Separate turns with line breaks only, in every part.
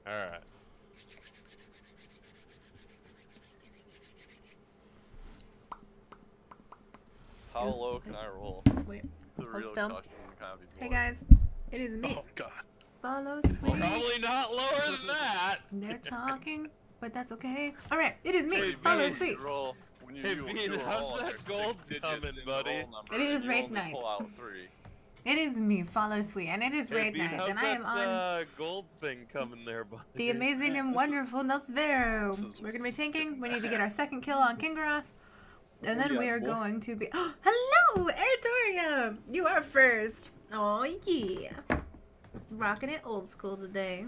Alright.
How low can I roll?
Wait.
The
Hold
real
still.
caution copies.
Hey guys, it is me.
Oh god.
Follow Sweet.
Probably not lower than that.
They're talking, but that's okay. All right, it is me.
Hey,
Follow
Bean,
Sweet.
roll, when you
Hey,
do
Bean,
a
how's
roll,
that
there's
gold
6 digits
coming,
in the
buddy?
roll number,
It is
and you
raid
only
night.
pull out 3.
It is me. Follow Sweet, and it is
Hey,
raid
Bean,
night,
how's
and I am on
that gold thing coming there, buddy?
the amazing and wonderful Nosvero. We're gonna be tanking. We need to get our second kill on Kingaroth. And then we are going to be. Oh, hello, Eritoria! You are first. Oh, yeah. Rocking it old school today.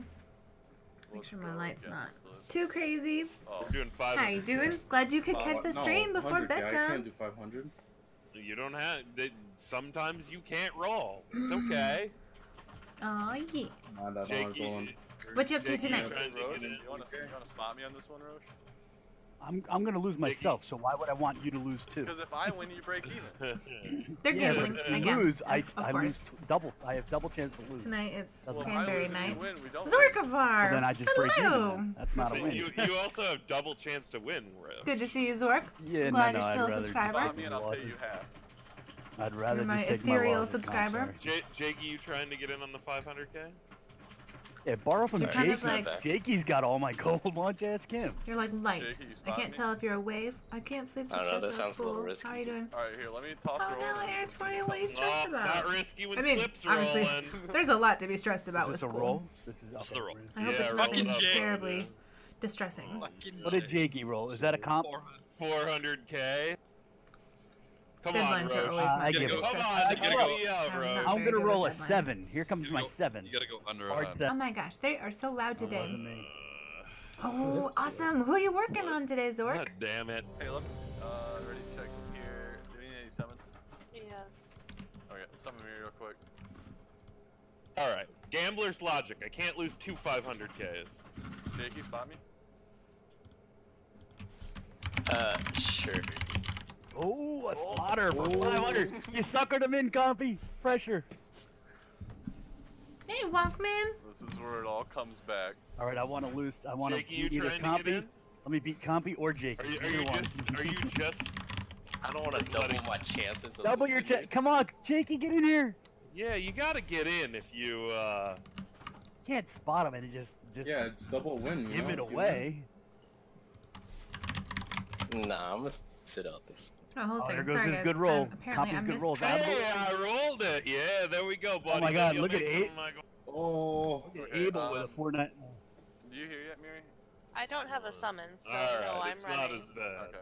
Make sure my light's not too crazy.
Oh.
We're doing 500.
How you doing? Glad you could catch the stream before
100K. I
bedtime.
can't do 500.
You don't have. Sometimes you can't roll. It's okay.
Oh, yeah.
Nah, that's not
Jakey,
going.
What you up to
Jakey,
tonight?
trying to
Roche,
get in.
you want to spot me on this one, Roche?
I'm gonna lose myself, so why would I want you to lose too?
Because if I win, you break even.
They're
Yeah,
gambling
but if you
again.
lose,
of
I
course.
lose double. I have double chance to lose.
Tonight it's
Well,
Well, if I
Cranberry
lose and
night.
you win, we don't win.
Zorkavar!
So then I just break even.
Hello!
Then. That's not a win.
You also have double chance to win, Riff.
Good to see you, Zork.
Yeah,
Glad
no,
you're
I'd
still a
rather
subscriber.
Spot me and I'll pay you half.
I'd rather
You're my
just take
ethereal
my losses. No, I'm
subscriber.
sorry.
Jakey, you trying to get in on the 500K?
Yeah, borrow from
You're kind of
Jakey.
like-
Jakey's got all my gold. Why don't you ask him?
You're like light.
Jake, you
I
spot
can't
me?
tell if you're a wave. I can't sleep
I
to
don't know,
stress
that
out
sounds a little
school.
risky.
How are you doing?
Alright, here, let me toss
Oh
roll.
no, Eritoria, what are you stressed
Oh,
about?
not risky when
I mean,
Slip's
honestly,
rolling.
there's a lot to be stressed about
Is
with
this a
school.
roll? This is
This is
okay,
the roll.
I hope
Yeah,
it's
roll
not
it up,
terribly
yeah.
distressing.
What did Jakey roll? Is that a comp?
400K. Come on,
Deadlines are
Roche.
always
I
my
give
biggest
it.
Come
stress.
on,
You gotta
help
go-
me out,
I'm
Roche.
not
I'm
very
gonna
good
roll a
with deadlines.
7. Here comes
You
my
gotta go-
7.
You gotta go under
Hard
100.
7.
Oh my gosh, they are so loud
That
today.
wasn't me.
Oh, awesome. Who are you working on today, Zork?
God damn it.
Hey, let's ready to check here. Do we need any summons?
Yes.
Okay, summon me real quick.
Alright, gambler's logic. I can't lose two 500Ks.
Jake, you spot me?
Sure.
Oh, a spotter for 500. You suckered him in, Compy. Pressure.
Hey, Walkman.
This is where it all comes back.
All right, I want to lose. I want to
Jakey, you
beat either
trying to get
Compy.
in?
Let me beat Compy or Jakey.
Are you just
I don't want to double my chances. Of
Double your
losing
chance. Come on, Jakey, get in here.
Yeah, you gotta get in if you
Can't spot him and just
Yeah, it's double win. you
give
know,
it
if you
away.
it. Nah, I'm gonna sit out this.
Oh, hold
Oh,
on.
there goes
Sorry,
his
guys.
good roll.
Apparently, I
Compy's good
missed.
roll. That-
Hey, I rolled it. Yeah, there we go, buddy.
my God,
You'll
look at
make
it.
some of my gold.
win. Oh.
Okay,
Able with a 4-9.
Do you hear yet, Miri?
I don't have a summon, so
Alright,
no, I'm
it's
running.
not as bad.
Okay.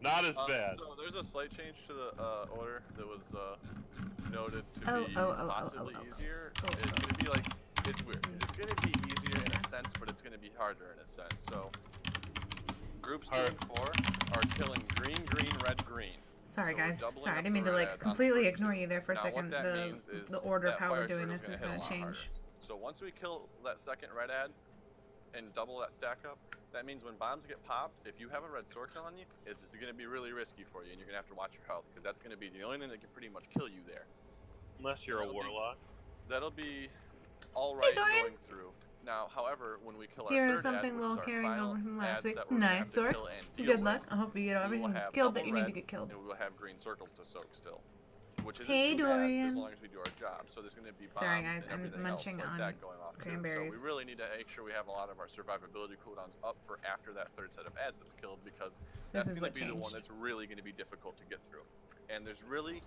Not as bad.
So there's a slight change to the order that was noted to
Oh,
be
oh, oh,
possibly
oh, oh, oh.
easier.
Oh,
It's
oh.
gonna be like, it's weird. It's gonna be easier in a sense, but it's gonna be harder in a sense. So groups 2 and 4 are killing green, green, red, green.
Sorry,
So we're
guys.
doubling
Sorry, I
up
didn't mean
the
to
red
like
on the
completely
first
ignore
two.
you there for a
Now,
second.
what that means is
The order of
that
how
fire
we're doing
circle's
this is
gonna
going to
hit a lot
change.
harder. So once we kill that second red ad and double that stack up, that means when bombs get popped, if you have a red sword kill on you, it's going to be really risky for you, and you're going to have to watch your health, because that's going to be the only thing that can pretty much kill you there.
Unless you're a
That'll be-
warlock.
That'll be all right
Dorian.
going through. Now, however, when we kill our
Here's
third ad,
something
which is
we'll
our
carrying
final
over from last
ads
week.
that we're gonna
Nice,
have to
Zork.
kill and deal
Good
with,
luck. I hope you get
we will
everything
have
killed that
double
you need to
red,
get killed.
and we will have green circles to soak still, which isn't
Hey,
too bad
Dorian.
as long as we do our job. So there's going to be bombs
Sorry, guys,
and
I'm
everything
munching
else like
on
that going off too.
cranberries.
So we really need to make sure we have a lot of our survivability cooldowns up for after that third set of ads that's killed, because
This
that's
is
going
what
to be the one
changed.
that's really going to be difficult to get through. And there's really,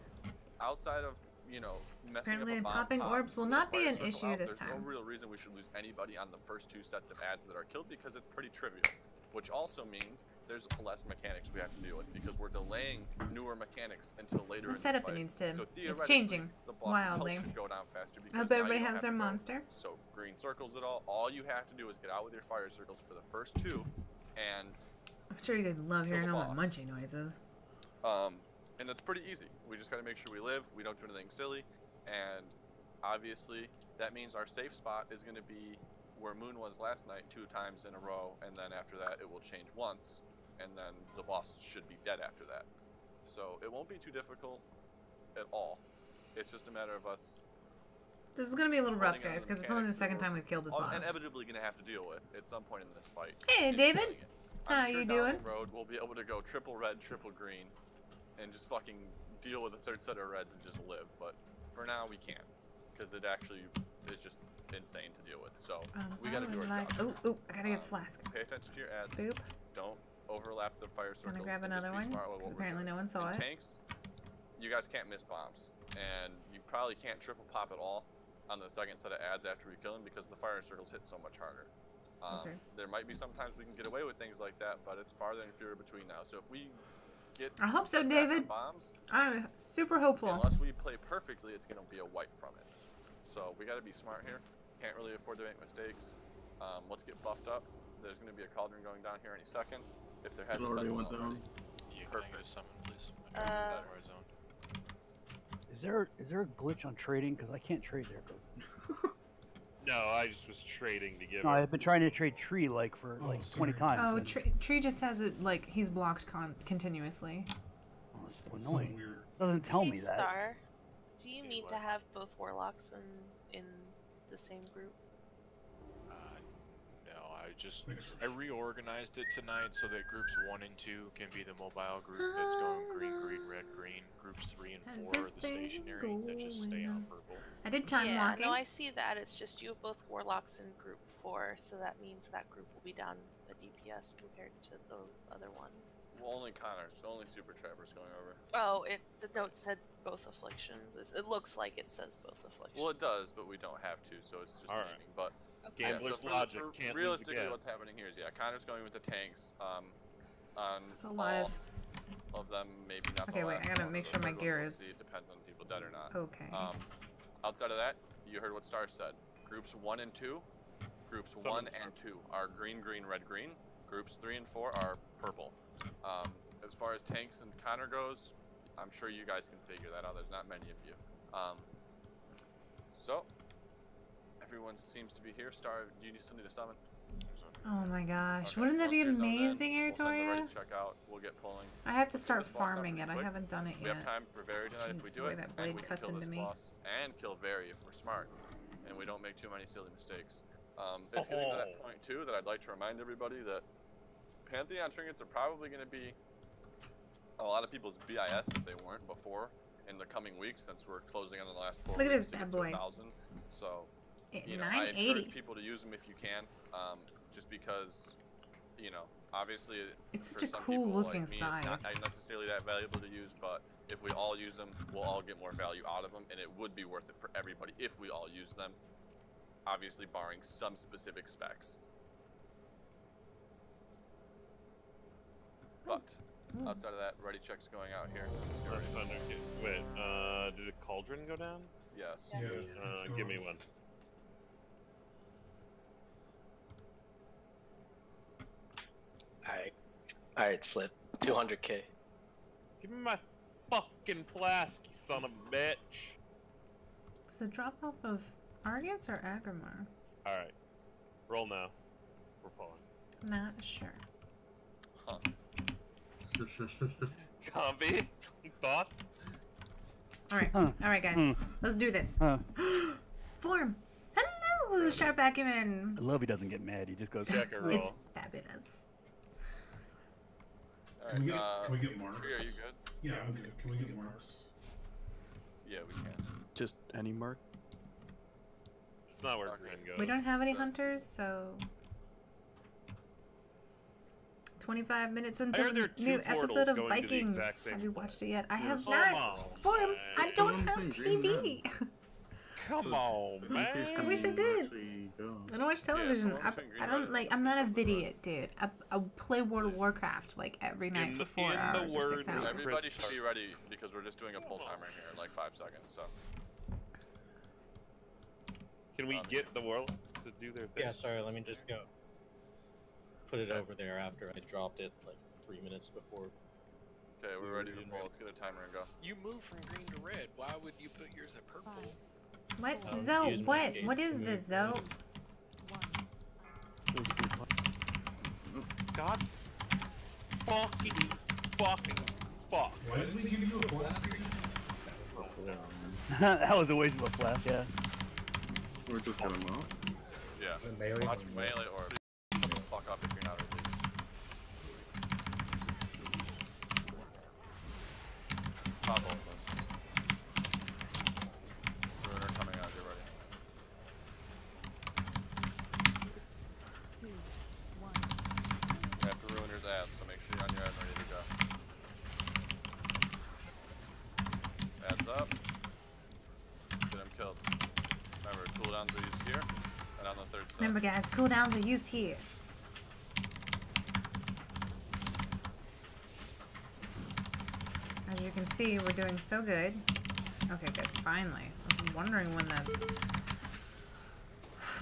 outside of, you know, messing
Apparently,
up a bomb
popping
pop
orbs will
with a
not be
fire
an
circle
issue
out,
this
there's
time.
no real reason we should lose anybody on the first 2 sets of ads that are killed, because it's pretty trivial. Which also means there's less mechanics we have to deal with, because we're delaying newer mechanics until later
The
in
setup
the fight.
needs to.
So
It's
theoretically,
changing
the boss's health
wildly.
should go down faster,
I
because
hope
now you
everybody
don't
has
have
their
to go
monster.
So green circles at all you have to do is get out with your fire circles for the first 2, and
I'm sure you guys love
Kill
hearing
the
all my
boss.
munchy noises.
and it's pretty easy. We just got to make sure we live, we don't do anything silly, and obviously that means our safe spot is going to be where Moon was last night 2 times in a row, and then after that it will change once, and then the boss should be dead after that. So it won't be too difficult at all. It's just a matter of us
This is gonna be a little rough,
running on
guys,
the
because it's only the
mechanics that
second
we're
time we've killed this boss.
inevitably going to have to deal with at some point in this fight.
Hey,
in
David.
killing it.
How
I'm sure
you
down
doing?
the road we'll be able to go triple red, triple green, and just fucking deal with a third set of reds and just live. But for now, we can't, because it actually is just insane to deal with. So we got to do our job.
Oh, I gotta get a flask.
Pay attention to your ads.
Boop.
Don't overlap the fire circle.
Gonna grab
and just
another
be
one,
smart with what
because
we're
apparently
doing.
no one saw
In
it.
tanks, you guys can't miss bombs, and you probably can't triple pop at all on the second set of ads after we kill them because the fire circles hit so much harder.
Okay.
There might be sometimes we can get away with things like that, but it's farther and fewer between now. So if we get
I hope so,
back on
David.
bombs,
I'm super hopeful.
unless we play perfectly, it's going to be a wipe from it. So we got to be smart here. Can't really afford to make mistakes. Let's get buffed up. There's going to be a cauldron going down here any second. If there hasn't
already
been
went
one
down.
already.
Yeah,
Perfect.
can I get a summon, please?
Is there a glitch on trading? Because I can't trade there.
No, I just was trading to give
No,
her.
I've been trying to trade tree like for like 20 times.
Oh,
and-
Tree just has it like he's blocked continuously.
Oh, it's so annoying. Doesn't tell
Hey,
me that.
Star, do you
Hey,
need
what?
to have both warlocks in the same group?
No, I reorganized it tonight so that groups 1 and 2 can be the mobile group that's going green, green, red, green. Groups 3 and
How's
4 are
this
the
thing
stationary that just stay on
going?
purple.
I did time
yeah,
walking.
no, I see that. It's just you have both warlocks in group 4, so that means that group will be down a DPS compared to the other one.
Well, only Connors, only Super Trappers going over.
Oh, the note said both afflictions. It looks like it says both afflictions.
Well, it does, but we don't have to, so it's just
All right.
naming. But
Gambler's
so
logic, can't lose
realistically,
again.
what's happening here is Connor's going with the tanks. On
That's a lot
of them, maybe not.
Okay,
the
wait, I
last
gotta
one,
make
the
sure my
third one
gear
we'll
is-
see. It depends on people dead or not.
Okay.
Outside of that, you heard what Star said. Groups 1 and 2. Groups
Summon
1
Star.
and 2 are green, green, red, green. Groups 3 and 4 are purple. As far as tanks and Connor goes, I'm sure you guys can figure that out. There's not many of you. So, everyone seems to be here. Star, do you still need a summon?
Oh my gosh,
Okay,
wouldn't that
once
be
you're zoned in,
amazing,
we'll send the
Artoria?
ready check out. We'll get pulling.
I have to start
this boss down
farming
pretty
it. I
quick.
haven't done it
We
yet.
have time for Vary tonight if we
Jeez,
do
the way
it,
that
and
blade
we can
cuts
kill this
into me.
boss and kill Vary if we're smart, and we don't make too many silly mistakes. It's getting to that point too that I'd like to remind everybody that Pantheon trinkets are probably going to be a lot of people's BIS if they weren't before in the coming weeks, since we're closing on the last 4
Look at
weeks
this
to
bad
get to
boy.
1,000. So, you know, I
980.
encourage people to use them if you can, just because, you know, obviously
It's
for
such a
some
cool
people
looking
like me,
scythe.
it's not necessarily that valuable to use, but if we all use them, we'll all get more value out of them, and it would be worth it for everybody if we all use them, obviously barring some specific specs. But outside of that, ready checks going out here. Let's get ready.
100K. Wait, did the cauldron go down?
Yes.
Yeah.
Give me one.
Alright, Slip. 200k.
Give me my fucking flask, you son of a bitch.
Does it drop off of Argus or Agrimar?
Alright. Roll now. We're pulling.
Not sure.
Huh.
Combi? Thoughts?
Alright,
Huh.
alright guys.
Hmm.
Let's do this.
Huh.
Form! Hello, Sharp Acumen!
I love he doesn't get mad. He just goes.
Check a roll.
It's fabulous.
Alright,
Can we get marks?
Tree, are you good?
Yeah, I'm good. Can we get marks?
Yeah, we can.
Just any mark?
It's not where
Okay.
Grin goes.
We don't have any
That's-
hunters, so 25 minutes
I
until
heard
the
there are
new
two portals
episode of
going to the
Vikings.
exact same
Have you watched it
place.
yet? I have
Come
not.
on,
Form,
man.
I don't
I'm
have
saying green
TV.
Come on, man.
I wish I did. I don't watch television.
someone between green
I
and
don't
red
like.
is
I'm not a
different,
idiot, dude. I play World of Warcraft like every night
In
for
the-
4
in the
hours or 6
words of
hours.
Everybody
Chris-
should be ready because we're just doing a pull timer here in like 5 seconds. So.
Can we get the warlocks to do their thing?
Yeah, sorry, let me just go put it over there after I dropped it like 3 minutes before.
Okay, we're ready to roll. Let's get a timer and go.
You moved from green to red. Why would you put yours at purple?
What?
Use
Zoe,
my
what?
gate
What
to
is
move
this, Zoe?
God fucking fuck.
Why did we give you a flask again?
That was a waste of a flash, yeah.
Or just get him out.
Yeah.
The melee.
Watch melee or shut the fuck up if you're not already. Pop both of those. Ruiner coming out, get ready. After Ruiner's ads, so make sure you're on your ad and ready to go. Ads up. Get him killed. Remember, cooldowns are used here and on the third set.
Remember, guys, cooldowns are used here. As you can see, we're doing so good. Okay, good. Finally. I was wondering when the...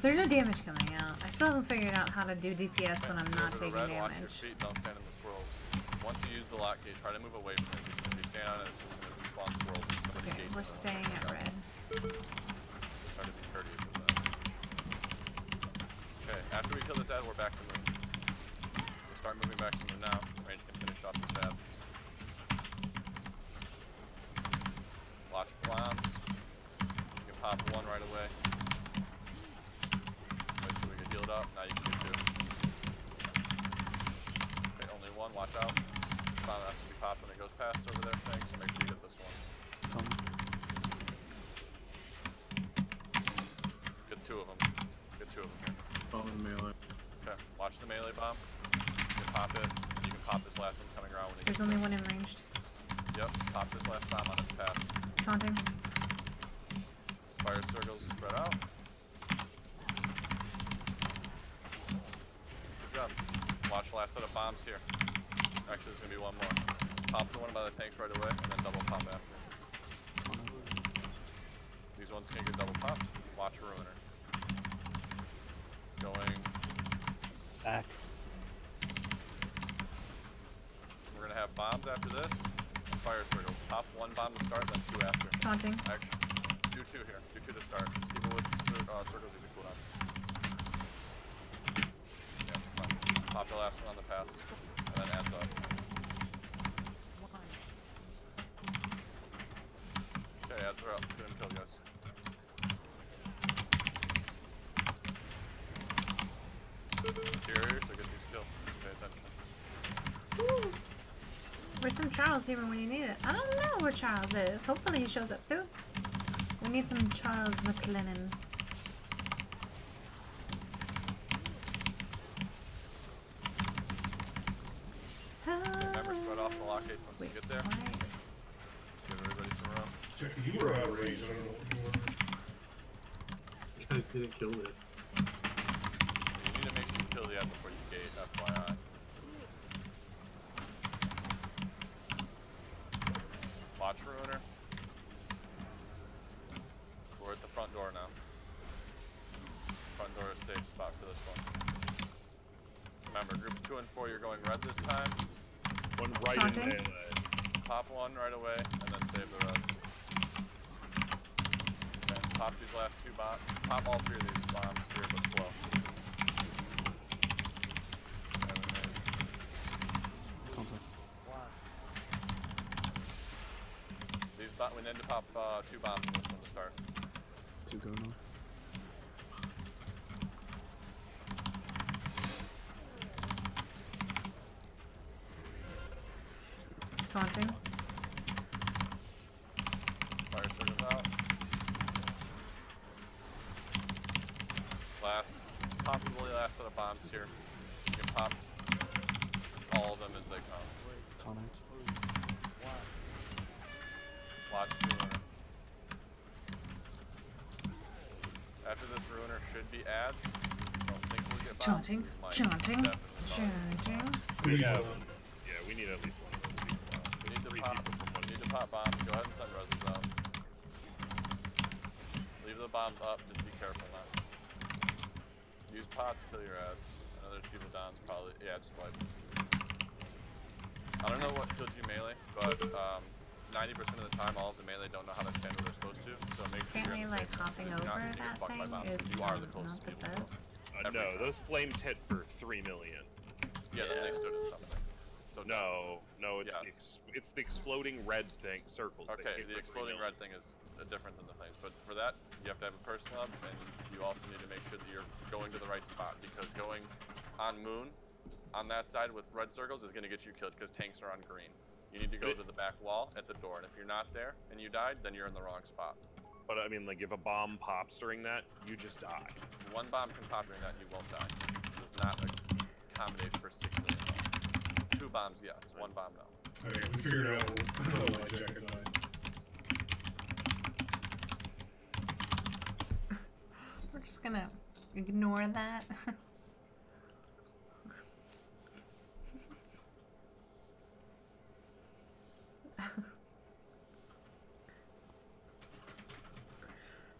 There's no damage coming out. I still haven't figured out how to do DPS when I'm not taking
red,
damage.
Watch your feet, don't stand in the swirls. Once you use the lock gate, try to move away from it. If you stand on it, it's going to spawn swirl.
Okay, we're staying at red.
Try to be courteous with that. Okay, after we kill this ad, we're back to moon. So start moving back to moon now. Range can finish off this ad. Watch bombs. You can pop one right away. Wait till we get healed up. Now you can do two. Okay, only one. Watch out. Bomb has to be popped when it goes past over there. Thanks. So make sure you hit this one. Get two of them. Get two of them here.
Falling melee.
Okay. Watch the melee bomb. You can pop it. And you can pop this last one coming around when it
There's
gets
only
there.
one in ranged.
Yep. Pop this last bomb on its pass.
Taunting.
Fire circles spread out. Good job. Watch the last set of bombs here. Actually, there's gonna be one more. Pop the one by the tanks right away, and then double pop after. These ones can get double popped. Watch Ruiner. Going
back.
We're gonna have bombs after this, and fire circles. Pop one bomb to start, then two after.
Taunting.
Actually, do two here. Do two to start. Even with circles, you can cool down. Yeah, fine. Pop the last one on the pass, and then adds up. Okay, ads are up. Get him killed, guys. Interior, so get these killed. Pay attention.
Woo. Where's some Charles here when you need it? I don't know where Charles is. Hopefully he shows up soon. We need some Charles McLennan.
Remember, spread off the lock gates once you get there.
Nice.
Give everybody some room.
Check, you were out of range. I don't know what you were.
You guys didn't kill this.
You need to make sure you kill the ad before you gate, FYI. Watch Ruiner. We're at the front door now. Front door is a safe spot for this one. Remember, groups 2 and 4, you're going red this time.
One right
Taunting.
in melee.
Pop one right away, and then save the rest. Okay, pop these last two bombs. Pop all three of these bombs here, but slow. We need to pop 2 bombs in this one to start.
2 go now.
Taunting.
Fire circles out. Possibly last set of bombs here. You can pop all of them as they come. Watch the Ruiner. After this Ruiner should be ads. Don't think we'll get bombs.
Taunting.
Might
Taunting.
definitely
Taunting.
We have, yeah, we need at least one of those people out.
We need to
Three
pop.
people from one
We need to pop bombs. Go ahead and send reses out. Leave the bombs up. Just be careful now. Use pots. Kill your ads. I know there's people down. Probably. Yeah, just wipe. I don't know what killed you melee, but 90% of the time, all of the melee don't know how to stand where they're supposed to. So make sure
Apparently,
you're in the
like
safe
hopping
zone. Do
over
not get
that
fucked by
thing
bombs.
is
You are the
not
closest
the
people.
best.
no, those flames hit for 3 million.
Yeah, then they stood in something. So
No, it's
Yes.
it's the exploding red thing, circle. thing.
Okay,
It's
the
like
exploding
3
red thing is different than the flames, but for that, you have to have a person up, and you also need to make sure that you're going to the right spot, because going on moon, on that side with red circles is going to get you killed, because tanks are on green. You need to go to the back wall at the door, and if you're not there, and you died, then you're in the wrong spot.
But I mean, like, if a bomb pops during that, you just die.
One bomb can pop during that, and you won't die. It does not accommodate for 6 million. 2 bombs, yes. 1 bomb, no.
Okay, we figured out how light jacket died.
We're just gonna ignore that.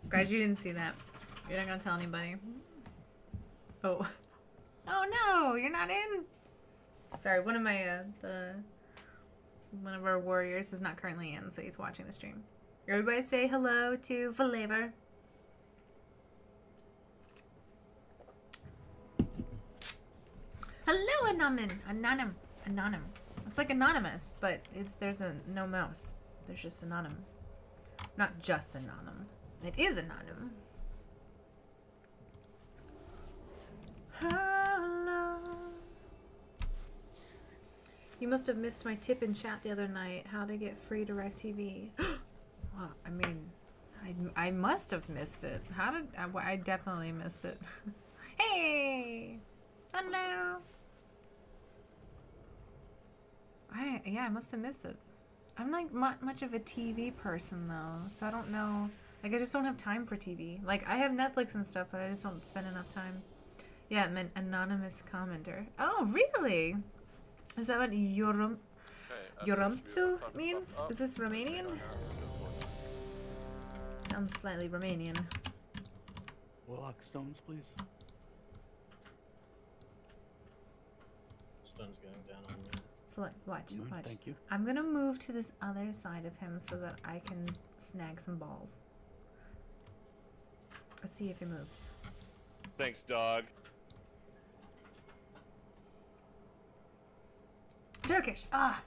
Guys, you didn't see that. You're not gonna tell anybody. Oh. Oh no, you're not in. Sorry, one of my one of our warriors is not currently in, so he's watching the stream. Everybody say hello to Flavor. Hello, Anonym. It's like anonymous, but there's no mouse. There's just anonym. Not just anonym. It is anonym. Hello. You must have missed my tip in chat the other night. How to get free DirecTV. Well, I mean, I must have missed it. How did I definitely missed it. Hey. Hello. I must have missed it. I'm like much of a TV person though, so I don't know. Like I just don't have time for TV. Like I have Netflix and stuff, but I just don't spend enough time. Yeah, it meant anonymous commenter. Oh, really? Is that what Yorumtsu means? Is this Romanian? Sounds slightly Romanian.
Warlock stones, please.
Stone's going down on me.
So like, watch.
Thank you.
I'm gonna move to this other side of him so that I can snag some balls. Let's see if he moves.
Thanks, dog.
Turkish. Ah,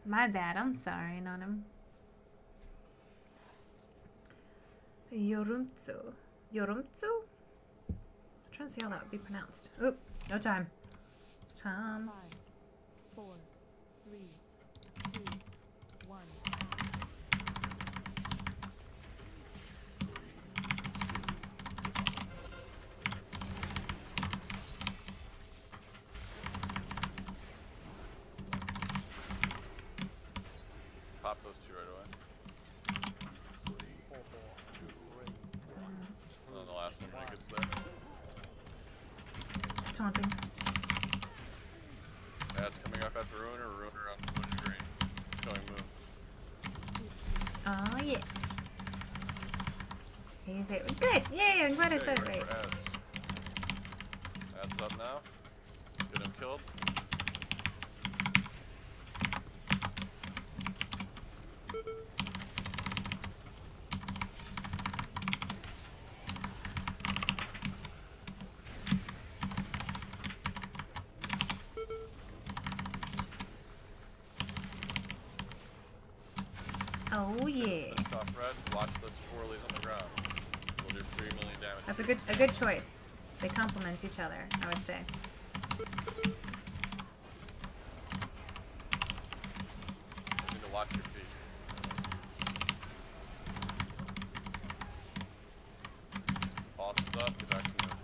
my bad. I'm sorry, Nonim. Yorumtsu. Yorumtsu? I'm trying to see how that would be pronounced. Oop, no time. It's time.
5, 4, 3, 2, 1.
Pop those 2 right away. And then the last one when it gets there.
Taunting.
Yeah, it's coming up after Ruiner on Moon and Green. It's going Moon.
Oh yeah. He's it. Good. Yay! I'm glad I said it right.
Ad's up now. Get him killed.
Oh yeah.
Finish off red. Watch those swirlies on the ground. We'll do 3 million damage.
That's a good choice. They complement each other, I would say.
You need to watch your feet. Boss is up. Get back to Moon.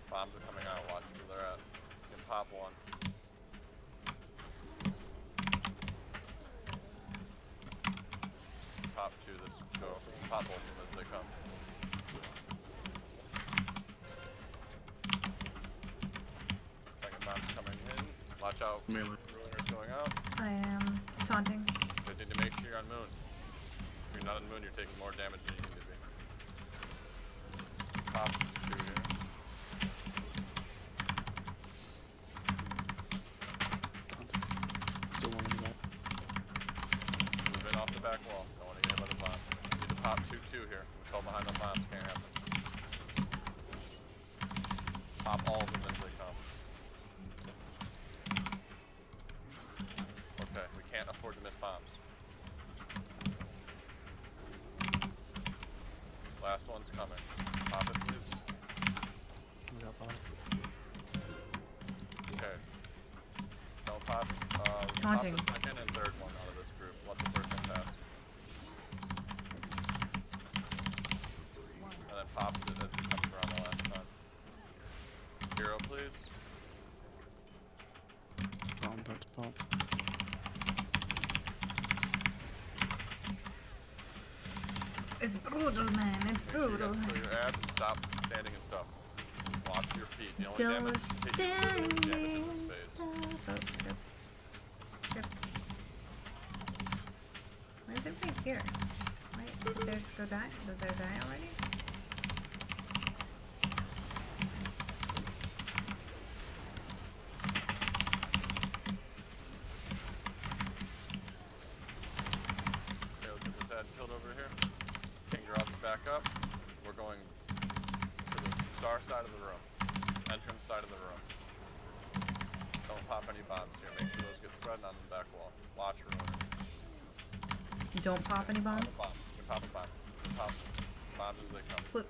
Bombs are coming out. Watch where they're at. You can pop 1. Pop 2. This go. Pop both of them as they come. Second bomb's coming in. Watch out.
Melee.
Ruiner's going out.
I am taunting.
You guys need to make sure you're on Moon. If you're not on Moon, you're taking more damage than you need to be. Pop 2 here.
Still one in the back.
Move in off the back wall. Don't want to get hit by the bomb. You need to pop 2-2 here. We fall behind on bombs. Can't happen. Pop all of them as they come. can't afford to miss bombs. Last one's coming. Pop it, please.
We got pop.
Okay. Don't pop.
Taunting.
Pop the second and third one out of this group. Let the first one pass. And then pop it as it comes around the last time. Hero, please.
Bomb, that's pop.
It's brutal, man. It's
Make sure you
brutal.
guys clear your ads and stop standing and stuff. Watch your feet. The only
Don't
damage is hit you with the damage in this
stand
phase.
still. Oh, yep. Yep. Why is it right here? Wait, did theirs go die? Did theirs die already?
Okay, let's get this ad killed over here. King drops back up. We're going to the star side of the room. Entrance side of the room. Don't pop any bombs here. Make sure those get spread on the back wall. Watch ruin.
Don't pop any bombs?
Pop a bomb. You can pop a bomb. You can pop bombs as they come.
Slip.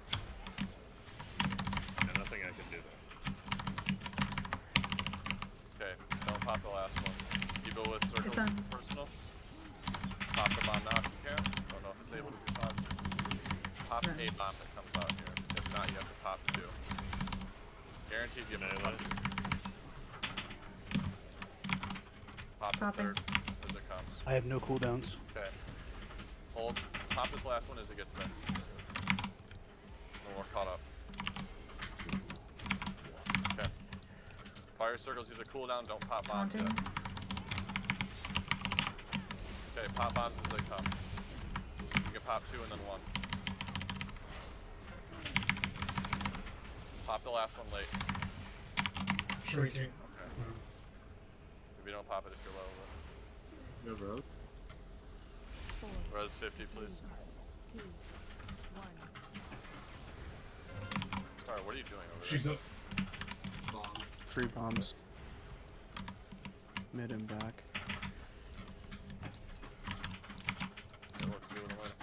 Yeah, nothing I can do there.
Okay, don't pop the last one. People with circles
It's on.
personal. Pop the bomb now if you can. Don't know if it's able to be popped. Pop
Right.
a bomb that comes out here. If not, you have to pop two. Guaranteed you have to pop two. Pop the
Popping.
third as it comes.
I have no cooldowns.
Okay. Hold. Pop this last one as it gets there. And we're caught up. Okay. Fire circles use a cooldown. Don't pop bombs
Taunting.
yet. Okay, pop bombs as they come. You can pop two and then one. Pop the last one late.
Shrinking.
Okay. If you don't pop it if you're low.
Good road.
4,
Res 50, please.
2, 1.
Star, what are you doing over
She's
there?
up.
Bombs. 3 bombs. Mid and back.
Yeah, what to do in a minute.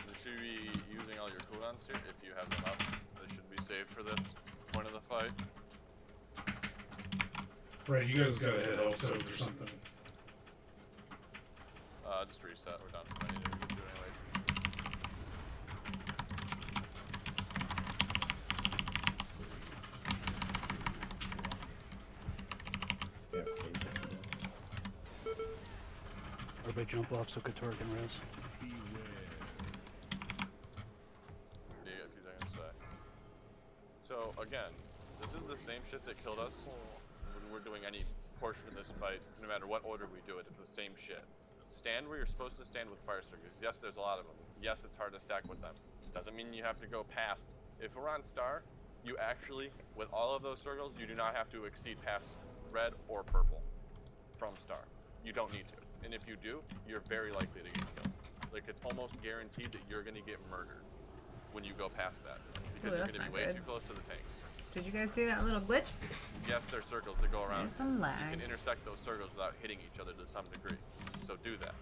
You should be using all your cooldowns here if you have them up. They should be saved for this point of the fight.
Right, you guys gotta hit health soak or something.
Just reset. We're down to 20 to get through anyways.
Everybody jump off so Kator can res.
You get a few seconds back. So again, this is the same shit that killed us when we're doing any portion of this fight, no matter what order we do it, it's the same shit. Stand where you're supposed to stand with fire circles. Yes, there's a lot of them. Yes, it's hard to stack with them. Doesn't mean you have to go past. If we're on star, you actually, with all of those circles, you do not have to exceed past red or purple from star. You don't need to. And if you do, you're very likely to get killed. Like, it's almost guaranteed that you're gonna get murdered when you go past that. Because you're
that's
gonna be
not
way
good.
too close to the tanks.
Did you guys see that little glitch?
Yes, there's circles that go around.
There's some
You
lag.
can intersect those circles without hitting each other to some degree. So do that.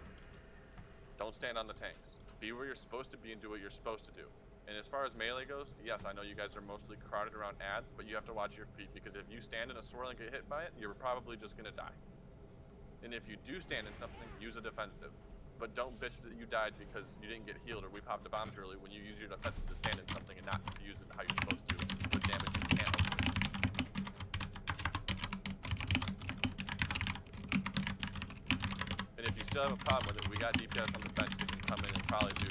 Don't stand on the tanks. Be where you're supposed to be and do what you're supposed to do. And as far as melee goes, yes, I know you guys are mostly crowded around ads, but you have to watch your feet because if you stand in a swirl and get hit by it, you're probably just gonna die. And if you do stand in something, use a defensive. But don't bitch that you died because you didn't get healed or we popped the bombs early when you use your defensive to stand in something and not to use it how you're supposed to with damage you can't avoid. And if you still have a problem with it, we got DPS on the bench that can come in and probably do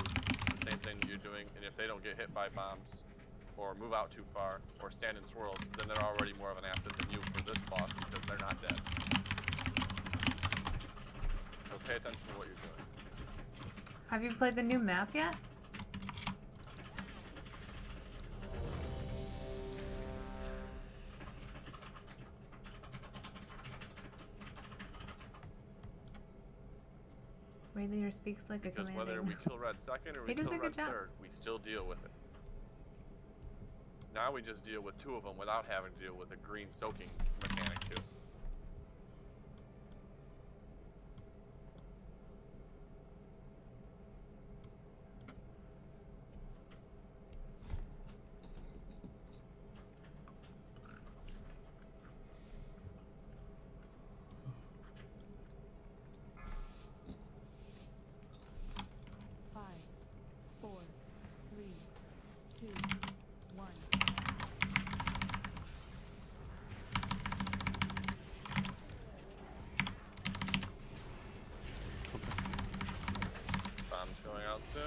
the same thing that you're doing. And if they don't get hit by bombs or move out too far or stand in swirls, then they're already more of an asset than you for this boss because they're not dead. So pay attention to what you're doing.
Have you played the new map yet? Raid leader speaks like a
Because
commanding.
whether we kill red second or we
He does
kill
a good
red
job.
third, we still deal with it. Now we just deal with 2 of them without having to deal with a green soaking mechanic too. Soon.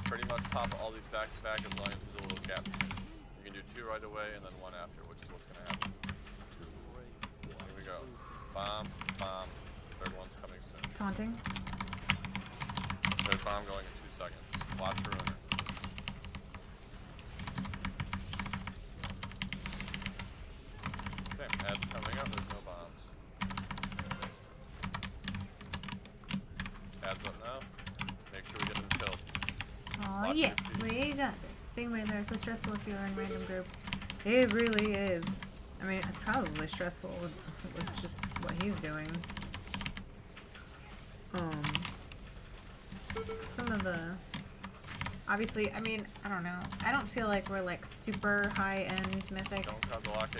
Pretty much pop all these back to back as long as there's a little gap. You can do 2 right away and then 1 after, which is what's gonna happen. Here we go. Bomb, bomb. 3rd one's coming soon.
Taunting.
3rd bomb going in 2 seconds. Watch Ruiner. Okay, ad's coming up, there's no bombs. Ad's up now. Make sure we get them killed.
Oh
Watch
yeah, we got this. Being right there is so stressful if you're in random groups. It really is. I mean, it's probably stressful with just what he's doing. Some of the... Obviously, I mean, I don't know. I don't feel like we're like super high-end Mythic.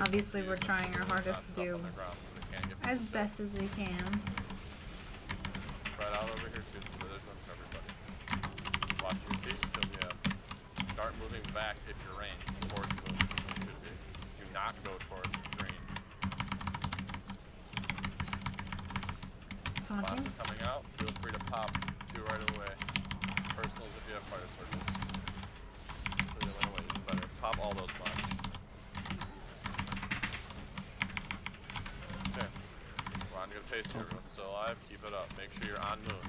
Obviously, we're trying our hardest to do as best as we can.
Spread out over here too, so there's room for everybody. Watch your feet until you start moving back if you're ranged towards the moon. You should be. Do not go towards green.
Taunting.
Bombs are coming out. Feel free to pop 2 right away. Personals if you have fire circles. So they went away even better. Pop all those bombs. Okay. We're on a good pace here. Everyone's still alive. Keep it up. Make sure you're on moon.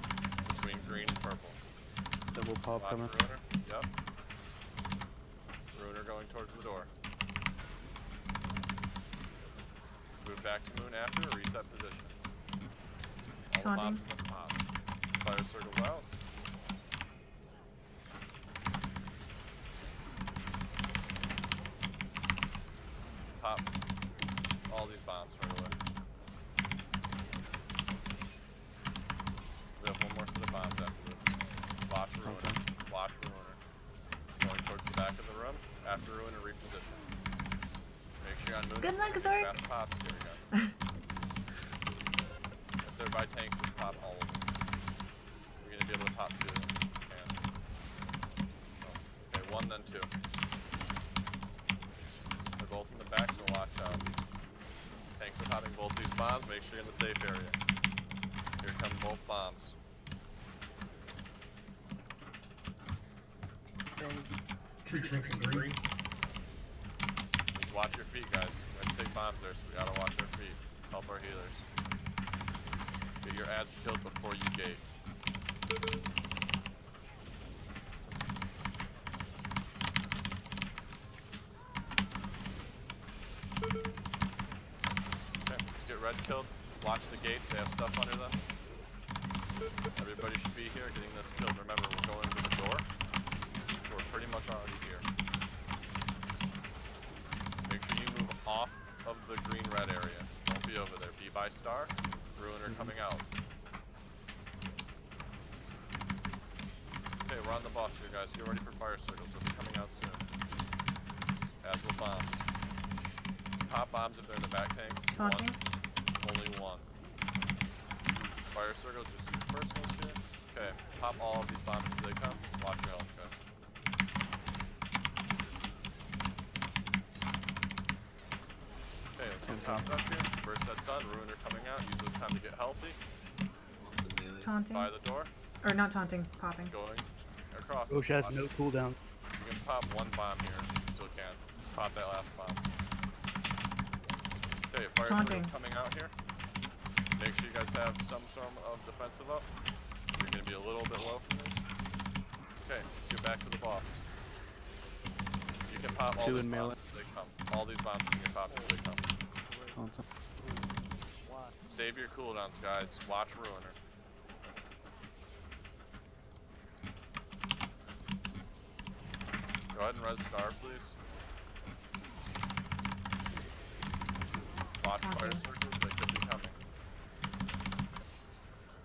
Between green and purple.
Double pop
Watch
coming.
Ruiner. Yep. Ruiner going towards the door. Move back to moon after or reset positions. All the bombs are gonna pop. Fire circle out. Pop all these bombs right away. We have 1 more set of bombs after this. Watch Ruiner. Watch Ruiner. Going towards the back of the room. After Ruiner, reposition. Make sure you're on moon.
Good luck, Zork.
Fast pops. Here we go. If they're by tanks, just pop all of them. You're gonna be able to pop 2 of them. Okay, 1 then 2. They're both in the back, so watch out. Tanks are popping both these bombs. Make sure you're in the safe area. Here come both bombs.
Tree drinking green.
Just watch your feet, guys. We have to take bombs there, so we gotta watch our feet. Help our healers. Get your ads killed before you gate. Okay, let's get red killed. Watch the gates, they have stuff under them. Everybody should be here getting this killed. Remember, we're going to the door, so we're pretty much already here. Make sure you move off of the green-red area. Don't be over there. Be by star. Ruiner coming out. Okay, we're on the boss here, guys. Get ready for fire circles. They'll be coming out soon. As will bombs. Pop bombs if they're in the back tanks.
Taunting.
Only 1. Fire circles, just use personals here. Okay, pop all of these bombs as they come. Watch your health, guys. Okay, let's get topped up here. First set's done. Ruiner coming out. Use this time to get healthy.
Taunting.
By the door.
Or not taunting, popping.
Going across.
Roche has no cooldown.
You can pop 1 bomb here. You still can. Pop that last bomb. Okay, fire circles coming out here. Make sure you guys have some sort of defensive up. You're going to be a little bit low from this. Okay, let's get back to the boss. You can pop all these bombs as they come. All these bombs you can pop as they come. Save your cooldowns, guys. Watch Ruiner. Go ahead and res star, please. Watch fire
taunting.
circles, they could be coming.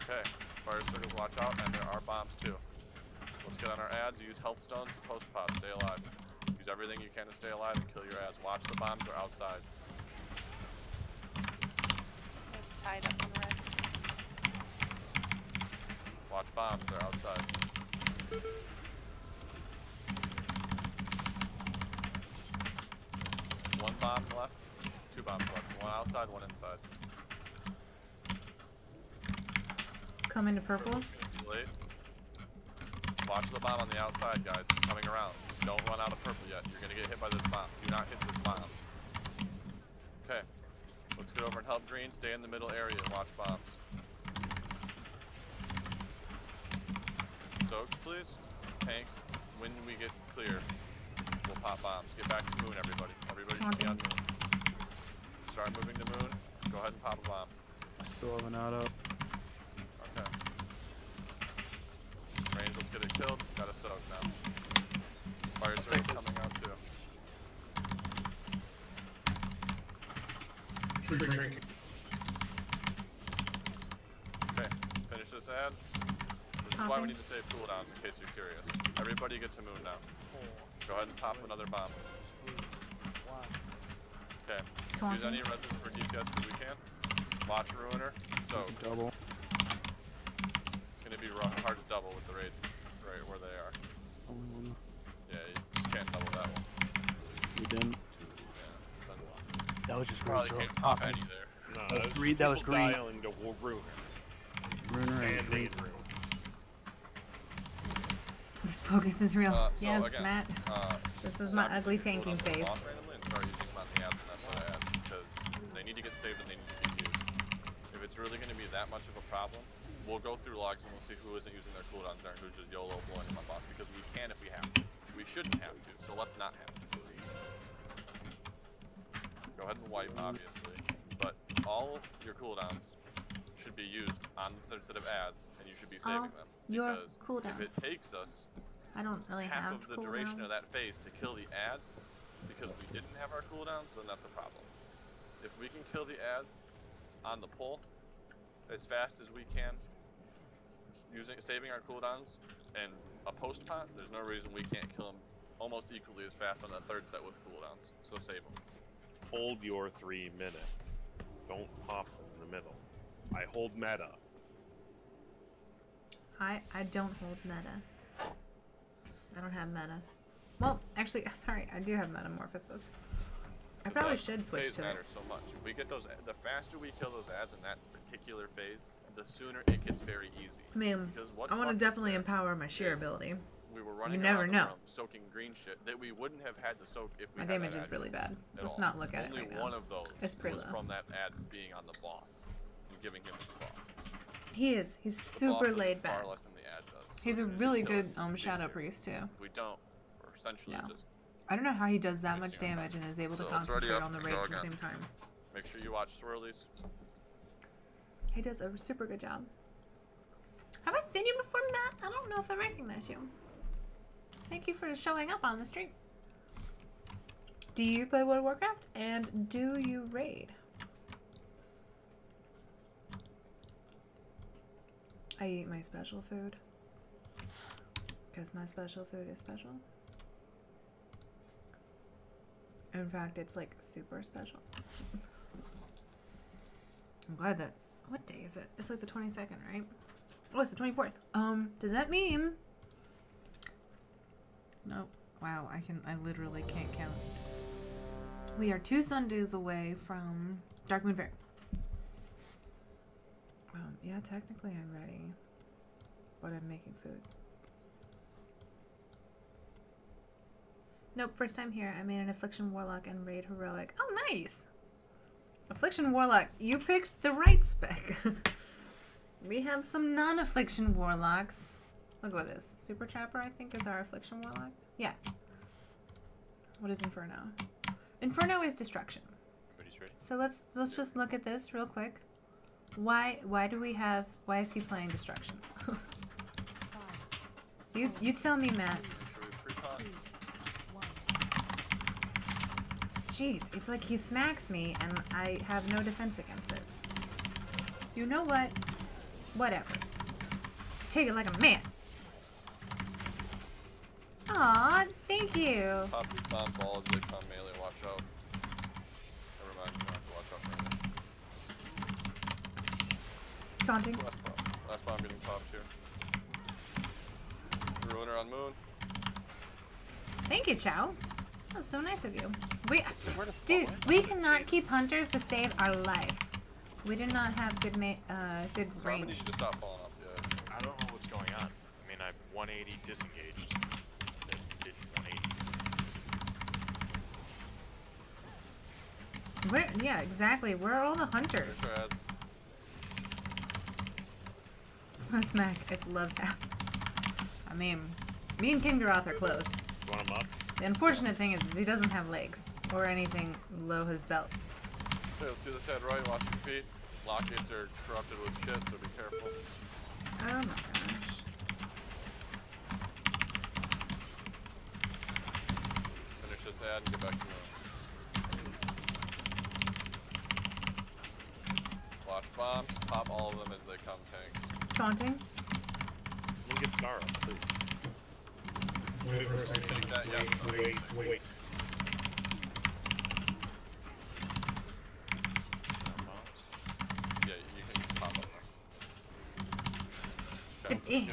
Okay, fire circles, watch out, and there are bombs too. Let's get on our ads, use health stones and post pods, stay alive. Use everything you can to stay alive and kill your ads. Watch the bombs, they're outside.
Tied up on red.
Watch bombs, they're outside. One bomb left, two bombs left. One outside, one inside.
Come into purple.
Purple's gonna be late. Watch the bomb on the outside, guys. It's coming around. Don't run out of purple yet. You're gonna get hit by this bomb. Do not hit this bomb. Okay. Let's get over and help green. Stay in the middle area and watch bombs. Soaks, please. Tanks. When we get clear, we'll pop bombs. Get back to moon, everybody. Everybody should be on moon. Start moving to moon. Go ahead and pop a bomb.
I still have an auto.
Okay. Range, let's get it killed. Got a soak now. Fire circle coming out too.
Tree.
Okay, finish this ad. This is why we need to save cooldowns in case you're curious. Everybody get to moon now. Go ahead and pop another bomb. Okay. Use any reses for DPS that we can. Watch Ruiner. So
Double.
it's gonna be hard to double with the raid right where they are.
Only one.
Yeah, you just can't double that one.
You didn't.
Yeah.
That was just
Probably
green.
can't pop any there.
No,
That was green. That was green.
Dialing to Ruiner.
Ruiner and
And
green.
Room.
The focus is real.
So
yes,
again,
Matt. This is my ugly tanking face.
Randomly and start using them on the ads and that's what ads because they need to get saved and they need to be used. If it's really going to be that much of a problem, we'll go through logs and we'll see who isn't using their cooldowns there and who's just YOLO blowing them up boss because we can if we have to. We shouldn't have to, so let's not have to. Go ahead and wipe, obviously, but all your cooldowns should be used on the third set of ads, and you should be saving them.
Your
Because
cooldowns.
if it takes us
I don't really
half
have
of the duration of
cooldowns.
that phase to kill the ad, because we didn't have our cooldowns, then that's a problem. If we can kill the ads on the pull as fast as we can, saving our cooldowns and a post pot, there's no reason we can't kill them almost equally as fast on that third set with cooldowns. So save them.
Hold your 3 minutes. Don't pop them in the middle. I hold meta.
I don't hold meta. I don't have meta. Well, actually, sorry, I do have metamorphosis. I probably should switch
phase
to it.
matters so much. If we get those, the faster we kill those ads in that particular phase, the sooner it gets very easy.
I mean,
Because what
I want to
fucked us
definitely
there
empower my sheer
is
ability.
We were running
never
around
know.
the room soaking green shit that we wouldn't have had to soak if we
My
had
damage
that
is
ad
really bad.
at
Let's
all.
not look at it
Only
right now.
one of those
It's pretty
was
low.
from that ad being on the boss and giving him his buff.
He is. He's
The boss
super
does it
laid back.
far less than the ad does. So
He's
as
a
soon as you
really
kill
good
it, it's
Shadow
easier.
Priest too.
If we don't, we're essentially
Yeah.
just
I don't know how he does that much damage and is able to
So it's already
concentrate
up
on the
and
raid
go
at the
again.
same time.
make sure you watch swirlies.
He does a super good job. Have I seen you before, Matt? I don't know if I recognize you. Thank you for showing up on the stream. Do you play World of Warcraft? And do you raid? I eat my special food. Because my special food is special. In fact, it's like super special. I'm glad that... What day is it? It's like the 22nd, right? Oh, it's the 24th. Does that mean... No. Wow, I literally can't count. We are 2 Sundays away from Darkmoon Fair. Yeah, technically I'm ready. But I'm making food. Nope, first time here. I made an Affliction Warlock and Raid Heroic. Oh, nice! Affliction Warlock, you picked the right spec. We have some non-Affliction Warlocks. Look at this. Super Trapper, I think, is our Affliction Warlock. Yeah. What is Inferno? Inferno is Destruction. So let's just look at this real quick. Why is he playing Destruction? You tell me, Matt. jeez, it's like he smacks me and I have no defense against it. You know what? Whatever. Take it like a man. Aw, thank you.
Pop these bombs all as they come melee, watch out. Never mind, you don't have to watch out for anything.
Taunting.
Last bomb getting popped here. Ruiner on moon.
Thank you, Chow. That's so nice of you. Dude, we cannot keep hunters to save our life. We do not have good good
Storm,
range.
you should stop falling off the edge.
I don't know what's going on. I mean, I'm 180 disengaged. That did 180.
Where? Yeah, exactly. Where are all the hunters? So smack. It's love tap. I mean, me and Kingaroth are close.
You want him up?
The unfortunate thing is he doesn't have legs or anything below his belt.
Okay, let's do this head right. Watch your feet. Lockgates are corrupted with shit, so be careful.
Oh my gosh.
Finish this ad and get back to moon. Watch bombs. Pop all of them as they come, tanks.
Taunting.
We'll get Star up, please.
Wait for a second.
That, yeah.
Wait.
Yeah, you can pop up now.
It
Okay,
is.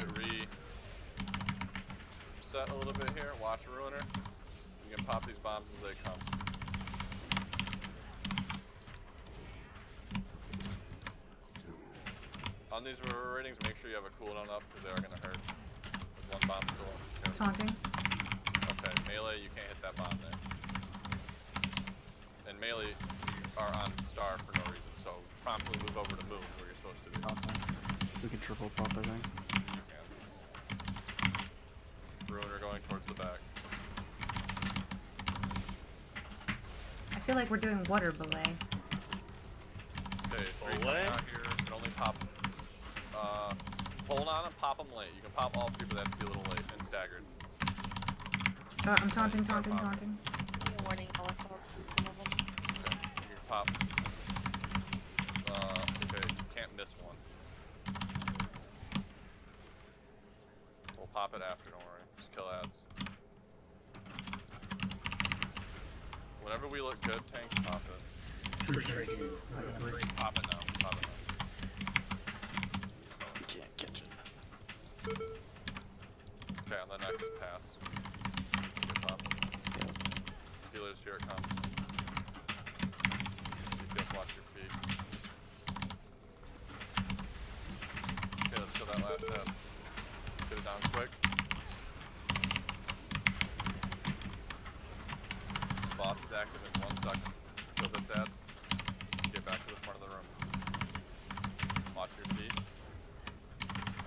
Reset a little bit here. Watch Ruiner. You can pop these bombs as they come. On these ratings, make sure you have a cooldown up because they are going to hurt. There's one bomb still.
Taunting.
Okay, melee, you can't hit that bomb there. And melee are on star for no reason, so promptly move over to moon where you're supposed to be.
We can triple pop, I think.
You can. Ruiner going towards the back.
I feel like we're doing water ballet.
Okay, three coming out here. You can only pop. Hold on and pop them late. You can pop all three, but they have to be a little late and staggered.
I'm taunting.
Warning all assaults with some of them.
Okay, you can pop. Okay, you can't miss one. We'll pop it after, don't worry. Just kill ads. Whenever we look good, tank, pop it.
True trade.
Pop it now. Pop it now.
You can't catch it.
Okay, on the next pass. Get pop. Healers, here it comes. DPS, watch your feet. Okay, let's kill that last head. Get it down quick. Boss is active in 1 second. Kill this head. Get back to the front of the room. Watch your feet.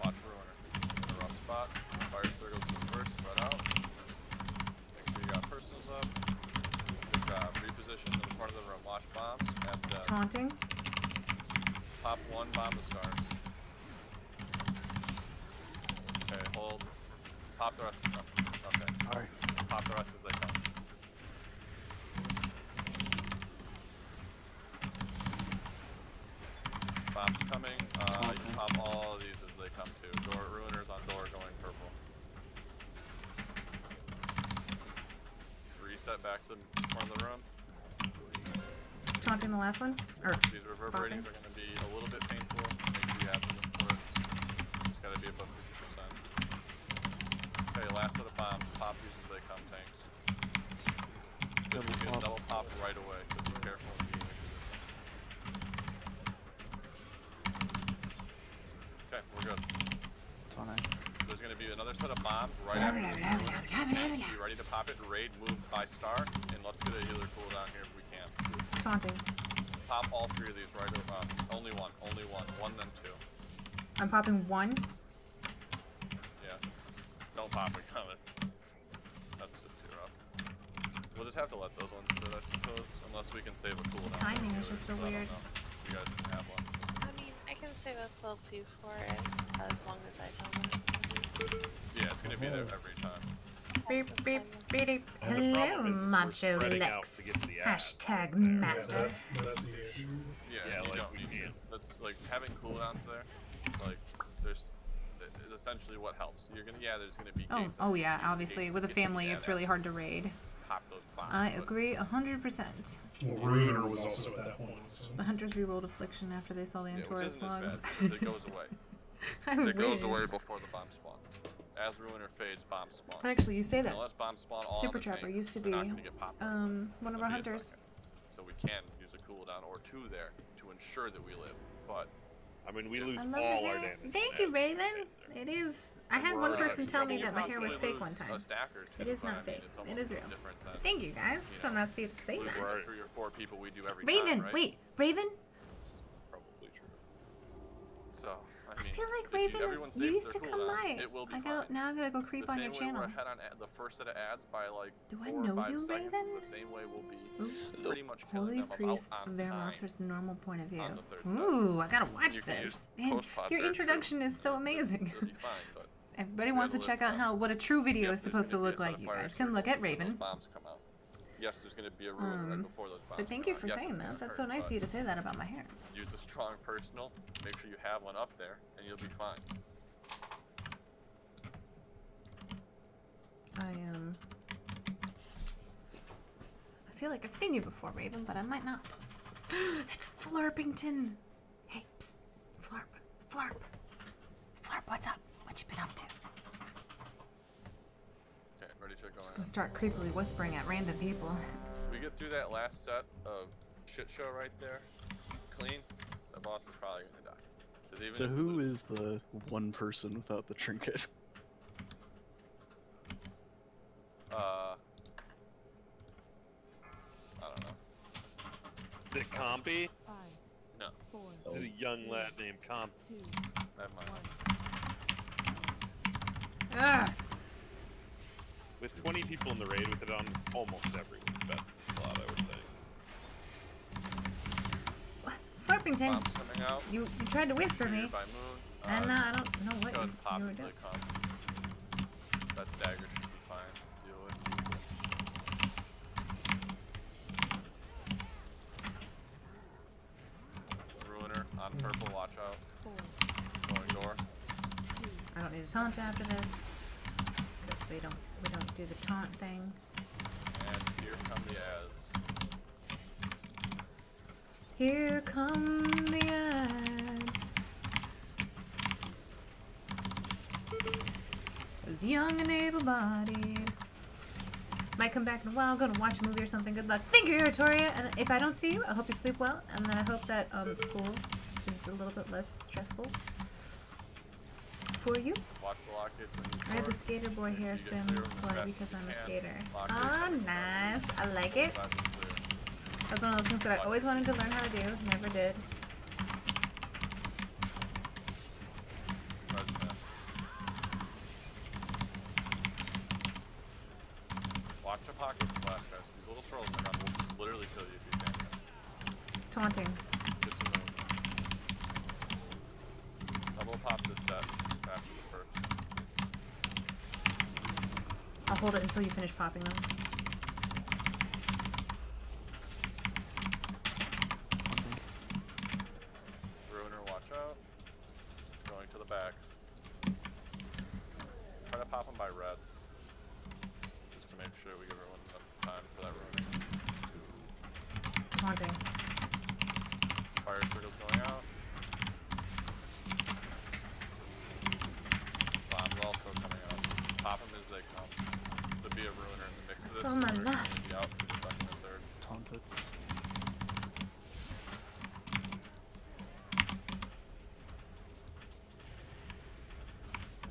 Watch Ruiner. In a rough spot. Fire circles disperse, spread out. Make sure you got personals up. Good job. Reposition in the front of the room. Watch bombs. That's dead.
Taunting.
Pop one bomb to start. Okay, hold. Pop the rest. Oh, okay.
Alright.
Pop the rest as they come. Bombs coming. You can pop all of these as they come too. Door ruiners on door going purple. Reset back to the front of the room.
Taunting the last one? Or
These reverberating are going to be a little bit painful. Make sure you have them for it. Just got to be above 50%. Okay, last set of bombs. Pop these as they come, tanks. Good, we get a double pop right away, so be careful. Okay, we're good. There's going to be another set of bombs right after this. Be ready to pop it and raid, move by star, and let's get a healer cooldown here if we can.
taunting.
Pop all three of these right over. Only one, one then two.
I'm popping one.
Yeah. Don't pop it, comment. That's just too rough. We'll just have to let those ones sit, I suppose, unless we can save a cooldown.
The timing is just so weird.
You guys can have one.
I mean, I can save SL2 for it, as long as I know when it's going to be.
Yeah, it's going to be there every time.
Beep,
That's
beep,
fine.
beep.
And the
Hello,
problem is we're
Macho
spreading out
Lex.
to get to the ads
Hashtag
right there.
Yeah,
master.
that's the issue.
Yeah,
Yeah,
you
like,
don't
we
need to.
can't.
That's like having cooldowns there. Like, there's is essentially what helps. You're gonna, there's gonna be gates.
Oh yeah,
use the
obviously.
gates
With a
to get to the
family,
ad
it's really hard to raid.
Pop those bombs.
I
but
agree 100%.
Well, Ruiner was also at that point. So.
The hunters rerolled Affliction after they saw the
Yeah, which
Antorus
isn't as
logs.
bad because it goes away.
I
It goes away
wish.
before the bomb spawn. As Ruiner fades, bombs spawn.
Actually, you say
And
that.
unless bombs spawn all
Super
on the
Trapper
tanks,
used to
they're
be
not gonna get popped.
one of
There'll
our
be a
hunters.
second. So we can use a cooldown or two there to ensure that we live. But
I mean, we lose
I love
all
the
our
hair.
damage.
Thank you, Raven. It is. I had
We're
one
already
person
in
tell me
trouble.
that my hair was
possibly
fake one
lose
time.
a stack or two,
It is
but,
not
I mean,
fake.
it's
It
almost
is real.
different than,
Thank you, guys.
you
So
know,
nice of you to say
losing
that.
3 or 4 people we do every
Raven,
time, right?
wait, Raven.
Probably true.
So I
I
mean,
feel like
if
Raven,
everyone
you
saves
used to
their
come
cooldowns,
by.
it will be
I
fine.
gotta now. I gotta go creep
The
on
same
your
way
channel.
we're ahead on the first set of ads by like
Do I
4
know
or 5
you,
seconds
Raven?
is the same way we'll be
Ooh.
pretty much killing
Holy
them
Priest
about on
Varimathras'
time.
normal point of view.
on the third set.
Ooh, I gotta watch
You can use
this. Man,
post-pod
your
there, too.
introduction is so amazing.
It'll be fine, but
Everybody
we
wants to
gotta
check
live
out
by.
how what a true video
Yes,
is
there's
supposed to
gonna be a
look
set
like.
of
You
fire
guys can look
circles
at
when those
Raven.
bombs come out. Yes, there's going to be a ruiner right before those bombs.
But thank
come
you
out.
for
Yes,
saying
it's
that.
gonna
That's
hurt,
so nice
but
of you to say that about my hair.
Use a strong personal. Make sure you have one up there, and you'll be fine.
I feel like I've seen you before, Raven, but I might not. It's Flurpington. Hey, psst. Flurp. Flurp. Flurp, what's up? What you been up to?
Okay, ready to go
Just
in.
gonna start creepily whispering at random people.
We get through that last set of shit show right there, clean, the boss is probably going to die. 'Cause even
So
if we
who
lose-
is the one person without the trinket?
I don't know.
Is it Compy?
5,
No,
4,
Is it a young lad named Comp?
2,
never mind.
1.
Ah!
With 20 people in the raid with it on, it's almost everyone's best slot, I would say.
Flurpington,
Bombs coming out.
you tried to whisper
Triggered
me.
by Moon.
And I don't know what
Go
you
and pop
were
into
doing.
the comp. That stagger should be fine to deal with. Ruiner on purple, watch out.
4,
Going door.
2,
I don't need to taunt after this. Because we don't do the taunt thing.
And here come the ads.
Here come the ads. There's young and able-bodied. Might come back in a while, go to watch a movie or something. Good luck. Thank you, Victoria. And if I don't see you, I hope you sleep well. And then I hope that school is a little bit less stressful for you.
Watch the lockets when you
I have the
score.
skater boy
Make sure
hair
you get
sim
clear as
boy
fast as
because
you
I'm a
can.
skater.
Lockers
Oh,
on the
nice. I like it.
side is clear.
That's one of those things that I always wanted to learn how to do. Never did.
President. Watch a pocket splash, guys. These little swirls in the ground will just literally kill you if you can't.
Taunting.
Get to move. Double pop this set after the first.
I'll hold it until you finish popping them.
Ruiner, watch out. Just going to the back. Try to pop them by red. Just to make sure we give everyone enough time for that ruiner.
Taunting.
Fire circles going out. Bombs also coming out. Pop them as they come. There'll be a ruiner in the mix of this.
That's all my
Ruiner's
left.
gonna be out for the second and third.
Taunted.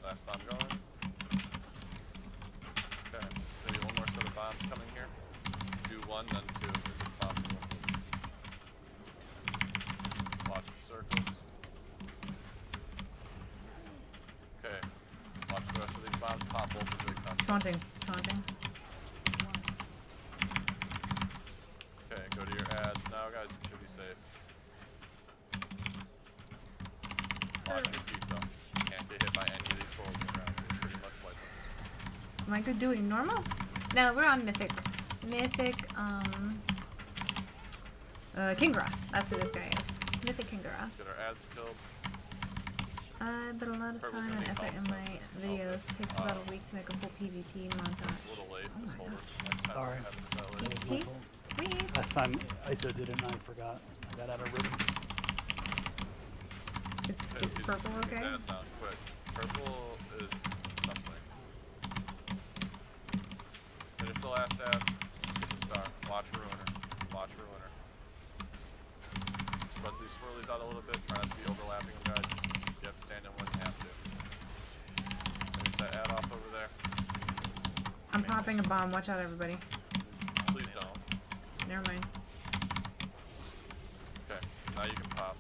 Last bomb going. Okay, maybe one more set of bombs coming here. Do one, then two, if it's possible. Watch the circles. Okay, watch the rest of these bombs pop both as they come.
Taunting. Taunting.
1.
Okay, go to your ads now, guys. You should be safe. Watch your feet, though. You can't get hit by any of these swirls in the ground. You'll pretty much wipe us.
Am I good doing normal? No, we're on Mythic. Mythic, Kingra. That's who this guy is. Mythic Kingra.
Get our ads killed.
But a lot of
Purple's
time
gonna
and
be
effort in
called
my
something.
videos takes about a week to make a full PvP montage.
A little late.
Oh
This
my
whole
gosh.
next time
Sorry.
we'll have it that late.
PvP? Sweet.
Last time ISO did it and I forgot. I got out of rhythm.
Is purple okay?
That's not quick. Purple is something. Finish the last ad. Get the star. Watch Ruiner. Watch Ruiner. Spread these swirlies out a little bit. Try not to be overlapping them, guys. You have to stand in when you have to. Finish that ad off over there.
I'm popping a bomb. Watch out, everybody.
Please don't.
Never mind.
Okay. Now you can pop.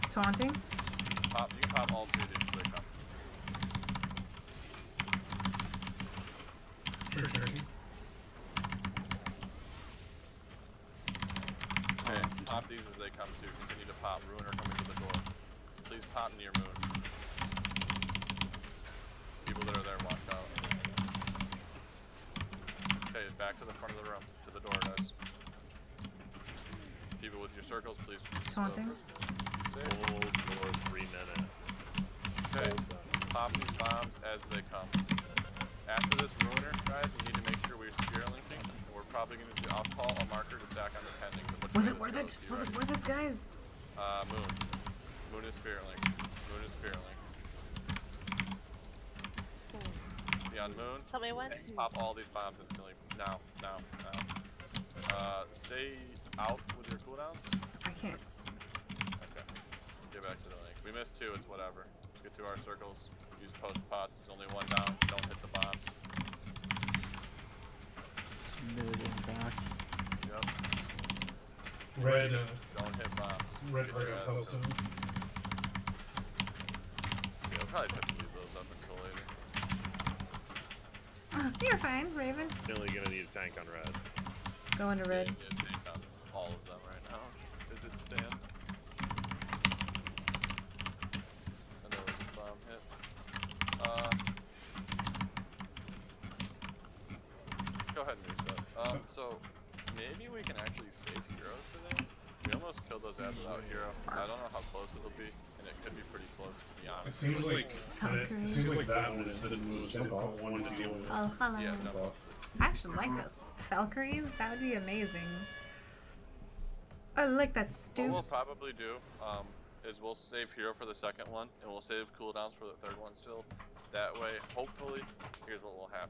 Taunting?
Pop. You can pop all three of these as they come.
Sure, Turkey.
Okay, pop these as they come too. Continue to pop. Ruiner coming to the door. Please pop near moon. People that are there, watch out. Okay, back to the front of the room. To the door, guys. People with your circles, please.
Taunting.
Hold for 3 minutes.
Okay, pop these bombs as they come. After this Ruiner, guys, we need to make sure we're spirit linking. We're probably going to do. I'll call a marker to stack on the pending.
Was it worth it? Was it worth it, guys?
Moon. Moon is spirit link. Moon is spirit link. Beyond moon.
Tell me when.
Pop all these bombs instantly. Now. Stay out with your cooldowns.
I can't.
Okay. Get back to the link. We missed 2, it's whatever. Let's get to our circles. Use post pots. There's only 1 down. Don't hit the bombs.
It's mid and back.
Yep.
Red,
Don't hit bombs.
red,
Get
red,
your ads.
Telson.
Yeah, we'll probably just have to leave those up until later.
You're fine, Raven.
You're only gonna need a tank on red.
Go into red.
Yeah, take on all of them right now, as it stands. I know where the bomb hit. Go ahead and reset. So maybe we can actually save heroes for them. We almost killed those ads without hero. I don't know how close it'll be, and it could be pretty close to be
It
honest.
seems like that one is the most difficult one to deal with.
Oh, hello.
Yeah, no.
I actually like this. Valkyries? That would be amazing. I like that
What
stew.
we'll probably do is we'll save hero for the second one, and we'll save cooldowns for the third one still. That way, hopefully, here's what will happen.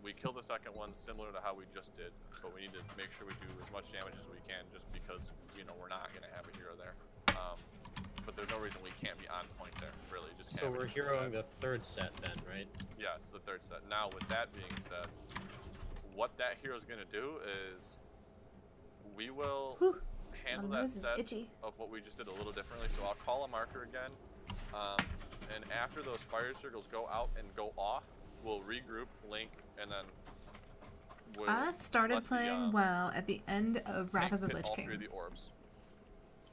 We kill the second one similar to how we just did, but we need to make sure we do as much damage as we can just because, you know, we're not going to have a hero there. But there's no reason we can't be on point there, really. Just
So
can't
we're
be
heroing the third set then, right?
Yes, the third set. Now, with that being said, what that hero is going to do is we will
Whew.
handle
My
that
nose is
set
itchy.
of what we just did a little differently. So I'll call a marker again, and after those fire circles go out and go off, we'll regroup, link, and then we'll
I started
let the,
playing well at the end of Wrath of
tanks
the
hit
Lich
all 3 of
King.
the orbs.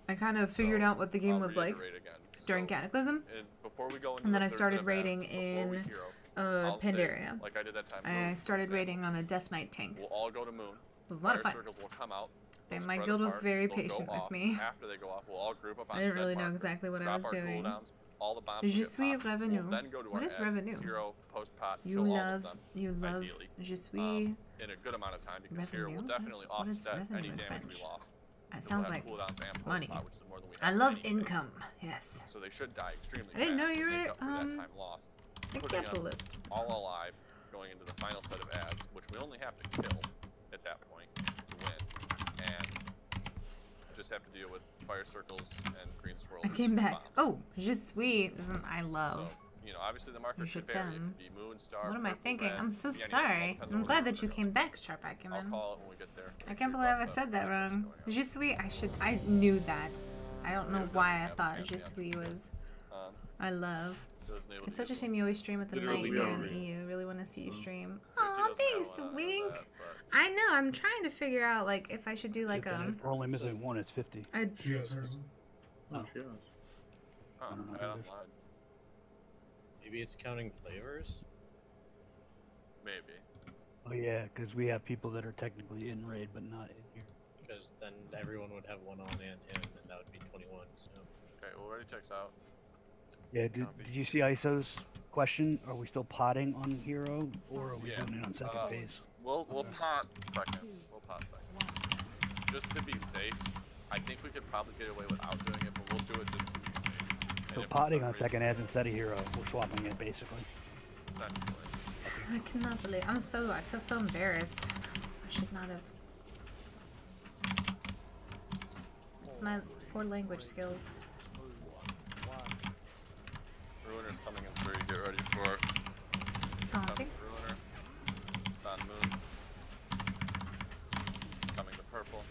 I kind of figured
So,
out what the game
I'll
was like
reiterate again.
during
So,
Cataclysm,
before we go into
and then
the
I
third
started
set of ads,
raiding
before we
in
hero, I'll say,
Pandaria.
like I did that time.
I
Moon,
started
for
raiding
example.
on a Death Knight tank.
We'll all go to moon.
It was a lot of
Fire
fun.
circles will come out.
And
they'll
my
spread
guild was
apart,
very
they'll go
patient with
off.
me.
After they go off, we'll all group up on
I didn't
said
really know
marker,
exactly what I
drop
was
our
doing.
cooldowns, all the bombs
Je
will get
suis
popped.
revenu.
We'll then go to
What
our
is
ads,
revenue?
hero, post pot,
You
kill all
love,
of them,
you love.
ideally.
Je suis.
In a good amount of time because hero will
Revenue?
definitely
What is
offset
revenue
any
in
damage
French?
we lost.
That
So
sounds
we'll have
like
cooldowns and post
money.
pot, which is more than we
I
have
love
anyway.
income. Yes.
So they should die extremely
I didn't know
fast
you
to make
were
up for that time lost,
a
putting us
capitalist.
all alive going into the final set of ads, which we only have to kill at that point to win, and just have to deal with fire circles and green swirls.
I came back.
bombs.
Oh, je suis. I love.
So, you know, obviously the marker
You
could
should
vary. It
done.
could be moon, star,
What am I
purple,
thinking?
red,
I'm so
could be anything. All
sorry.
depends
I'm
on
glad
what
that you
we're
came
doing.
back, Sharp
I'll
Acumen.
call it when we get there.
I
Make
can't
sure
believe I
buffed up
said that
and make sure
wrong.
it's
Je suis. I knew that. I don't know
Yeah,
why I
definitely
thought
have
je
to
suis was.
going on.
I love.
Wasn't able
It's
to
such a
get
shame you always stream at the
Literally
night you're in the
going.
EU. Really want to see you stream.
Christy
Aw,
doesn't have
thanks,
one, I know
Wink.
that, but-
I know. I'm trying to figure out like if I should do like
If we're only missing one, it's 50.
She has hers.
Oh.
Huh,
I don't know
add
how
on
it is.
line.
Maybe it's counting flavors?
Maybe.
Oh yeah, because we have people that are technically in raid but not in here.
Because then everyone would have one on and him, and that would be 21. So.
Okay, well, already checks out.
Yeah, did you see ISO's question? Are we still potting on hero, or are we doing it on second phase?
We'll pot second. We'll pot second. Just to be safe. I think we could probably get away without doing it, but we'll do it just to be safe.
So potting on second as instead of hero, we're swapping it basically.
Essentially.
I cannot believe I feel so embarrassed. I should not have. It's my poor language skills.
Ruiner's coming in 3. Get ready for
Taunting.
Ruiner. It's on moon. Coming to purple.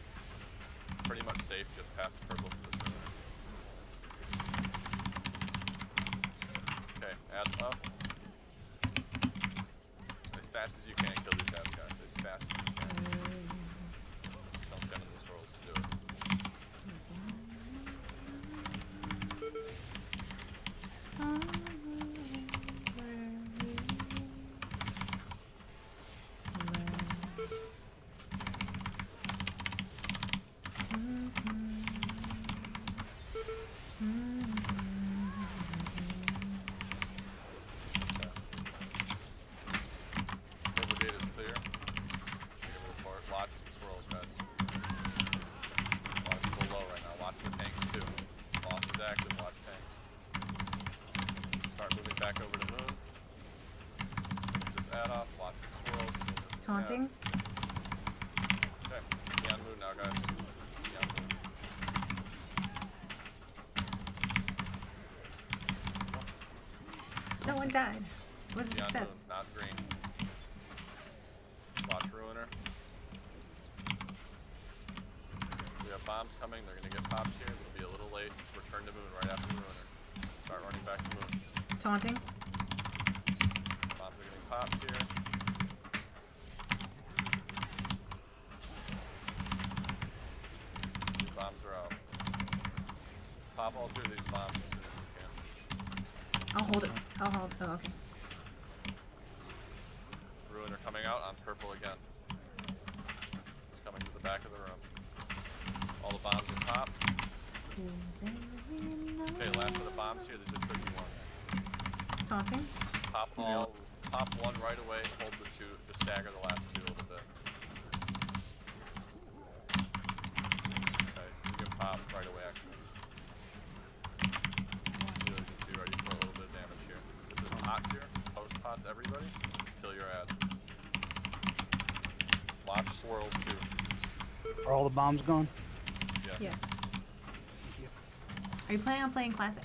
Pretty much safe just past purple for this ruiner. Okay, adds up. As fast as you can, kill these ads, guys. As fast as you can. Just don't get in the swirls to do it.
Taunting.
Okay, beyond moon now, guys. Beyond moon.
No one died. It was a
Beyond
success.
moon, not green. Watch Ruiner. We have bombs coming. They're gonna get popped here. They'll be a little late. Return to moon right after Ruiner. Start running back to moon.
Taunting.
Bombs are getting popped here. Pop all 3 of these bombs as soon as you can.
I'll hold it. I'll hold. Oh, okay.
Ruiner coming out on purple again. It's coming to the back of the room. All the bombs are popped. Okay, last set of bombs here. These are tricky ones.
Taunting.
Pop one right away. Hold the 2 to stagger the last 2 a little bit. Okay, you can pop right away actually. Pots here, post pots everybody, kill your ad. Watch swirls too.
Are all the bombs gone?
Yes.
Yes. Are you planning on playing classic?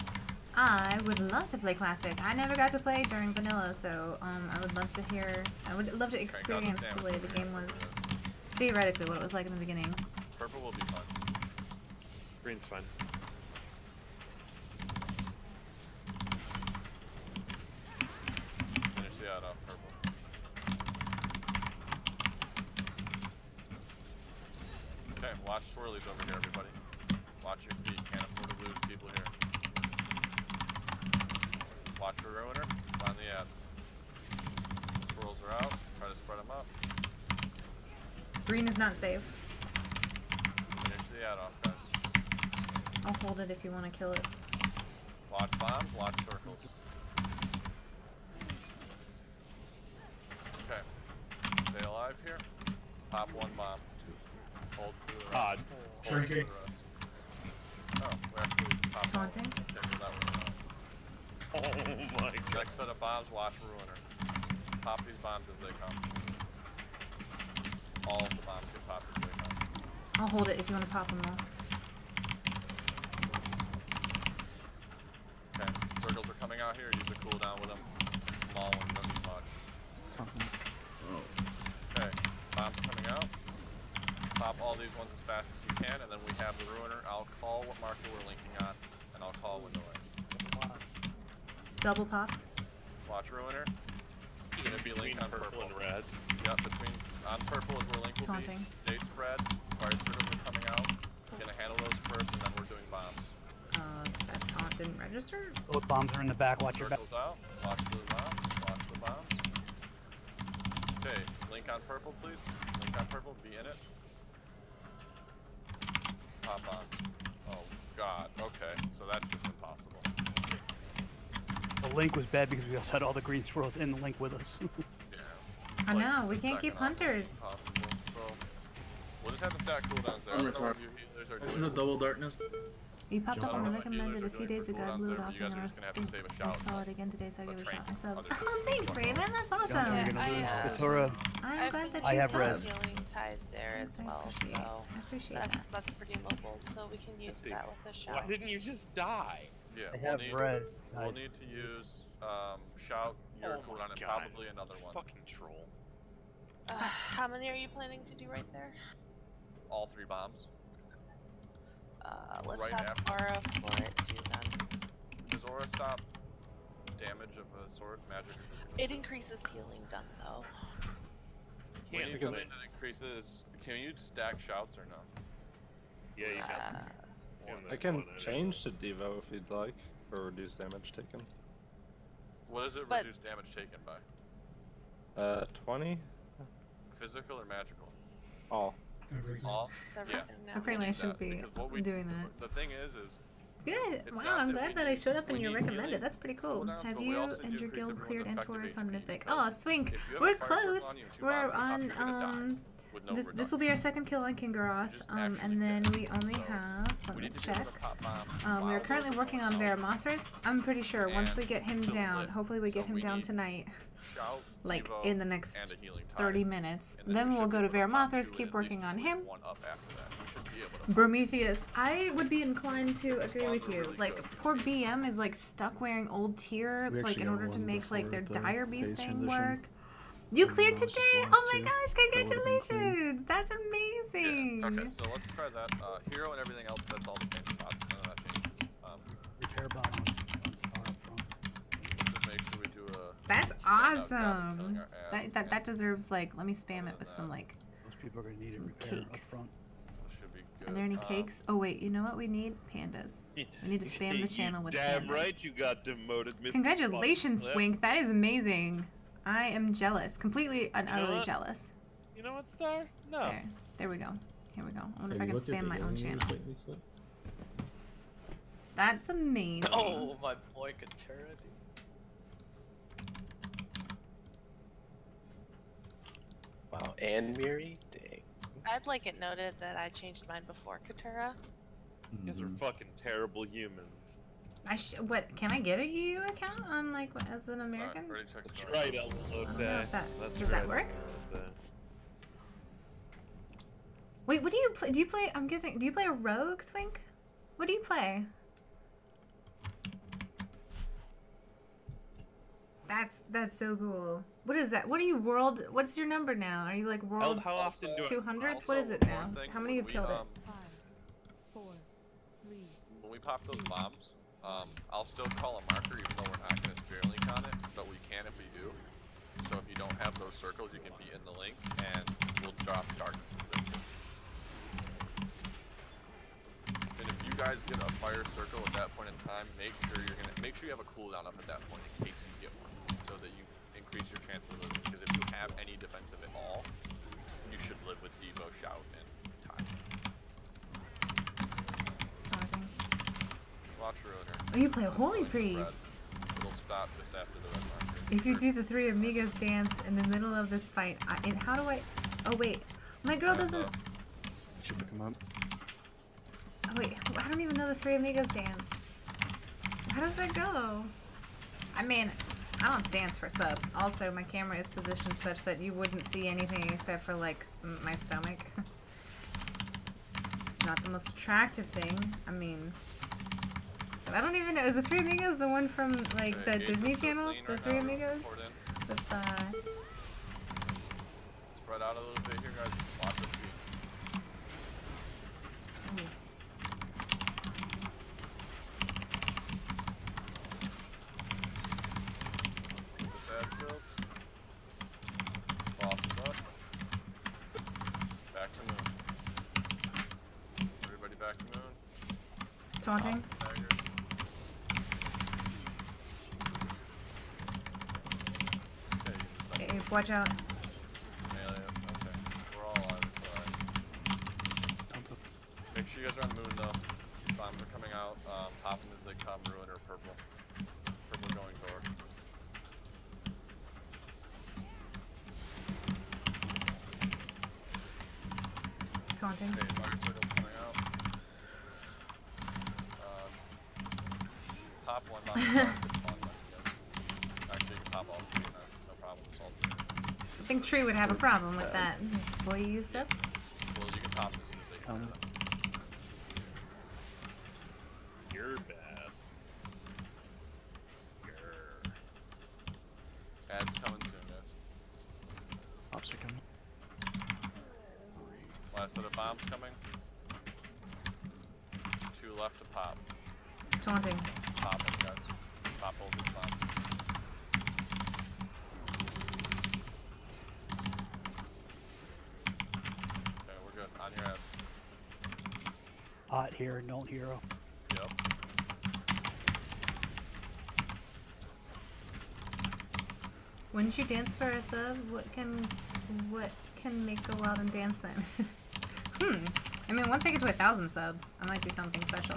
I would love to play classic. I never got to play during vanilla, so I would love to hear. I would love to experience the way the game was, theoretically what it was like in the beginning.
Purple will be fun.
Green's fine.
Off purple. Okay, watch swirlies over here, everybody. Watch your feet. Can't afford to lose people here. Watch your Ruiner. Find the ad. Swirls are out. Try to spread them up.
Green is not safe.
Finish the ad off, guys.
I'll hold it if you want to kill it.
Watch bombs. Watch circles. Okay. Stay alive here. Pop 1 bomb. Hold for the rest. Hold for the rest. Oh, we're actually popping.
Taunting.
Okay, so that one.
Oh my god.
Next set of bombs, watch Ruiner. Pop these bombs as they come. All of the bombs get popped as they come.
I'll hold it if you want to pop them all.
Okay, circles are coming out here. Use the cooldown with them. Small one doesn't much. Okay, bombs coming out. Pop all these ones as fast as you can, and then we have the Ruiner. I'll call what marker we're linking on, and I'll call when to link.
Double pop.
Watch Ruiner. You're gonna be linked on purple
and red.
Yep, on purple is where link will
Taunting.
be. Stay spread. Fire circles are coming out. We're gonna handle those first, and then we're doing bombs.
That taunt didn't register.
Both bombs are in the back. Watch your back.
Circles out. Watch the bombs. Watch the bombs. Okay, link Link on purple, please. Link on purple, be in it. Pop on. Oh god, okay. So that's just impossible.
The link was bad because we also had all the green squirrels in the link with us.
Yeah.
I know, we can't keep hunters.
Impossible. So we'll just have to stack cooldowns there. I don't know what you healers are doing.
No double darkness.
You popped up
I don't
on
know what
recommended a
healers are
few
doing
days
for
ago. I
cooldowns
blew it
there,
off
but you
and
guys are
I
just gonna have to save a
I
shout.
saw it again today, so I gave it a shot myself.
Other
Oh, thanks, Raven. That's
You're
awesome.
gonna lose.
I,
Katura,
I'm glad that
I
you
have
subbed.
red.
healing tide there as well, so
I appreciate that.
that's pretty mobile. So we can use that with a shout.
Why didn't you just die?
Yeah,
I
we'll
have
need,
red.
we'll need to use shout, your
Oh my
cooldown, and
God.
probably another one.
Fucking troll.
How many are you planning to do right there?
All 3 bombs.
Let's
Right
have
after.
aura for it too then.
Does aura stop damage of a sword, magic?
It increases healing done though.
We
Can't
need
do
something
it.
that increases. Can you stack shouts or no?
Yeah, you can.
One.
I can change to Devo if you'd like, for reduced damage taken.
What does it
But-
reduce damage taken by?
20?
Physical or magical?
All.
All?
So
Yeah.
Apparently I
need
should
that,
be
because what we-
doing that.
The thing is
Good.
It's
Wow,
not
I'm
that
glad
we
that I
need-
showed up in
we
your
need
recommended.
healing
That's pretty cool.
cooldowns,
Have
but we
you
also
and
do
your
increase
guild
everyone's
cleared
effective
Antorus on
HP
Mythic?
because
Oh, Swink.
if you have a
We're
fire circle
close.
on you and 2
We're
bombs go
on
pop, you're gonna die with no
this will be our second kill on Kingaroth.
just
And
actually
then
dead.
we only
So,
have, let
we
me
need to be able
check.
to pop bombs
We are
while
currently
those are
working
going
on
out.
Varimathras. I'm pretty sure once we
And
get him
still
down,
lit.
hopefully we get
So
him
we
down
need
tonight,
Shout,
like
Devo,
in the next
and a healing tide.
30 minutes.
And
Then
we
we'll
should
go
be
to
able pop
Varimathras,
2
keep
and at
working
least
on
just
him.
leave 1 up after that. We should be able to
Prometheus, I would be inclined to
The
agree
spawns
with
are
you.
really
Like,
good.
poor BM is like stuck wearing old tier,
We
like
actually
in
got
order to
one
make like their
before the
dire beast
phase
thing
transition.
work. You
And
cleared
now it's just
today!
the
Oh
last
my
two.
gosh,
That would've been clean.
congratulations! That's amazing!
Yeah. Okay, so let's try that. Hero and everything else, that's all the same spots. None of that changes.
Repair bomb on star up front.
Let's just make sure we do a.
That's
standout job of
awesome!
killing our ass,
That
and
deserves like, let me spam
other
it with
than
some
that,
like,
Most people are gonna need a
Some
repair up
cakes.
front.
should be good.
are there any cakes? Oh wait, you know what we need? Pandas. We need to spam the channel with
Damn
pandas.
right you got demoted, Mr.
Congratulations,
Button
Swink. That is amazing. I am jealous. Completely and
You know
utterly
what?
jealous.
You know what, Star? No.
There we go. Here we go. I wonder
Have
if I
you
can
looked at
spam
the
my own
healing
channel.
news lately, Slip?
That's amazing.
Oh, my boy Katera, dude. Wow, and Miri? Dang.
I'd like it noted that I changed mine before Katura.
You guys are fucking terrible humans.
What? Can I get a EU account on like as an American?
Alright, ready, check
That's
start.
right,
I don't know
Elwood.
if that-
That's
does that
right,
work?
Elwood.
Wait, what do you play? Do you play? I'm guessing. Do you play a rogue, Swink? What do you play? That's so cool. What is that? What are you world? What's your number now? Are you like world
How often do
200th? What
Also,
is it now?
one thing,
How many
when
have killed it?
5, 4, 3.
When we pop those bombs, I'll still call a marker even though we're not going to spear link on it, but we can if we do. So if you don't have those circles, you can be in the link, and we'll drop darkness into there too. And if you guys get a fire circle at that point in time, make sure you have a cooldown up at that point in case you get one, so that you increase your chances of living. Because if you have any defensive at all, you should live with Devo, Shout, and Time. Watch Ruiner.
Oh, you play a Holy
Like the red.
Priest.
It'll stop just after the red marker.
If you do the Three Amigos dance in the middle of this fight, how do I? Oh wait, my girl doesn't.
Should pick him up.
Oh wait, I don't even know the Three Amigos dance. How does that go? I mean, I don't dance for subs. Also, my camera is positioned such that you wouldn't see anything except for like my stomach. Not the most attractive thing. I mean, but I don't even know. Is the Three Amigos the one from like the Disney Channel? The Three Amigos? With
Spread out a little bit here, guys. Watch your feet. This ad build. Boss is up. Back to moon. Everybody back to moon.
taunting.
Dagger. Okay,
Hey, watch out.
melee sure you guys are on moon though. Bombs are coming out. Pop them as they come. Ruin or purple. Purple going door.
Taunting.
Okay, fire circle's coming out. Pop one bomb. Actually, you can pop all three. No problem. All three.
I think Tree would have a problem with that. Will you use stuff?
Well, you can pop them as soon as they come out.
You're bad. Grr.
Ad's coming soon, guys.
Pops are coming.
Last set of bombs coming. 2 left to pop.
Taunting.
Pop them, guys. Pop all these bombs. Okay, we're good. On your ads.
Hot here, don't hero.
Yep.
Wouldn't you dance for a sub? What can make go out and dance then? I mean, once I get to 1,000 subs, I might do something special.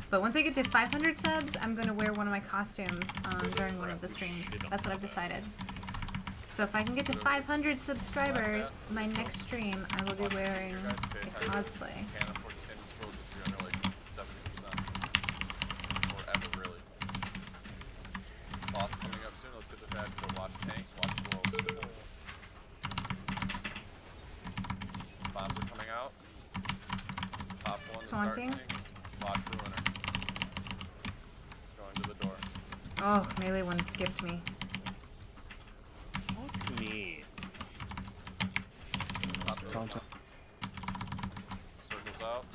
But once I get to 500 subs, I'm gonna wear one of my costumes during one of the streams. That's what I've decided. So if I can get to 500 subscribers, my next stream, I will be wearing a cosplay.
Can't afford to stand in scrolls if you're under like 70%. Or ever, really. Boss coming up soon. Let's get this ad. Go watch tanks, watch swirls. Bombs are coming out. Top one to start
Taunting.
things. Watch Ruiner. It's going to the door.
Oh, melee one skipped me.
Fuck me.
Taunting.
Circles out.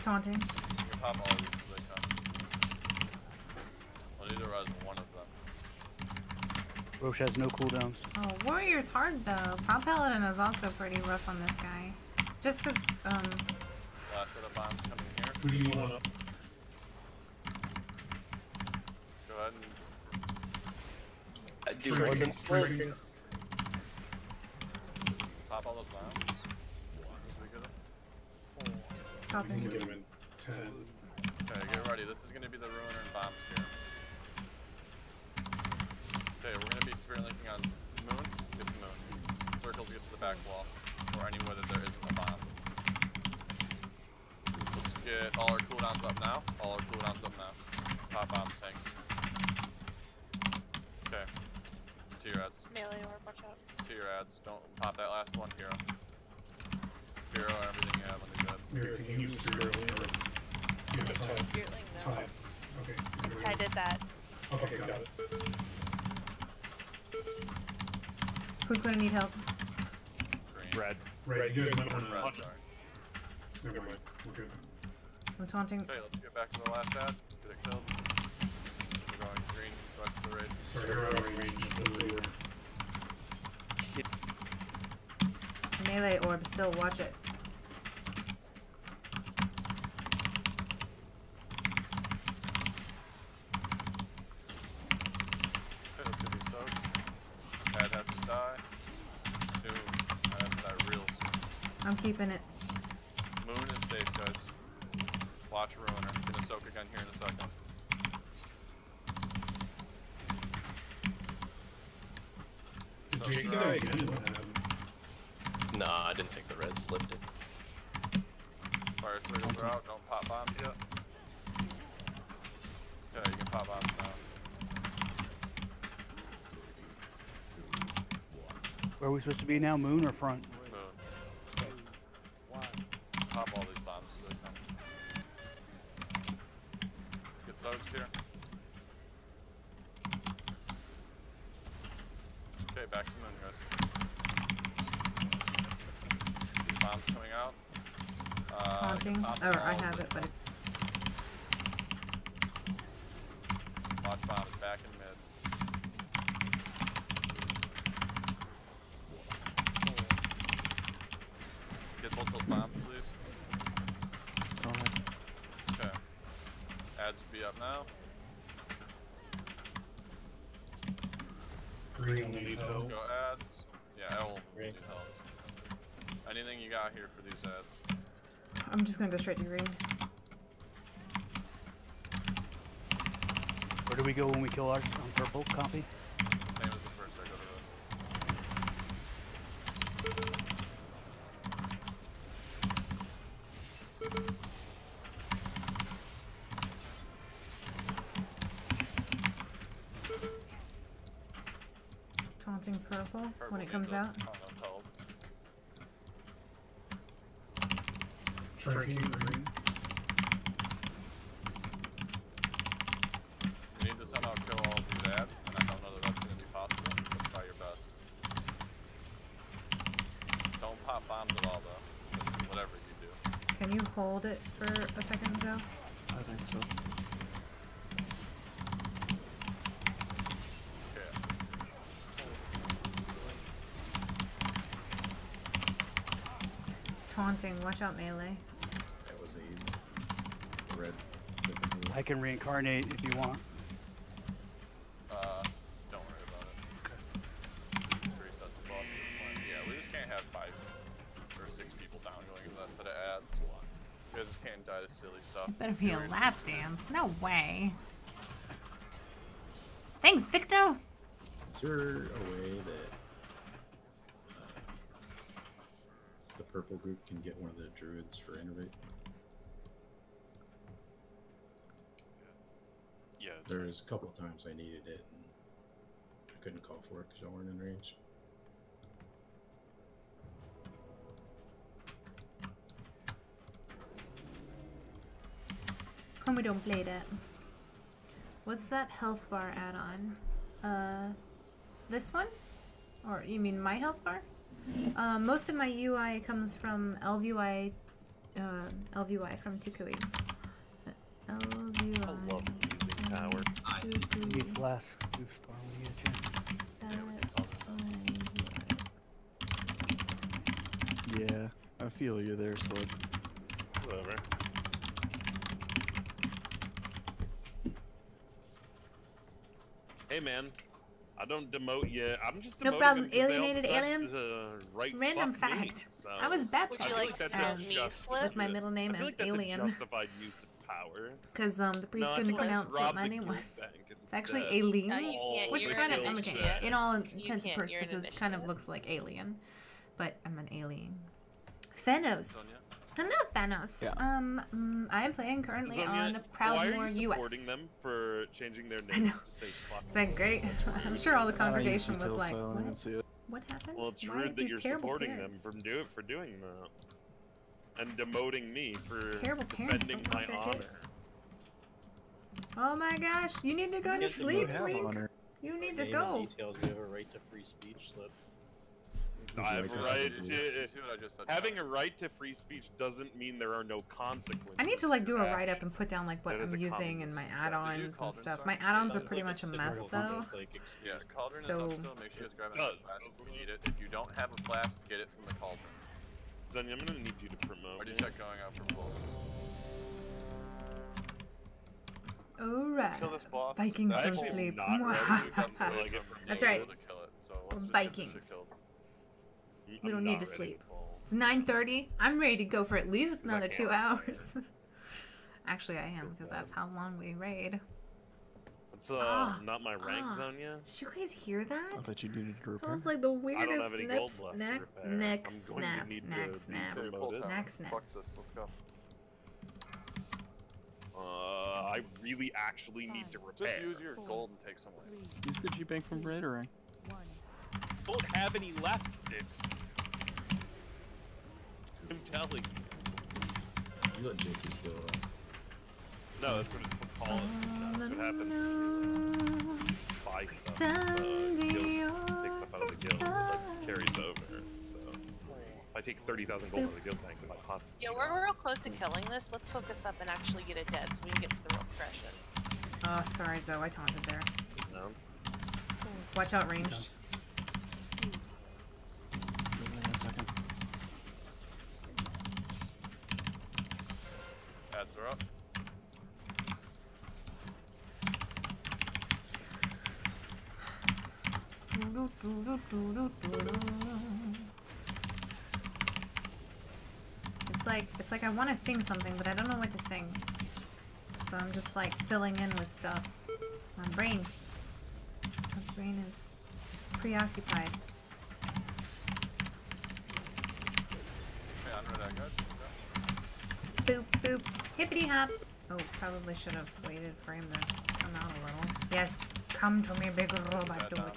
Taunting.
You can pop all of these as they come. We'll need to res one of them.
Roche has no cooldowns.
Oh, Warrior's hard though. Prop Paladin is also pretty rough on this guy. Just cause,
Last set of bombs coming here.
Who do you want?
Go ahead and
Do more than split.
pop all those bombs. As we get them.
Popping.
Get him in 10.
Okay, get ready. This is going to be the Ruiner and bombs here. Okay, we're going to be spirit linking on moon. Get to moon. Circles get to the back wall. Or anywhere that there isn't a bomb. Let's get all our cooldowns up now. All our cooldowns up now. Pop bombs, tanks. Okay. To your ads.
Melee or watch out.
To your ads. Don't pop that last one, hero. Hero and everything you have on these ads.
Here, can you use Spirit Link or you have a type?
Spiritling, no.
Type. Okay.
I did that.
Okay, got it.
Who's gonna need help?
Green.
Red.
Red, you guys might want
Red,
to.
sorry.
Never mind. We're good.
I'm taunting.
Okay, let's get back to the last ad. Get it killed. We're going green, rest of the raid.
Sorry, you're out of range.
Melee orb still, watch it.
Okay, let's get these soaks. Ad has to die. Soon. Ad has to die real soon.
I'm keeping it.
Moon is safe, guys. Watch Ruiner. Gonna soak again here in a second.
Did
Soaks
Jake
are
get
out.
it again? What happened?
Nah, I didn't take the res, slipped it.
Fire circles are out. Don't pop bombs yet. Yeah, you can pop bombs now.
Where are we supposed to be now? Moon or front?
Moon. Pop all these bombs as they come. Get soaks here. Okay, back to moon, guys. These bombs coming out.
Taunting.
pop
Or I
all
have
of
it, but
Watch bombs back in mid. Get both those bombs, please.
Go ahead.
Okay. Ads will be up now.
Green will need
Let's
help.
go ads. Yeah, L will need help. Anything you got here for these ads?
I'm just gonna go straight to green.
Where do we go when we kill our on purple? Copy.
It's the same as the first. I go to the...
Taunting purple when it comes out.
Striking green.
You need to somehow kill all of these ads, and I don't know that that's going to be possible, but try your best. Don't pop bombs at all, though. Whatever you do.
Can you hold it for a second, Zoe?
I think so. Taunting, watch out melee.
That was AIDS. Red.
I can reincarnate if you want.
Don't worry about it. Okay. Just reset the boss at this point. Yeah, we just can't have 5 or 6 people down going into that set of ads. You guys just can't die to silly stuff.
It better be a lap dance. No way. Thanks, Victor!
Is there a way that the purple group can get one of the druids for Innervate?
Yeah,
there's a couple of times I needed it and I couldn't call for it because y'all weren't in range.
We don't play that. What's that health bar add-on? This one? Or you mean my health bar? Most of my UI comes from LVUI from Tukui. LVUI.
I love using power.
Need flask. Move star when you get
Yeah, I feel you there, Slud.
Whatever. Hey man, I don't demote you. I'm just demoting
No problem.
them 'cause they all
Alienated
decide
alien.
to right
Random
fuck me,
fact.
so
I was baptized
Would you like to tell me, Flip?
with my middle name
I feel
as
like that's
Alien.
a justified use of power.
Because the priest
No, I
couldn't
think I
pronounce
just
what
robbed
my
the
name
gift
was.
bank
It's actually
instead.
Alien,
No, you can't.
which
You're
kind
an
of,
initiate.
okay, in all
You
intents and
can't. You're an
purposes, kind of
initiate.
looks like Alien, but I'm an alien. Thanos. Hello, Thanos.
Yeah.
I am playing currently
Zonia,
on
why
Proudmoore
are you
US.
supporting them for changing their
I
names
know.
to say fuck?
Is that great? I'm sure all the congregation was
details,
like,
so I don't even
what?
see it.
What happened?
Well, it's
Why are
rude that
these
you're
terrible
supporting
parents?
them for doing that, and demoting me for
Terrible parents
defending
don't
my
love their
honor.
kids. Oh my gosh, you need to go to
Get the
sleep,
most
Sleek.
honor.
You need to
Name
go.
and details. We have a right to free speech slip.
I have a right to.
See what I just said?
Having a right to free speech doesn't mean there are no consequences.
I need to like do a
for
write up
action.
and put down like what
That is
I'm
a
using
common
and my
misconception.
add-ons
Did you
and
Cauldron
stuff.
stuff?
My add-ons are
Sounds
pretty
like
much a
it's
mess
typical
though.
stuff, like, excuse
Yeah,
me.
Cauldron is
So-
up still. Make sure you guys grab
Does.
another flask if you need it. If you don't have a flask, get it from the Cauldron.
Zonia, I'm gonna need you to promote.
Already
me.
check going out for both.
Alright.
Kill this boss.
Vikings
That's
don't
actually
sleep.
not ready
That's
to
really
like
good
it
for
That's
being
right.
able to kill it, so let's just
Vikings.
get this shit killed.
We don't
I'm
need
not
to
ready
sleep.
pull.
It's 9:30. I'm ready to go for at least
'Cause I
another 2
can't.
hours. Actually, I am
Feels
because
bad.
that's how long we raid.
It's
Ah,
not my rank,
ah.
Zonia.
Did you guys hear that?
I thought you needed to
That
repair.
was like the
I don't
weirdest
have any
snip,
gold left to
snack,
repair.
neck,
I'm going to
snap,
need
neck,
to
snap,
be
Okay, pull
promoted.
time.
Neck snap.
Fuck this, let's go.
I really actually need to repair.
Just use your gold and take some away.
Use the G-Bank from Raidering.
Don't have any left, dude. I'm telling you.
You let JP still
No, that's what it's called. That's what happens. Buy stuff. Take stuff out of the guild. It like, carries over. So if I take 30,000 gold out of the guild bank, my pots.
Yeah, we're real close to killing this. Let's focus up and actually get it dead so we can get to the real progression.
Oh, sorry, Zoe. I taunted there.
No.
Watch out, ranged.
Give me a second.
Ads are up.
It's like I want to sing something, but I don't know what to sing. So I'm just like filling in with stuff. My brain is preoccupied. Boop boop, hippity hop. Oh, probably should have waited for him to come out a little. Yes, come to me, big robot. Do it.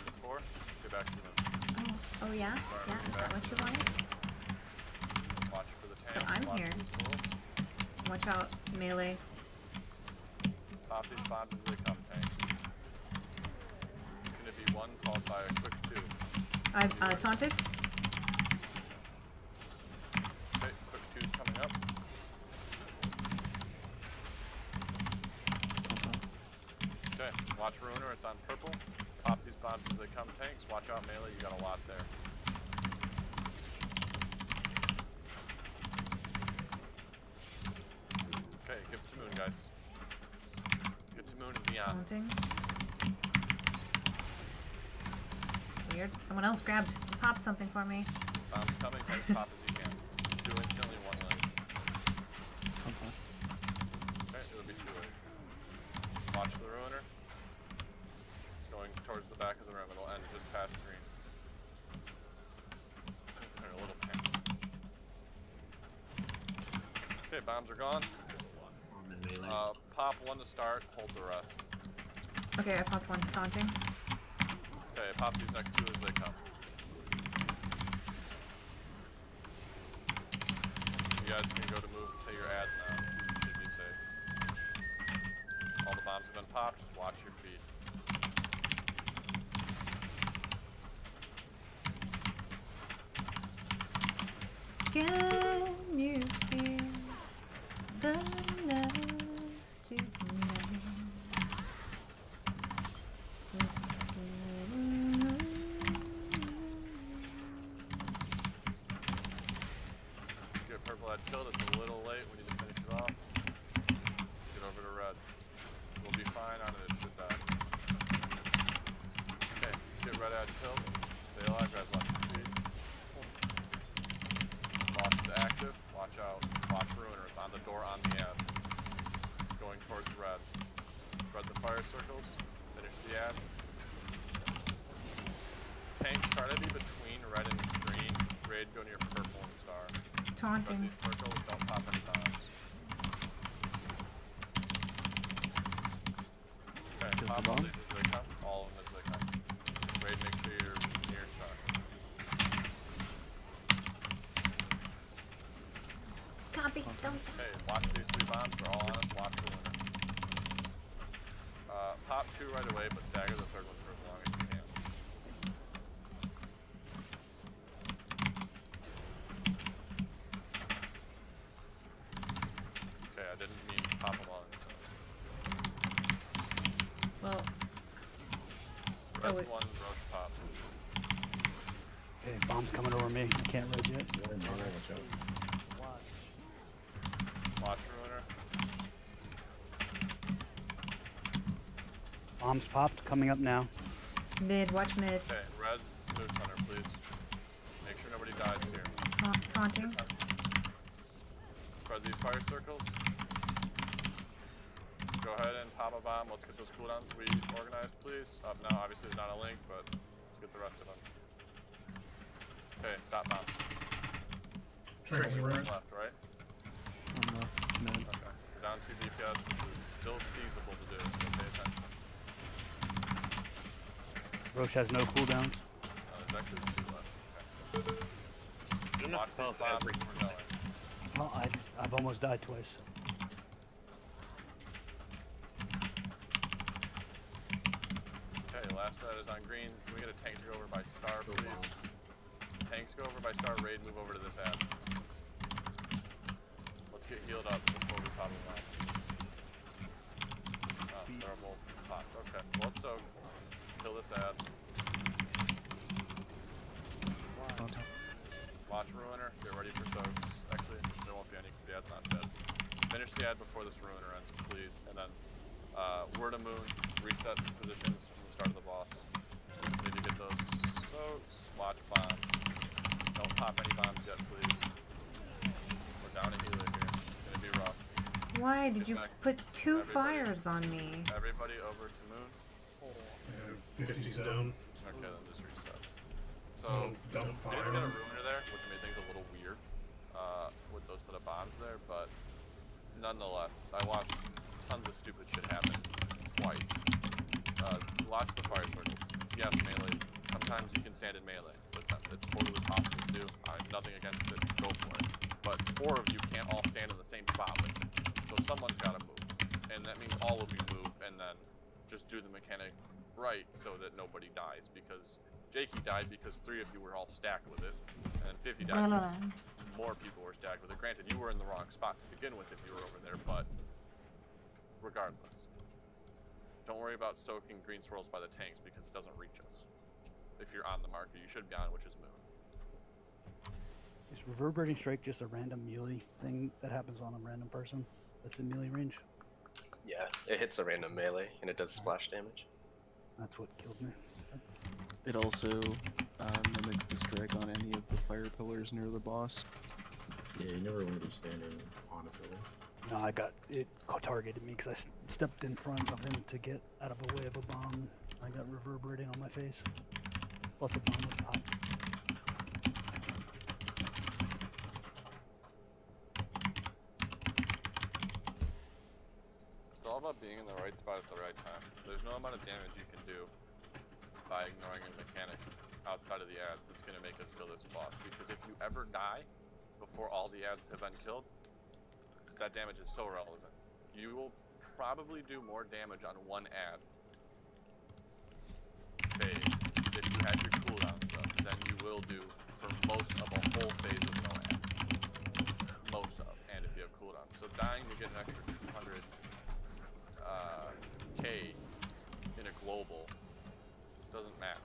Oh yeah, yeah. Is that what you wanted? So I'm here. Watch out, melee.
Pop these bombs as they come, tanks. It's gonna be 1 followed by a quick 2.
I've taunted.
Okay, quick 2's coming up. Okay, watch Ruiner, it's on purple. Pop these bombs as they come, tanks. Watch out, melee, you got a lot there. Okay, give it to Moon, guys. Give it to Moon and beyond.
Taunting. It's weird. Someone else grabbed. Pop something for me.
Bombs coming, as pop as you can. 2 instantly, 1 lane. Okay, it'll be 2 lane. Watch the Ruiner. It's going towards the back of the room. It'll end just past green. They're a little fancy. Okay, bombs are gone. Pop 1 to start, hold the rest.
Okay, I popped 1. Taunting.
Okay, pop these next 2 as they come. You guys can go to move to your ads now. You should be safe. All the bombs have been popped, just watch your feet.
Can you feel the love tonight?
Let's get purple ad killed. It's a little late. We need to finish it off. Get over to red. We'll be fine on it. It should die. Okay, get red ad killed. Stay alive, guys. Watch your feet. Boss is active. Watch out. Watch Ruiner. It's on the door on the ad. It's going towards red. Spread the fire circles. Finish the ad. Tank, try to be between red and green. Raid, go near purple and star.
Taunting.
Spread these circles. Don't pop any bombs. Okay, pop all these as they come. All of them as they come. Raid, make sure you're near star.
Copy. Don't.
Okay, watch these 3 bombs. They're all on us. Watch the winner. Pop 2 right away, but stagger the 3rd one for as long as you can. Okay, I didn't mean to pop them all instantly.
Well.
So Rest 1, Roche pop.
Okay, bomb's coming over me. I can't raid yet.
Watch Ruiner.
Bombs popped, coming up now.
Mid, watch mid.
Okay, res Moose Hunter, please. Make sure nobody dies here.
Taunting.
Spread these fire circles. Go ahead and pop a bomb. Let's get those cooldowns we organized, please. Up now, obviously there's not a link, but let's get the rest of them. Okay, stop bomb. Left, right?
Mid.
Okay. Down 2 DPS. This is still feasible to do, so pay attention.
Roche has no cooldowns.
There's actually 2 left. Okay. Watch these bombs as we're going.
Well, I've almost died twice.
Okay, last red is on green. Can we get a tank to go over by star, please? Tanks go over by star, raid, move over to this ad. Let's get healed up before we pop them out. Thermal pop. Okay, well, let's soak. Kill this ad. Watch Ruiner. Get ready for soaks. Actually, there won't be any because the ad's not dead. Finish the ad before this Ruiner ends, please. And then, Word of Moon. Reset positions from the start of the boss. So we need to get those soaks. Watch bombs. Don't pop any bombs yet, please. We're down a healer here. It's gonna be rough.
Why did you put two fires on me?
Everybody over to moon.
Yeah, 50's down.
Okay, then just reset. So,
So don't
we
fire
didn't get a
them.
ruiner there, which made things a little weird with those set of bombs there, but nonetheless, I watched tons of stupid shit happen twice. Watch the fire circles. Yes, melee. Sometimes you can stand in melee, but it's totally possible to do. Nothing against it. Go for it. But 4 of you can't all stand in the same spot with it. So someone's got to move. And that means all of you move and then just do the mechanic right so that nobody dies. Because Jakey died because 3 of you were all stacked with it. And 50 died because more people were stacked with it. Granted, you were in the wrong spot to begin with if you were over there, but regardless. Don't worry about stoking green swirls by the tanks because it doesn't reach us. If you're on the marker, you should be on, which is moon.
Is reverberating strike just a random melee thing that happens on a random person that's in melee range?
Yeah, it hits a random melee and it does splash damage.
That's what killed me.
It also mimics the strike on any of the fire pillars near the boss.
Yeah, you never want to be standing on a pillar.
No, it targeted me because I stepped in front of him to get out of the way of a bomb. I got reverberating on my face. Plus a bomb was hot.
It's all about being in the right spot at the right time. There's no amount of damage you can do by ignoring a mechanic outside of the ads that's going to make us kill this boss. Because if you ever die before all the ads have been killed, that damage is so relevant. You will probably do more damage on one ad phase if you had your cooldowns up than you will do for most of a whole phase of no ad. Most of, and if you have cooldowns. So dying to get an extra 200 K in a global doesn't matter.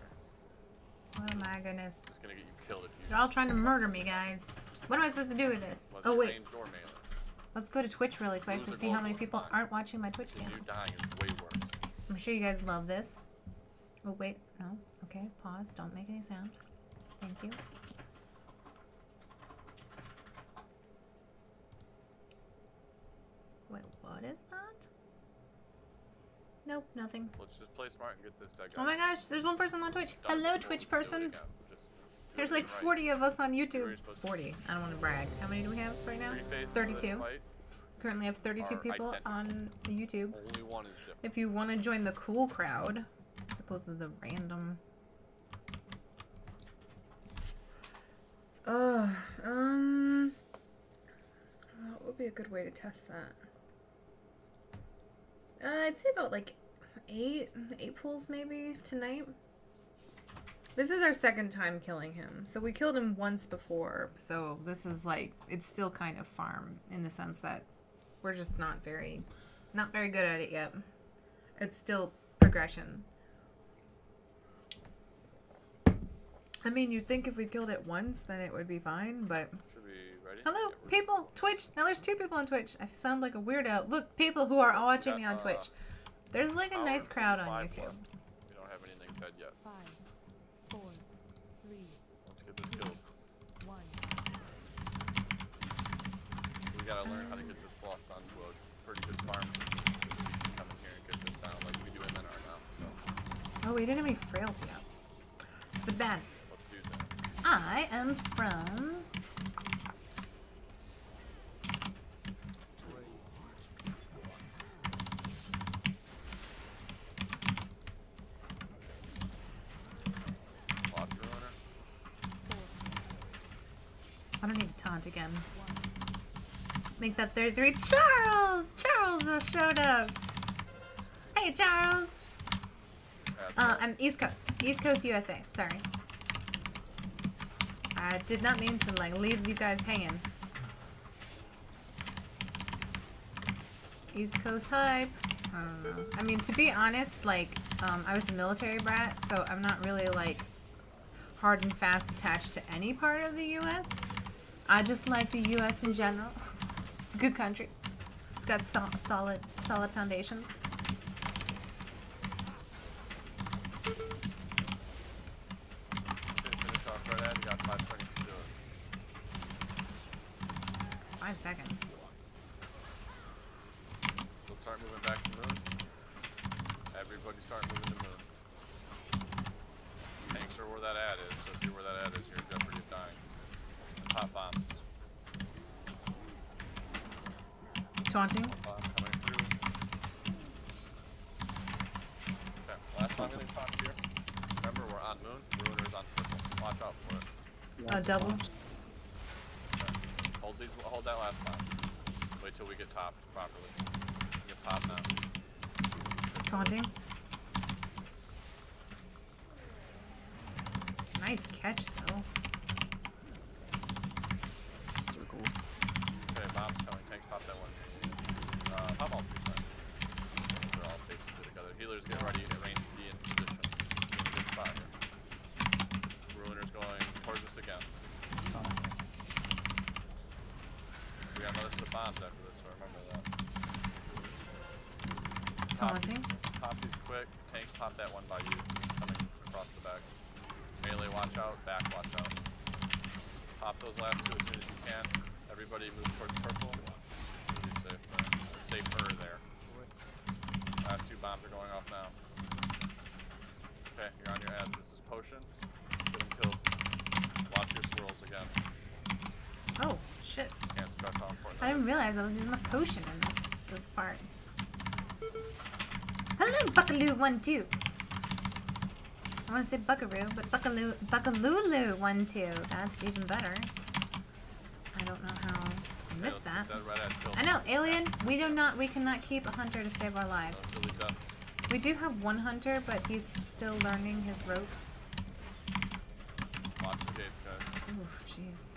Oh my goodness.
It's just gonna get you killed if you...
They're all trying to murder me, guys. What am I supposed to do with this? Oh, wait.
Ranged or melee.
Let's go to Twitch really quick to see how many people aren't watching my Twitch channel.
You dying is way worse.
I'm sure you guys love this. Oh, wait. No. Okay, pause. Don't make any sound. Thank you. Wait, what is that? Nope, nothing.
Let's just play smart and get this dead guy.
Oh my gosh, there's one person on Twitch. Hello, Twitch person. There's like 40 of us on YouTube. 40. I don't want to brag. How many do we have right now? 32. Currently have 32 people on YouTube.
Only one is different.
If you want to join the cool crowd, as opposed to the random. What would be a good way to test that? I'd say about like 8 pulls maybe tonight. This is our second time killing him. So we killed him once before. So this is like, it's still kind of farm in the sense that we're just not very good at it yet. It's still progression. I mean, you'd think if we killed it once, then it would be fine, but...
Should we ready?
Hello, people! Twitch! Now there's 2 people on Twitch. I sound like a weirdo. Look, people who are watching me on Twitch. There's like a nice crowd on YouTube.
We don't have anything fed yet.
5, 4, 3.
Let's get this killed.
1.
We gotta learn how to get this boss onto a pretty good farm so we can come in here and get this down like we do in MNR now, so.
Oh, we didn't have any frailty up. It's a bad.
Let's do that.
I am from... I don't need to taunt again. Make that 33. Charles! Charles showed up! Hey, Charles! I'm East Coast. East Coast, USA. Sorry. I did not mean to, like, leave you guys hanging. East Coast hype. I don't know. I mean, to be honest, like, I was a military brat, so I'm not really, like, hard and fast attached to any part of the U.S. I just like the U.S. in general. It's a good country. It's got solid foundations. seconds.
Let's start moving back to moon. Everybody start moving to moon. Tanks are where that ad is, so if you're where that ad is, you're in jeopardy of dying. And pop bombs.
Taunting.
Bomb coming through. Okay, last time getting popped here. Remember, we're on moon. Ruiner's on purple. Watch out for it.
Double.
Okay. Hold that last bomb. Wait till we get topped properly. You get popped now.
Taunting. Nice catch, Sel.
Circles.
Okay, bomb's coming. Tanks pop that one. Pop all 3 times. They're all facing good together. Healers get ready to range D in position. You're in a good spot here. Ruiner's going towards us again. We got another set of bombs after this, so remember that.
Taunting.
Pop these quick. Tanks pop that one by you. It's coming across the back. Melee, watch out. Back, watch out. Pop those last 2 as soon as you can. Everybody move towards purple. Be safe there. Safer there. Last 2 bombs are going off now. Okay, you're on your ads. This is potions. Get them killed. Watch your swirls again.
Oh, shit.
Can't stress how important
I didn't realize I was using my potion in this part. Hello, Buckaloo 1-2. I want to say Buckaroo, but Buckalulu 1-2. That's even better. I don't know how I missed that. I know, alien. We cannot keep a hunter to save our lives. We do have 1 hunter, but he's still learning his ropes.
Watch the gates, guys.
Oof, jeez.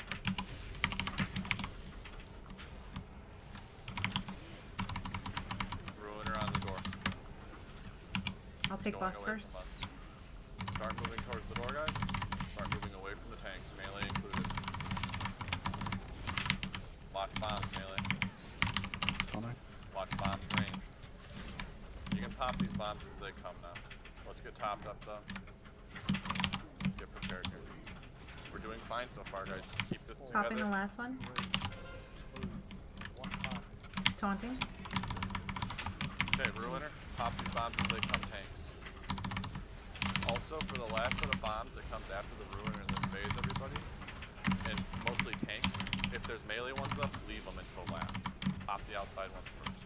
Ruiner on the door.
I'll take boss first.
Start moving towards the door, guys. Start moving away from the tanks, melee included. Watch bombs, melee. Watch bombs range. You can pop these bombs as they come now. Let's get topped up though. Get prepared here. We're doing fine so far, guys. Just keep this together.
Popping the last one. Taunting.
Okay, Ruiner. Pop these bombs as they come, tanks. Also, for the last set of bombs that comes after the Ruiner in this phase, everybody, and mostly tanks, if there's melee ones up, leave them until last. Pop the outside ones first.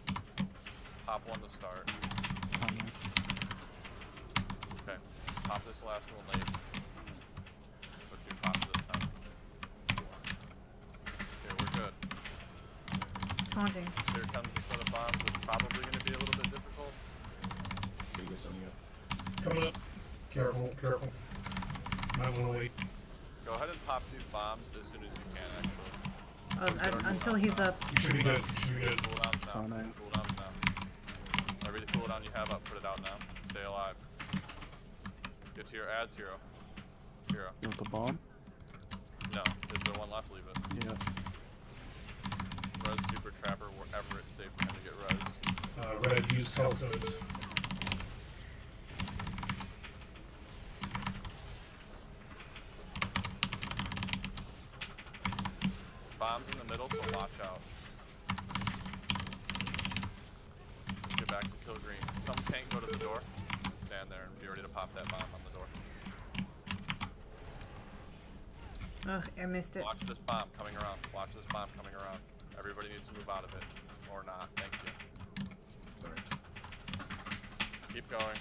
Pop one to start. Okay, pop this last one late. But do pop this time. Okay, we're good.
Taunting.
Here comes a set of bombs that's probably going to be a little bit difficult.
Coming up. Careful, careful. Might want to wait.
Go ahead and pop these bombs as soon as you can, actually.
Until he's up.
You should be good. You should be good.
Cooldowns now. Cooldowns now. Every cooldown you have up, put it out now. Stay alive. Get to your ads, hero. Hero.
You want the bomb?
No. Is there one left? Leave it.
Yeah.
Res Super Trapper wherever it's safe for him to get rezzed.
Red, use health codes.
Bombs in the middle, so watch out. Get back to kill green. Some tank go to the door and stand there and be ready to pop that bomb on the door.
Ugh, I missed it.
Watch this bomb coming around. Watch this bomb coming around. Everybody needs to move out of it. Or not. Thank you. Sorry. Keep going.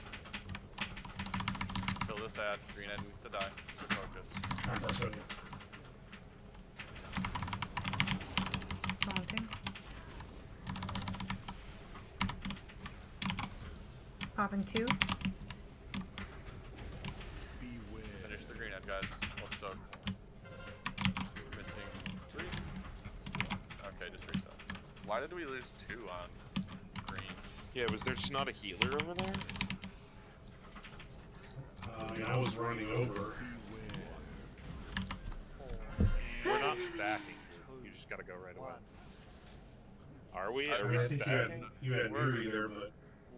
Kill this ad. Green ad needs to die. It's your focus.
Taunting. Popping 2.
Finish the green ad, guys. Let's soak. Missing 3. Okay, just reset. Why did we lose 2 on green?
Yeah, was there just not a healer over there?
I was running over.
We're not stacking. You just gotta go right away. Are we? Are
I
we
think
stacking?
you had Nuri there, but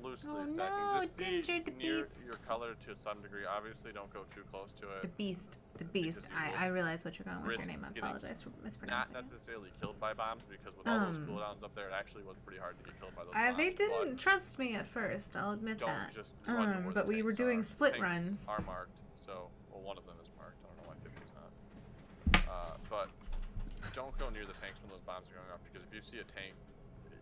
loosely
Oh,
stacking.
no,
Just be
Ginger the
near
Beast.
your color to some degree. Obviously, don't go too close to it.
The beast. The beast. I realize what you're going with your name. I apologize for
Not
mispronouncing it.
necessarily killed by bombs, because with all those cooldowns up there, it actually was pretty hard to get killed by those bombs.
They didn't trust me at first, I'll admit that.
Just run where
but
the
we were
tanks
doing
are.
split
Tanks
runs.
are marked, so well, one of them is marked. I don't know why 50's not. But don't go near the tanks when those bombs are going off, because if you see a tank,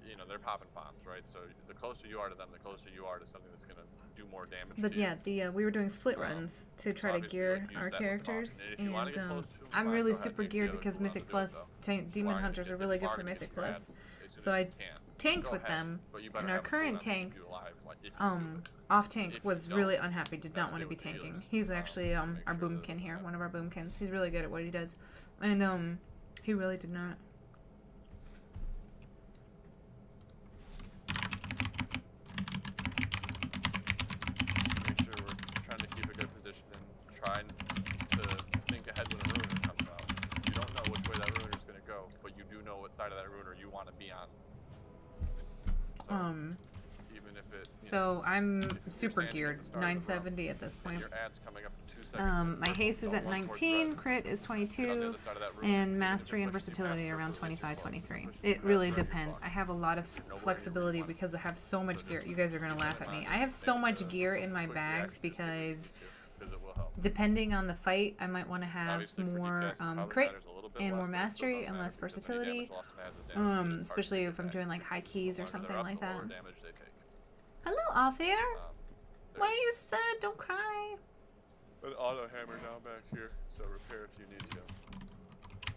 you know they're popping bombs, right? So the closer you are to them, the closer you are to something that's gonna do more damage.
But
to you.
we were doing split runs to try to gear our characters, and I'm really super geared because Mythic Plus Demon Hunters are really good for Mythic Plus, so I tanked with them, and our current tank, off tank was really unhappy, did not want to be tanking. He's actually our boomkin here, one of our boomkins. He's really good at what he does, and he really did not.
Try to think ahead when a ruiner comes out. You don't know which way that ruiner is going to go, but you do know what side of that ruiner you want to be on. So, even if it.
So I'm super geared, 970 at this point.
Your ad's coming up in 2 seconds.
My haste is at 19, crit is 22, and mastery and versatility around 25, 23. It really depends. I have a lot of flexibility because I have so much gear. You guys are gonna laugh at me. I have so much gear in my bags because depending on the fight, I might want to have more crit and more mastery and less versatility, especially if I'm doing like high keys or something like that. Hello, Off-Air! Why are you sad? Don't cry!
An auto hammer now back here, so repair if you need to.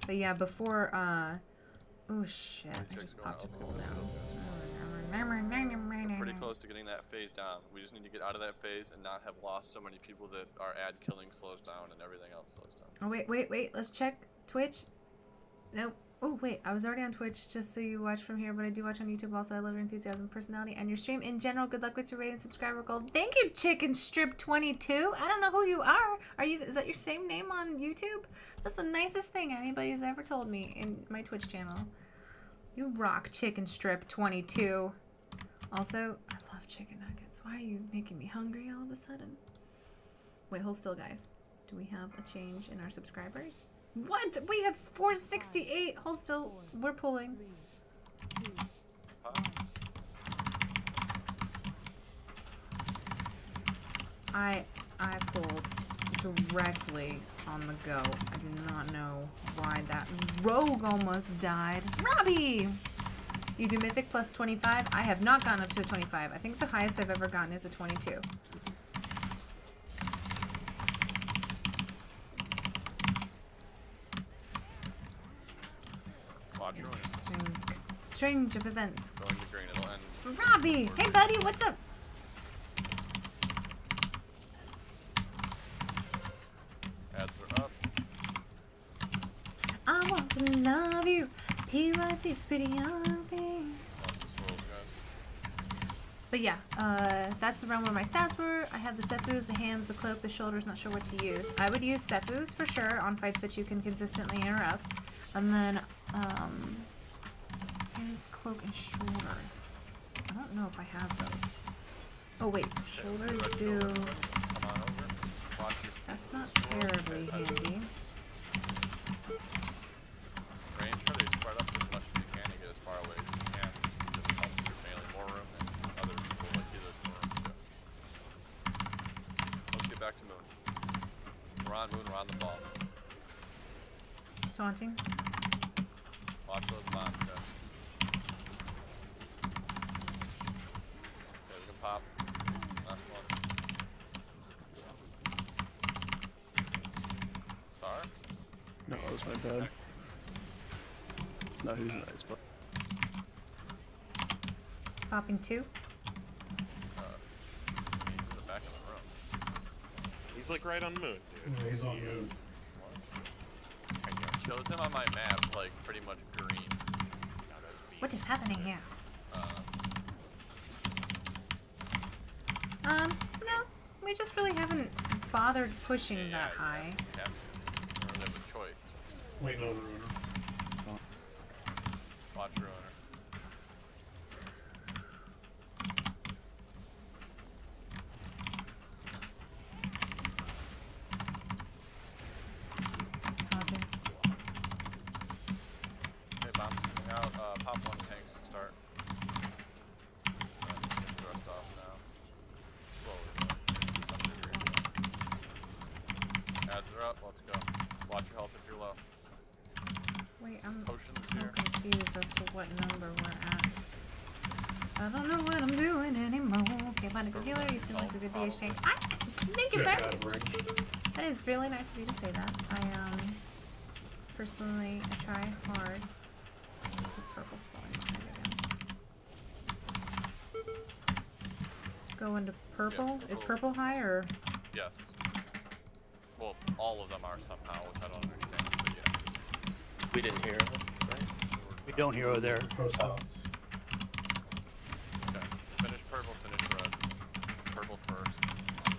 But yeah, before, oh shit, I just popped a cooldown.
We're pretty close to getting that phase down. We just need to get out of that phase and not have lost so many people that our ad killing slows down and everything else slows down.
Oh wait, let's check Twitch. Nope. Oh wait, I was already on Twitch just so you watch from here, but I do watch on YouTube also. I love your enthusiasm, personality, and your stream in general. Good luck with your raid and subscriber goal. Thank you, Chicken Strip 22. I don't know who you are. Is that your same name on YouTube? That's the nicest thing anybody's ever told me in my Twitch channel. You rock, Chicken Strip 22. Also, I love chicken nuggets. Why are you making me hungry all of a sudden? Wait, hold still, guys. Do we have a change in our subscribers? What? We have 468. Hold still. We're pulling. I pulled directly on the go. I do not know why that rogue almost died. Robbie! You do Mythic plus 25? I have not gone up to a 25. I think the highest I've ever gotten is a 22. Interesting change of events.
Going to green, it'll end.
Robbie! Hey buddy, what's up?
Ads are up.
I want to love you. PYT, pretty young thing. But yeah, that's around where my stats were. I have the Sephuz, the hands, the cloak, the shoulders, not sure what to use. I would use Sephuz for sure on fights that you can consistently interrupt. And then, hands, cloak, and shoulders. I don't know if I have those. Oh wait, shoulders do... That's not terribly handy.
Range, try to spread up as much as you can and get as far away as you can, because it helps your melee more room and other people like healers more room too. Let's get back to Moon. We're on Moon, we're on the boss.
Taunting.
Watch those bombs, guys. Okay, we can pop. Last one. Star?
No, that was my bad. No, he's nice, but...
Popping 2.
He's in the back of the room.
He's like right on Moon, dude.
Yeah, he's on Moon.
Shows him on my map, like, pretty much green.
What is happening here? No. We just really haven't bothered pushing that high.
Yeah. Or they have a choice.
Wait, no, Ruiner.
Watch Ruiner.
what number we're at. I don't know what I'm doing anymore. Okay, find a good healer. You seem like a good DH tank. Thank you very much. That is really nice of you to say that. Personally, I try hard. The purple spawning behind again. Go into purple?
Yeah,
Is purple high or?
Yes. Well, all of them are somehow, which I don't understand, but yeah.
We didn't hear it, right?
We don't hear there.
Okay. Finish purple, finish red. Purple first.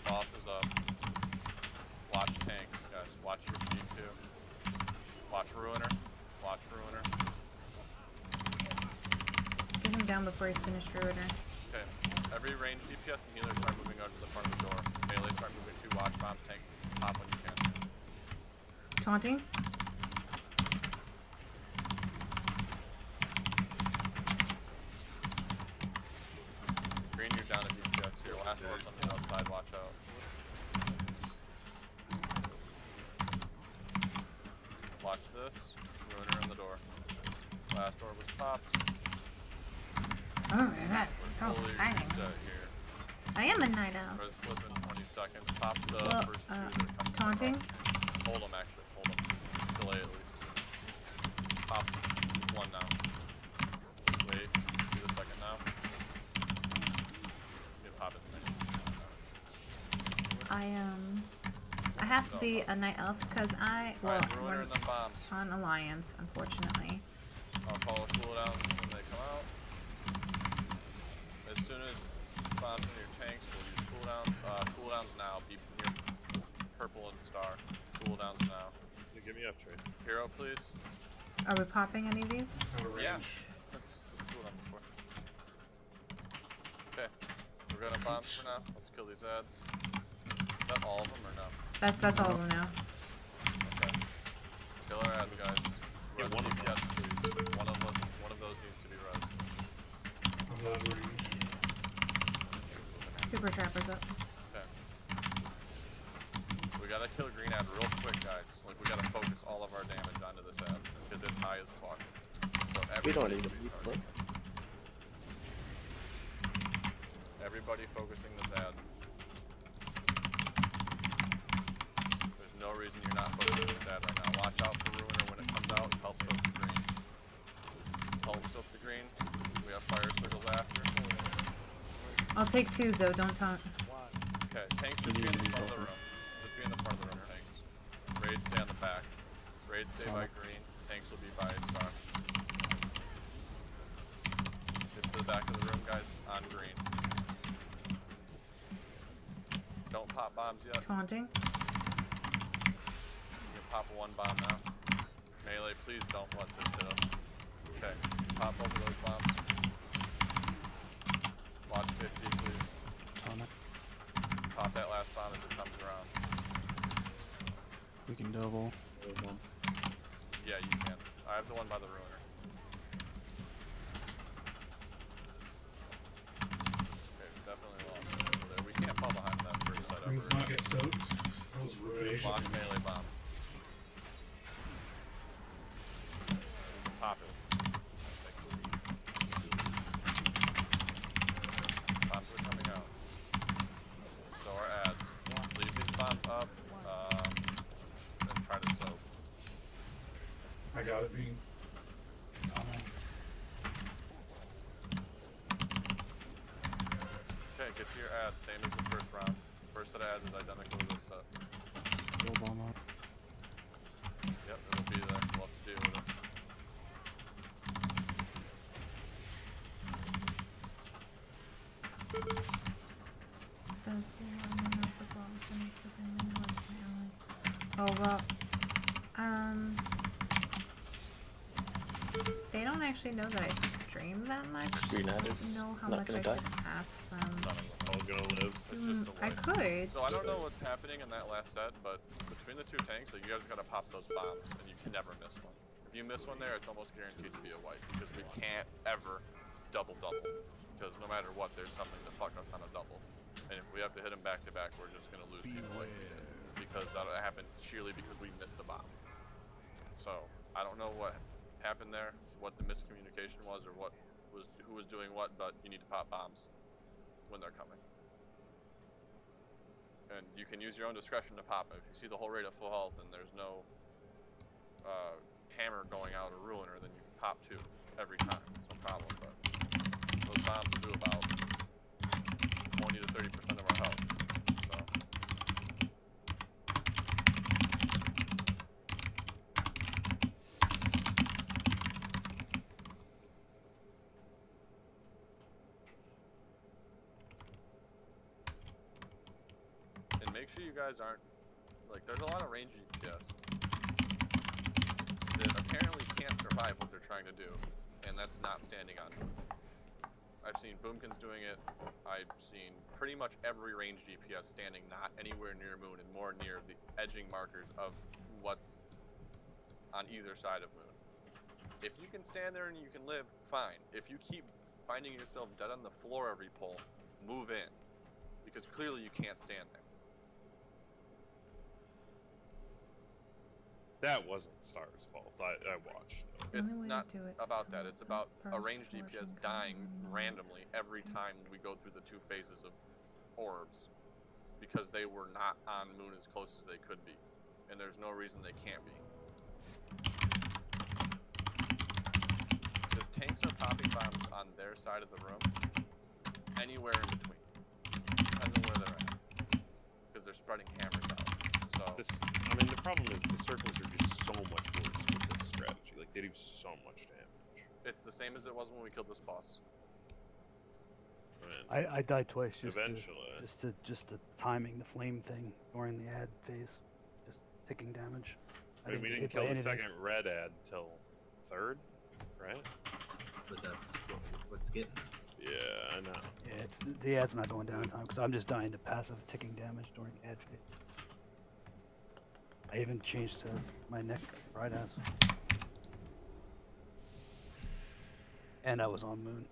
Boss is up. Watch tanks, guys. Watch your feed too. Watch Ruiner. Watch Ruiner.
Get him down before he's finished Ruiner.
Okay. Every range DPS and healer start moving out to the front of the door. Melee start moving to watch bombs, tank. Pop when you can.
Taunting?
Green, you're down at DPS. Your last orb's on the outside, watch out. Watch this. Ruiner in the door. Last orb was popped.
Oh, that's so exciting.
Here.
I am a night owl.
Res slip in 20 seconds. Pop the first two that come
taunting?
Hold them, actually. Hold them. Delay at least. Pop one now. Wait. Do the second now. You pop it
I have to be a night elf because we're
Ruiner and then bombs.
on Alliance, unfortunately.
I'll call cooldowns when they come out. As soon as bombs in your tanks, we'll use cooldowns. Cooldowns now. Be near purple and star. Cooldowns now.
Give me up, Trey.
Hero, please.
Are we popping any of these?
Yeah. That's cooldowns for. Okay. We're gonna bombs for now. Let's kill these ads. Is that all of them or no?
That's all of them now.
Okay. Kill our ads, guys.
Yeah,
Res
one of
DPS, please. One of those needs to be res.
Super Trapper's up.
Okay. We gotta kill green ad real quick, guys. Like, we gotta focus all of our damage onto this ad, because it's high as fuck. So
We don't
everybody
even
be
need
targeted. Everybody focusing this ad. There's no reason you're not focusing this ad right now. Watch out for Ruiner when it comes out. Help soak the green. Help soak the green. We have fire circles after.
I'll take two, Zoe. Don't taunt.
Okay, tanks just be in the front of the room. Just be in the front of the room, tanks. Raids stay on the back. Raids stay by green. Tanks will be by star. Get to the back of the room, guys. On green. Don't pop bombs yet.
Taunting.
You can pop one bomb now. Melee, please don't let this hit us. Okay, pop both of those bombs. Watch 50, please. Pop that last bomb as it comes around.
We can double.
Yeah, you can. I have the one by the Ruiner. Okay, definitely lost it over there. We can't fall behind that first set
Let's not get soaked.
Watch melee bomb. Pop it. Bombs are coming out. So are ads. Leave these bombs up, and try to soak.
I got it, Bean.
Okay, get to your ads, same as the first round. First set of ads is identical to this set.
Still bomb up.
Yep, it'll be there. We'll have to deal with it.
Does be on the map as well. Oh well. They don't actually know that I stream that much.
Green ad
I
is
don't know how
not
much
gonna
I
die.
could ask them.
None of them all gonna live.
It's just a
I
wipe.
could.
So I don't know what's happening in that last set, but between the two tanks, like, you guys gotta pop those bombs, and you can never miss one. If you miss one there, it's almost guaranteed to be a wipe, because we can't ever double-double. Because no matter what, there's something to fuck us on a double. And if we have to hit them back-to-back, we're just gonna lose people like we did. Because that'll happen sheerly because we missed a bomb. So, I don't know what happened there. what the miscommunication was or who was doing what, but you need to pop bombs when they're coming. And you can use your own discretion to pop it. If you see the whole raid at full health and there's no hammer going out or ruiner, then you can pop 2 every time. It's no problem, but those bombs will do about 20 to 30% of our health. So. And make sure you guys aren't, like, there's a lot of range DPS that apparently can't survive what they're trying to do, and that's not standing on moon. I've seen Boomkins doing it. I've seen pretty much every range DPS standing not anywhere near moon and more near the edging markers of what's on either side of moon. If you can stand there and you can live, fine. If you keep finding yourself dead on the floor every pull, move in, because clearly you can't stand there.
That wasn't Star's fault. I watched.
It's not about that. It's about a ranged DPS dying randomly every time we go through the 2 phases of orbs because they were not on moon as close as they could be, and there's no reason they can't be. Because tanks are popping bombs on their side of the room, anywhere in between. Depends on where they're at, because they're spreading hammers out. So
I mean, the problem is the circles are just so much worse with this strategy. Like, they do so much damage.
It's the same as it was when we killed this boss.
I died twice just
eventually.
Just to timing the flame thing during the ad phase, just ticking damage.
I mean, we didn't kill the second red ad till 3rd, right?
But that's what's getting us.
Yeah, I know.
Yeah, the ad's not going down in time because I'm just dying to passive ticking damage during ad phase. I even changed to my neck right as. And I was on moon.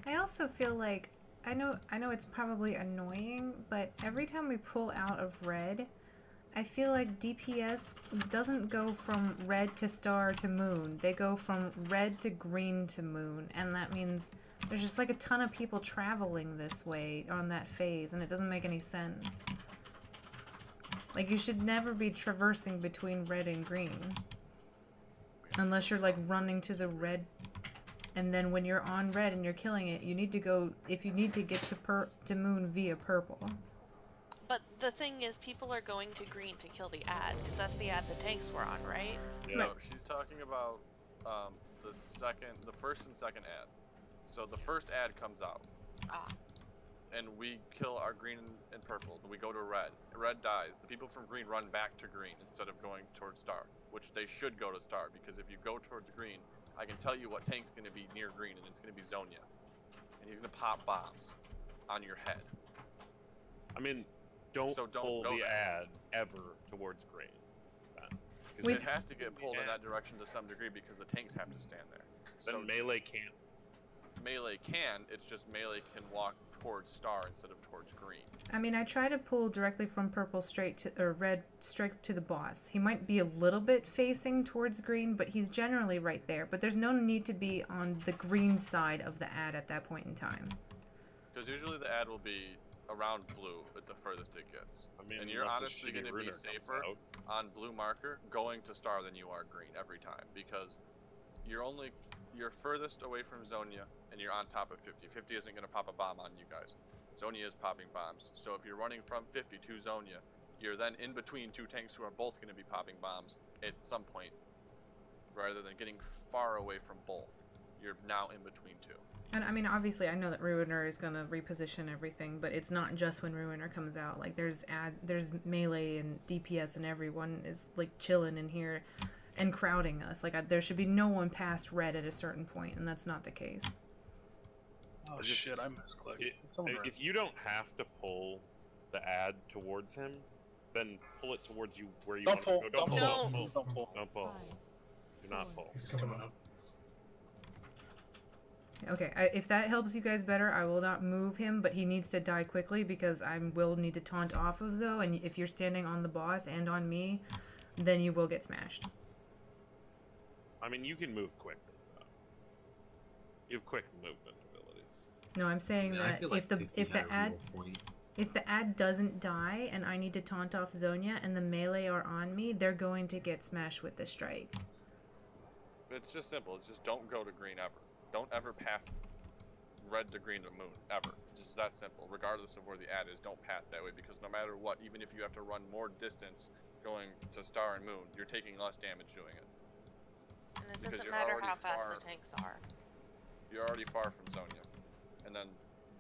I also feel like I know it's probably annoying, but every time we pull out of red, I feel like DPS doesn't go from red to star to moon. They go from red to green to moon, and that means there's just like a ton of people traveling this way on that phase, and it doesn't make any sense. Like, you should never be traversing between red and green. Unless you're like running to the red, and then when you're on red and you're killing it, you need to go, if you need to get to moon via purple.
But the thing is, people are going to green to kill the ad, because that's the ad the tanks were on, right?
Yeah. No, she's talking about the first and second ad. So the first ad comes out, and we kill our green and purple. Then we go to red. Red dies. The people from green run back to green instead of going towards star, which they should go to star, because if you go towards green, I can tell you what tank's going to be near green, and it's going to be Zonia, and he's going to pop bombs on your head.
I mean, don't pull the ad ever towards green.
It has to get pulled in that direction to some degree because the tanks have to stand there.
Then so melee can't.
Melee can, it's just melee can walk towards star instead of towards green.
I mean, I try to pull directly from purple straight to, or red straight to the boss. He might be a little bit facing towards green, but he's generally right there. But there's no need to be on the green side of the ad at that point in time.
Because usually the ad will be around blue at the furthest it gets. I mean, and you're honestly going to be safer on blue marker going to star than you are green every time, because you're furthest away from Zonia and you're on top of 50. 50 isn't going to pop a bomb on you guys. Zonia is popping bombs. So if you're running from 50 to Zonia, you're then in between 2 tanks who are both going to be popping bombs at some point, rather than getting far away from both. You're now in between 2.
And I mean, obviously, I know that Ruiner is gonna reposition everything, but it's not just when Ruiner comes out. Like, there's melee and DPS, and everyone is like chilling in here and crowding us. Like, there should be no one past red at a certain point, and that's not the case.
Oh shit! I misclicked.
If you don't have to pull the ad towards him, then pull it towards you where you want to go. Don't pull. Don't pull. Do not pull.
He's coming up.
Okay, if that helps you guys better, I will not move him, but he needs to die quickly because I will need to taunt off of Zoe, and if you're standing on the boss and on me, then you will get smashed.
I mean, you can move quickly, though. You have quick movement abilities.
No, I'm saying that if the ad doesn't die and I need to taunt off Zonia and the melee are on me, they're going to get smashed with the strike.
It's just simple. It's just don't go to green ever. Don't ever path red to green to moon, ever. Just that simple. Regardless of where the ad is, don't path that way, because no matter what, even if you have to run more distance going to star and moon, you're taking less damage doing it.
And it doesn't matter how fast the tanks are.
You're already far from Zonia. And then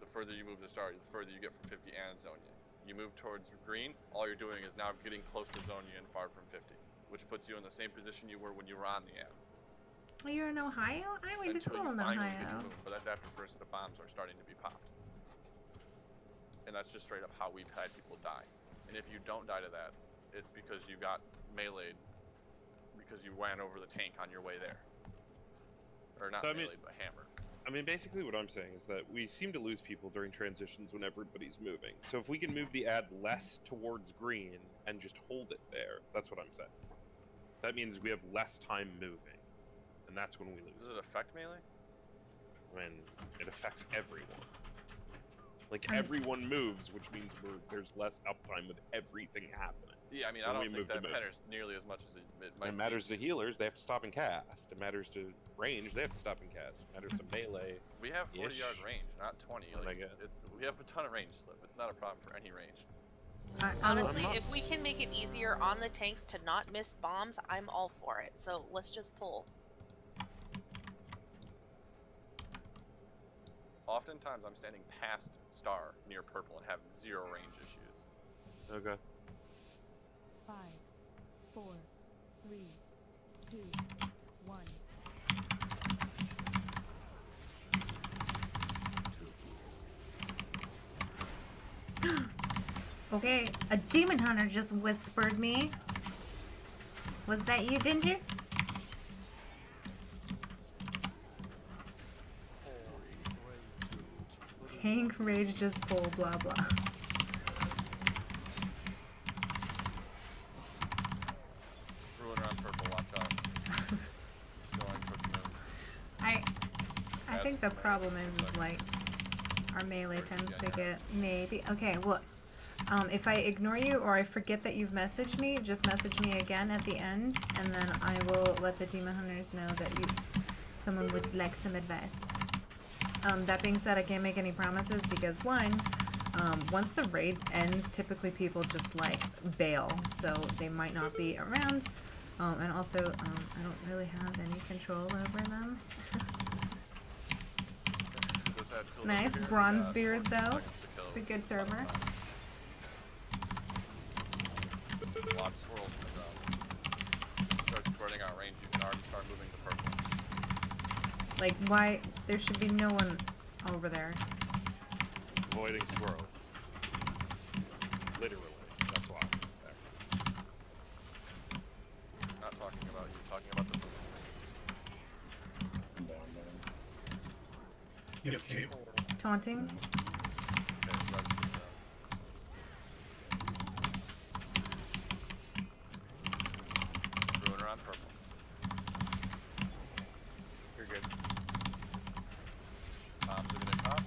the further you move to star, the further you get from 50 and Zonia. You move towards green, all you're doing is now getting close to Zonia and far from 50, which puts you in the same position you were when you were on the ad.
You're in Ohio? I went to school in Ohio.
But that's after first set of bombs are starting to be popped. And that's just straight up how we've had people die. And if you don't die to that, it's because you got meleeed because you ran over the tank on your way there. Or not meleeed, but hammered.
I mean, basically what I'm saying is that we seem to lose people during transitions when everybody's moving. So if we can move the ad less towards green and just hold it there, that's what I'm saying. That means we have less time moving. And that's when we lose.
Does it affect melee?
When it affects everyone. Like, everyone moves, which means there's less uptime with everything happening.
Yeah, I mean, I don't think that matters nearly as much as it might.
It matters to healers, they have to stop and cast. It matters to range, they have to stop and cast. It matters to melee.
We have 40-yard range, not 20. Like, we have a ton of range slip. It's not a problem for any range.
Honestly, if we can make it easier on the tanks to not miss bombs, I'm all for it. So let's just pull.
Oftentimes, I'm standing past star near purple and have 0 range issues.
Okay.
5, 4, 3, 2, 1.
Okay, a demon hunter just whispered me. Was that you, Ginger? Tank rage just pull, blah blah.
Ruin around purple, watch out. Going towards the moon.
I think the problem is like our melee tends to get maybe okay. Well, if I ignore you or I forget that you've messaged me, just message me again at the end, and then I will let the demon hunters know that someone would like some advice. That being said, I can't make any promises because one, once the raid ends, typically people just like bail, so they might not be around. And also, I don't really have any control over them. Nice bronze beard though. It's a good server.
Watch swirls in the ground. Start spreading out range, you can already start moving to purple.
Like, why? There should be no one over there.
Avoiding swirls. Literally. That's why.
Not talking about you, talking about the movement.
You have cable.
Taunting.
Ruin around purple. You're good. Bombs are gonna pop.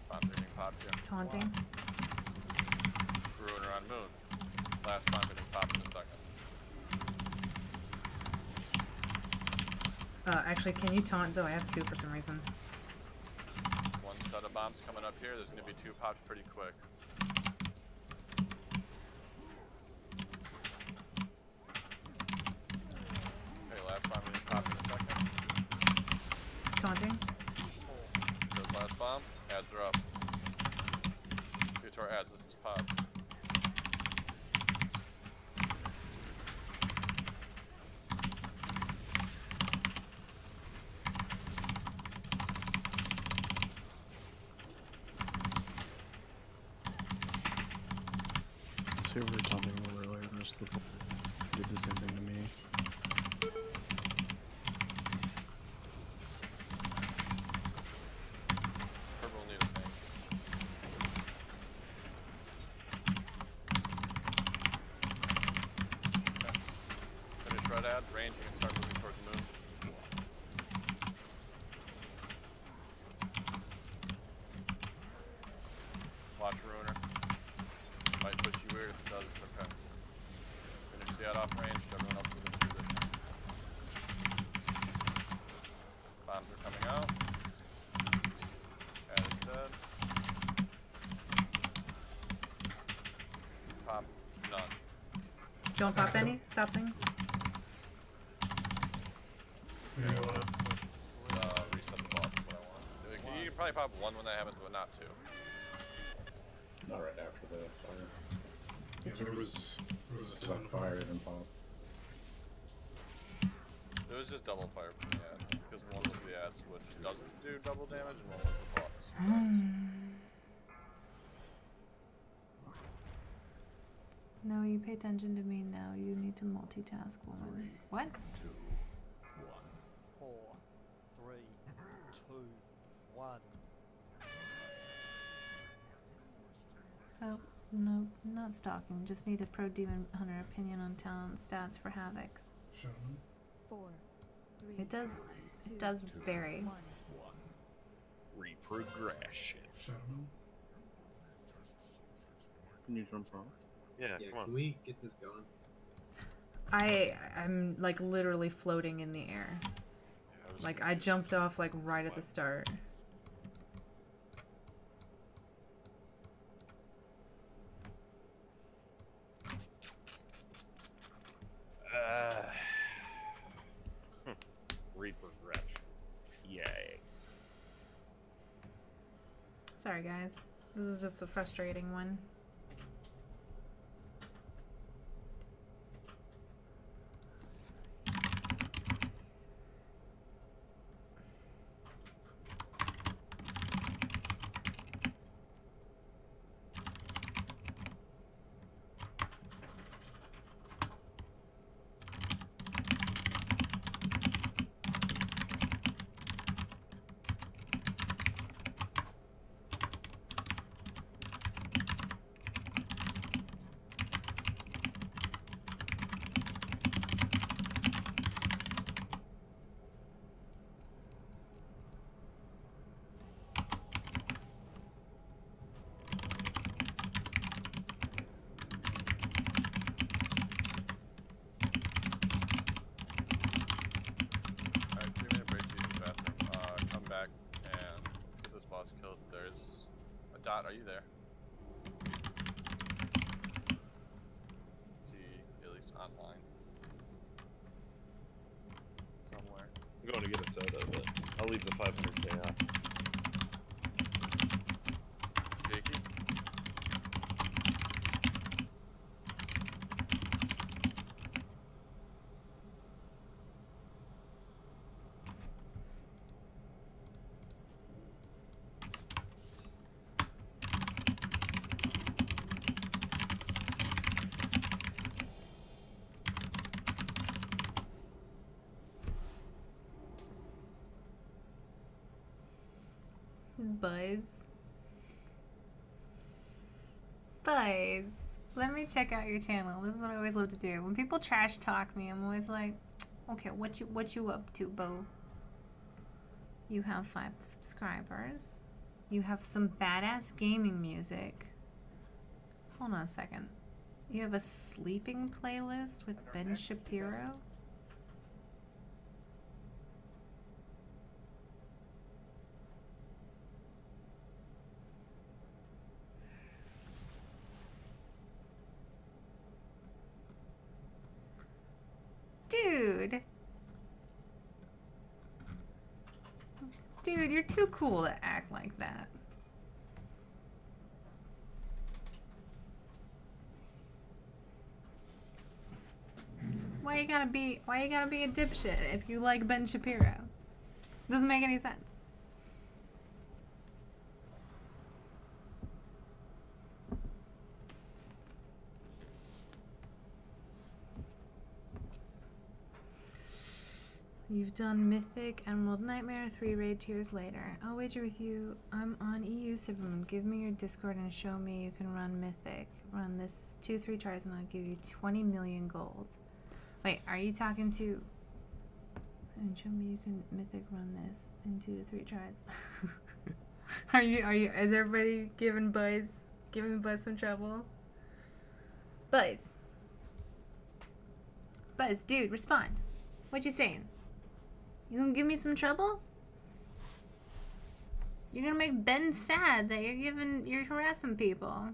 Bombs are getting popped here.
Taunting.
Ruin around moon. Last bomb getting popped in a second.
Actually, can you taunt Zoe? I have 2 for some reason.
One set of bombs coming up here. There's going to be 2 popped pretty quick. Okay, last bomb getting popped in a second.
Taunting.
Goes last bomb. Ads are up. Let's get to our ads. This is pods.
who were talking earlier, most of the did the same thing to me.
Purple will need a tank. Okay. Finish red ad, range, you can start moving towards the moon. Watch Ruiner. Might push you weird, if it does, it's okay. Finish the ad off range, everyone else move into position. Bombs are coming out. Ad is dead. Pop, none.
Don't pop any? Stop things?
Reset the boss is what I want. You can probably pop one when that happens, but not two.
Not right after the fire.
Yeah, there was a ton of
fire didn't pop.
It was just double fire from the ad, because one was the ads, which doesn't do double damage, and one was the boss's surprise.
No, you pay attention to me now. You need to multitask, woman. What?
2, 1. 4, 3, 2, 1.
Oh, no, not stalking. Just need a pro demon hunter opinion on talent stats for Havoc.
Shaman.
4, 3.
It does vary.
1. Reprogression.
Shaman.
Can you jump off?
Yeah, come on.
Can we get this going?
I'm like literally floating in the air. Like I jumped off like right at the start.
Reprogression. Yay.
Sorry guys. This is just a frustrating one.
Killed. There's a dot. Are you there? See, at least online. Somewhere.
I'm going to get a soda, but I'll leave the 500k out.
Jakey?
Buzz, let me check out your channel. This is what I always love to do. When people trash talk me, I'm always like, okay, what you up to, Bo? You have 5 subscribers. You have some badass gaming music. Hold on a second. You have a sleeping playlist with Ben Shapiro? Dude, you're too cool to act like that. Why you gotta be a dipshit if you like Ben Shapiro? Doesn't make any sense. You've done Mythic, Emerald Nightmare, 3 raid tiers later. I'll wager with you. I'm on EU Supermoon. Give me your Discord and show me you can run Mythic. Run this 2-3 tries and I'll give you 20 million gold. Wait, are you talking to... And show me you can Mythic run this in 2 to 3 tries. Are you, is everybody giving Buzz some trouble? Buzz, dude, respond. What you saying? You gonna give me some trouble? You're gonna make Ben sad that you're harassing people.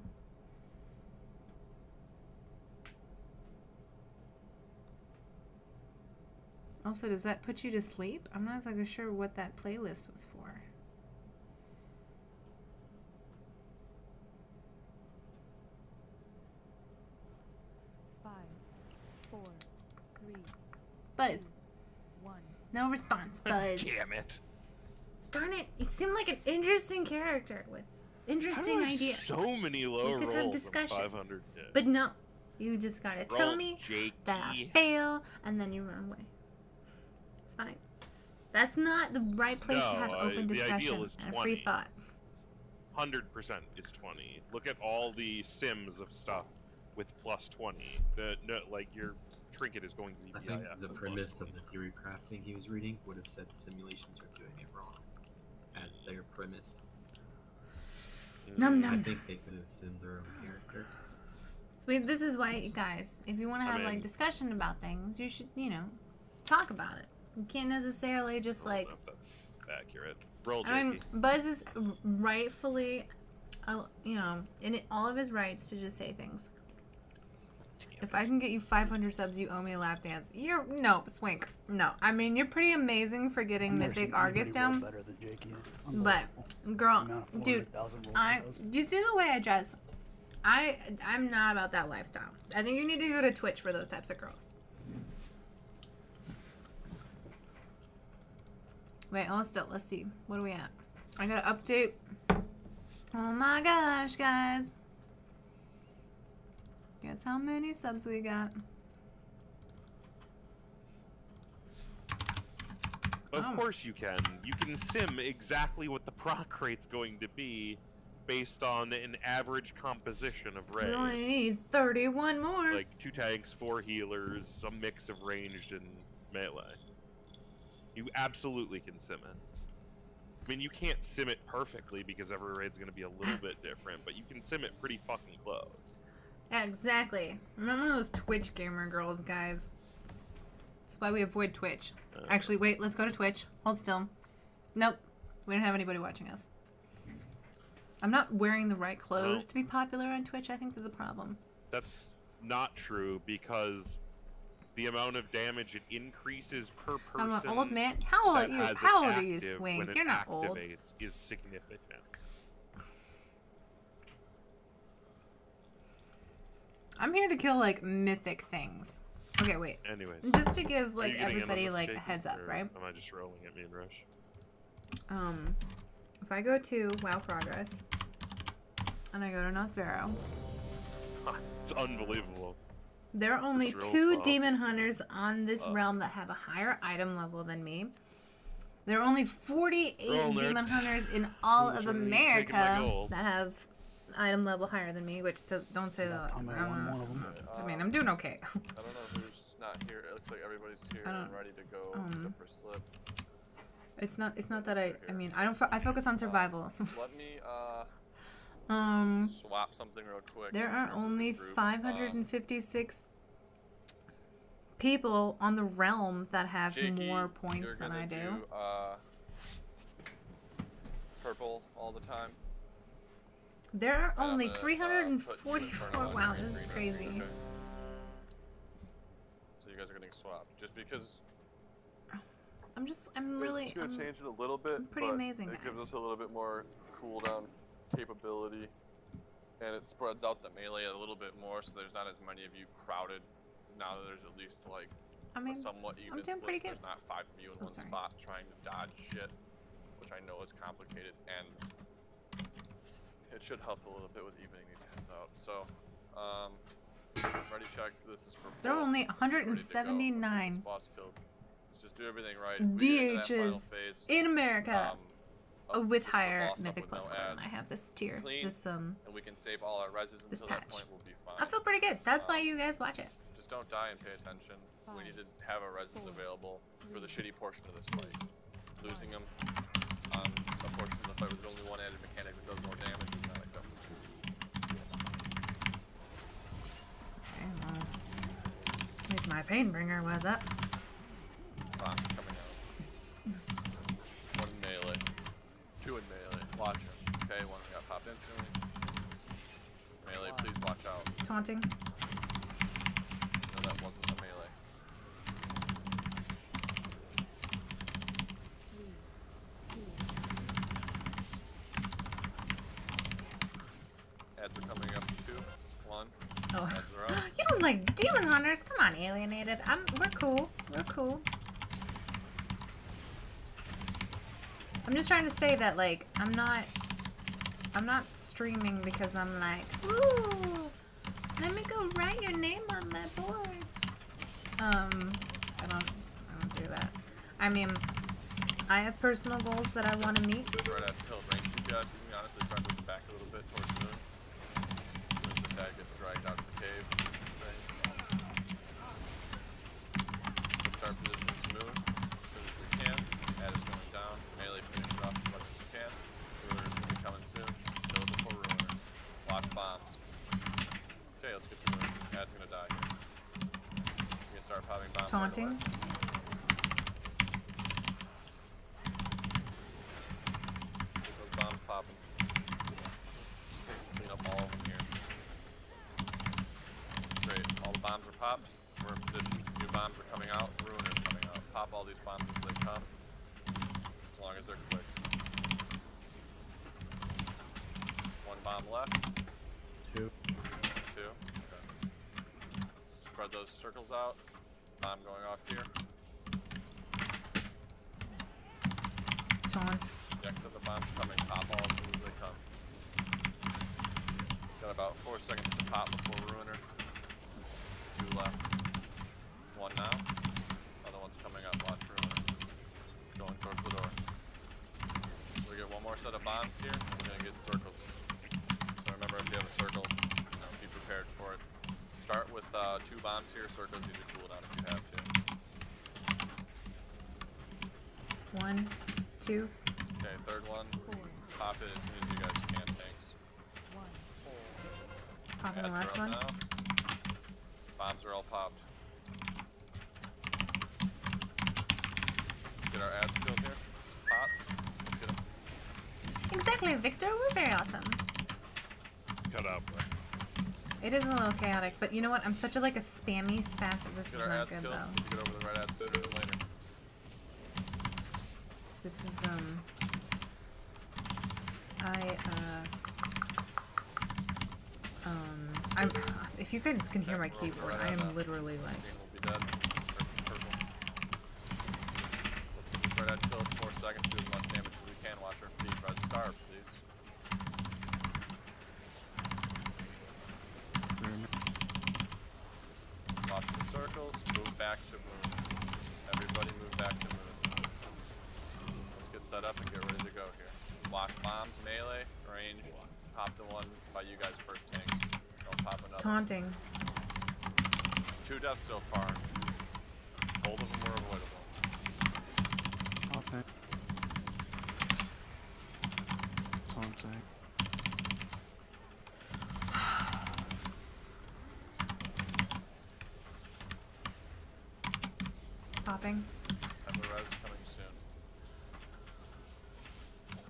Also, does that put you to sleep? I'm not exactly sure what that playlist was for. Buzz.
1.
No response, Buzz.
Damn it.
Darn it. You seem like an interesting character with interesting ideas.
So many low
you could
rolls
have discussions.
500. Yeah.
But no. You just gotta tell me that I fail, and then you run away. It's fine. That's not the right place to have open discussion and a free thought.
100% is 20. Look at all the sims of stuff with plus 20. Like your trinket is going to be.
I think the premise of the theory crafting he was reading would have said the simulations are doing it wrong as their premise.
Num num.
I think they could have simmed their own character.
So this is why, guys, if you want to have like discussion about things, you should, talk about it. You can't necessarily just like.
I don't know if that's accurate. Roll,
I mean, Buzz is rightfully, in all of his rights to just say things. If I can get you 500 subs, you owe me a lap dance. No, Swink. No. I mean, you're pretty amazing for getting Mythic Argus down. But, girl, dude, do you see the way I dress? I'm not about that lifestyle. I think you need to go to Twitch for those types of girls. Wait, hold still. Let's see. What are we at? I gotta update. Oh my gosh, guys. Guess how many subs we got?
Of course you can. You can sim exactly what the proc rate's going to be based on an average composition of raid.
We only need 31 more.
Like 2 tanks, 4 healers, some mix of ranged and melee. You absolutely can sim it. I mean, you can't sim it perfectly because every raid's going to be a little bit different, but you can sim it pretty fucking close.
Yeah, exactly. I'm not one of those Twitch gamer girls, guys. That's why we avoid Twitch. Actually, wait, let's go to Twitch. Hold still. Nope. We don't have anybody watching us. I'm not wearing the right clothes to be popular on Twitch. I think there's a problem.
That's not true because the amount of damage it increases per person.
I'm an old man. How old are you? How old are you, Swing? You're not old.
Is significant.
I'm here to kill like mythic things. Okay, wait.
Anyways,
just to give like everybody like a heads up, right?
Am I just rolling at me and Rush?
If I go to WoW Progress and I go to Nosfero,
it's unbelievable.
There are only 2 demon hunters on this realm that have a higher item level than me. There are only 48 demon hunters in all of America that have item level higher than me, which don't say that. I mean, I'm doing okay.
I don't know who's not here. It looks like everybody's here and ready to go except for Slip.
It's not that I mean, I focus on survival.
Let me swap something real quick.
There are only 556 people on the realm that have more points than I do.
Purple all the time.
There are only 344. Wow, this is crazy.
Okay. So you guys are getting swapped just because.
I'm really.
It's gonna change it a little bit.
Pretty amazing.
It gives us a little bit more cooldown capability, and it spreads out the melee a little bit more, so there's not as many of you crowded. Now that there's at least like a somewhat even split. So there's not 5 of you in one spot trying to dodge shit, which I know is complicated, and it should help a little bit with evening these heads out. So, ready check. This is for.
There are only 179.
Boss killed. Let's just do everything right. If we get into that final
DHs
phase,
in America with
just the
higher
boss up
Mythic
with
plus
no
4, and I
ads,
have this tier,
clean,
this
and we can save all our reses
this
until that
patch.
point. We'll be fine.
I feel pretty good. That's why you guys watch it.
Just don't die and pay attention. We need to have our reses available for the shitty portion of this fight. Losing them on a portion of the fight with only one added mechanic that does more damage is not acceptable.
Okay, well, at least my Painbringer was up.
Bombs coming out. One in melee. Two in melee. Watch him. Okay, one got popped instantly. Melee, please watch out.
Taunting.
No, that wasn't a melee. Ads are coming up. 2, 1.
Oh.
Ads are up.
You don't like demon hunters? Come on, alienated. We're cool. We're cool. I'm just trying to say that, like, I'm not streaming because I'm like, ooh, let me go write your name on that board. I don't do that. I mean, I have personal goals that I want to meet.
Goes right at the hill range. You guys, you can honestly start moving back a little bit towards the moon. As soon as this ad gets dragged out of the cave. We'll start positioning to moon as soon as we can. Ad is going down. Melee finish it off as much as we can. Ruiner is going to be coming soon. Kill it before Ruiner. Watch bombs. Okay, let's get to moon. Ad's going to die here. We can start popping bombs.
Taunting.
Right away. Bombs popping. Clean up all of them here. Great. All the bombs are popped. We're in position. New bombs are coming out. Ruiner's coming out. Pop all these bombs as they come. As long as they're quick. One bomb left.
2.
2. Okay. Spread those circles out. Bomb going off here.
Taunt.
Next of the bombs coming, pop all as soon as they come. Got about 4 seconds to pop before Ruiner. 2 left. 1 now. Other one's coming up, watch Ruiner. Going towards the door. We get one more set of bombs here, we're gonna get circles. So remember, if you have a circle, be prepared for it. Start with 2 bombs here, circles use your cooldown if you have to.
1, 2.
Okay, third one. Pop it as soon as you guys can, tanks.
Popping the
Ads are
last
up
one.
now. Bombs are all popped. Get our ads killed here. This is pots. Let's get them.
Exactly, Victor. We're very awesome.
Cut out, bro.
It is a little chaotic, but you know what? I'm such a spammy spastic. This is
Get our
not
ads
good
killed.
though.
Get over the red ads sooner than later.
This is I'm. If you guys can hear my keyboard, I am literally like.
We'll be dead. Purple. Let's get this red ad killed. 4 seconds. Do as much damage as we can. Watch our feet. Red star, please. Watch the circles. Move back to moon. Everybody move back to moon. Let's get set up and get ready to go here. Watch bombs, melee, ranged. Pop the one by you guys first, tanks. Don't pop another.
Taunting.
2 deaths so far. Both of them were avoidable.
Okay. Taunting.
Popping.
Have the res coming soon.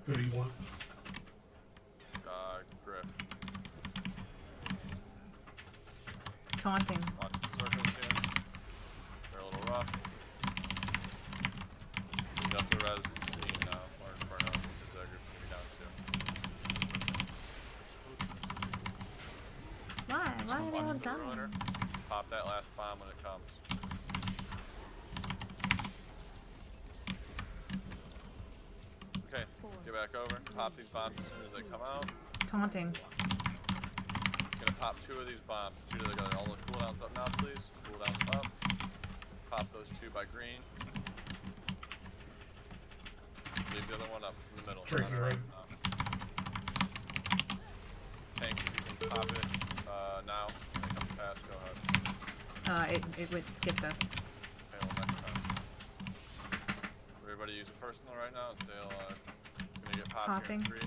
Who do you want?
Griff.
Taunting.
Watch the circles here. They're a little rough. So we got the res clean now, or Inferno, because that group's gonna be down too.
Why? Why are they all
Watch the
dying?
Ruiner. Pop that last bomb when it comes. Okay, get back over. Pop these bombs as soon as they come out.
Taunting.
Gonna pop 2 of these bombs. 2 together. All the cooldowns up now, please. Cooldowns up. Pop those 2 by green. Leave the other one up. It's in the middle.
Tricky, right?
Tanks, if you can pop it now. When it comes past, go ahead.
It skipped us.
Okay, well, next time. Everybody use a personal right now and stay alive. It's gonna get popped here in 3,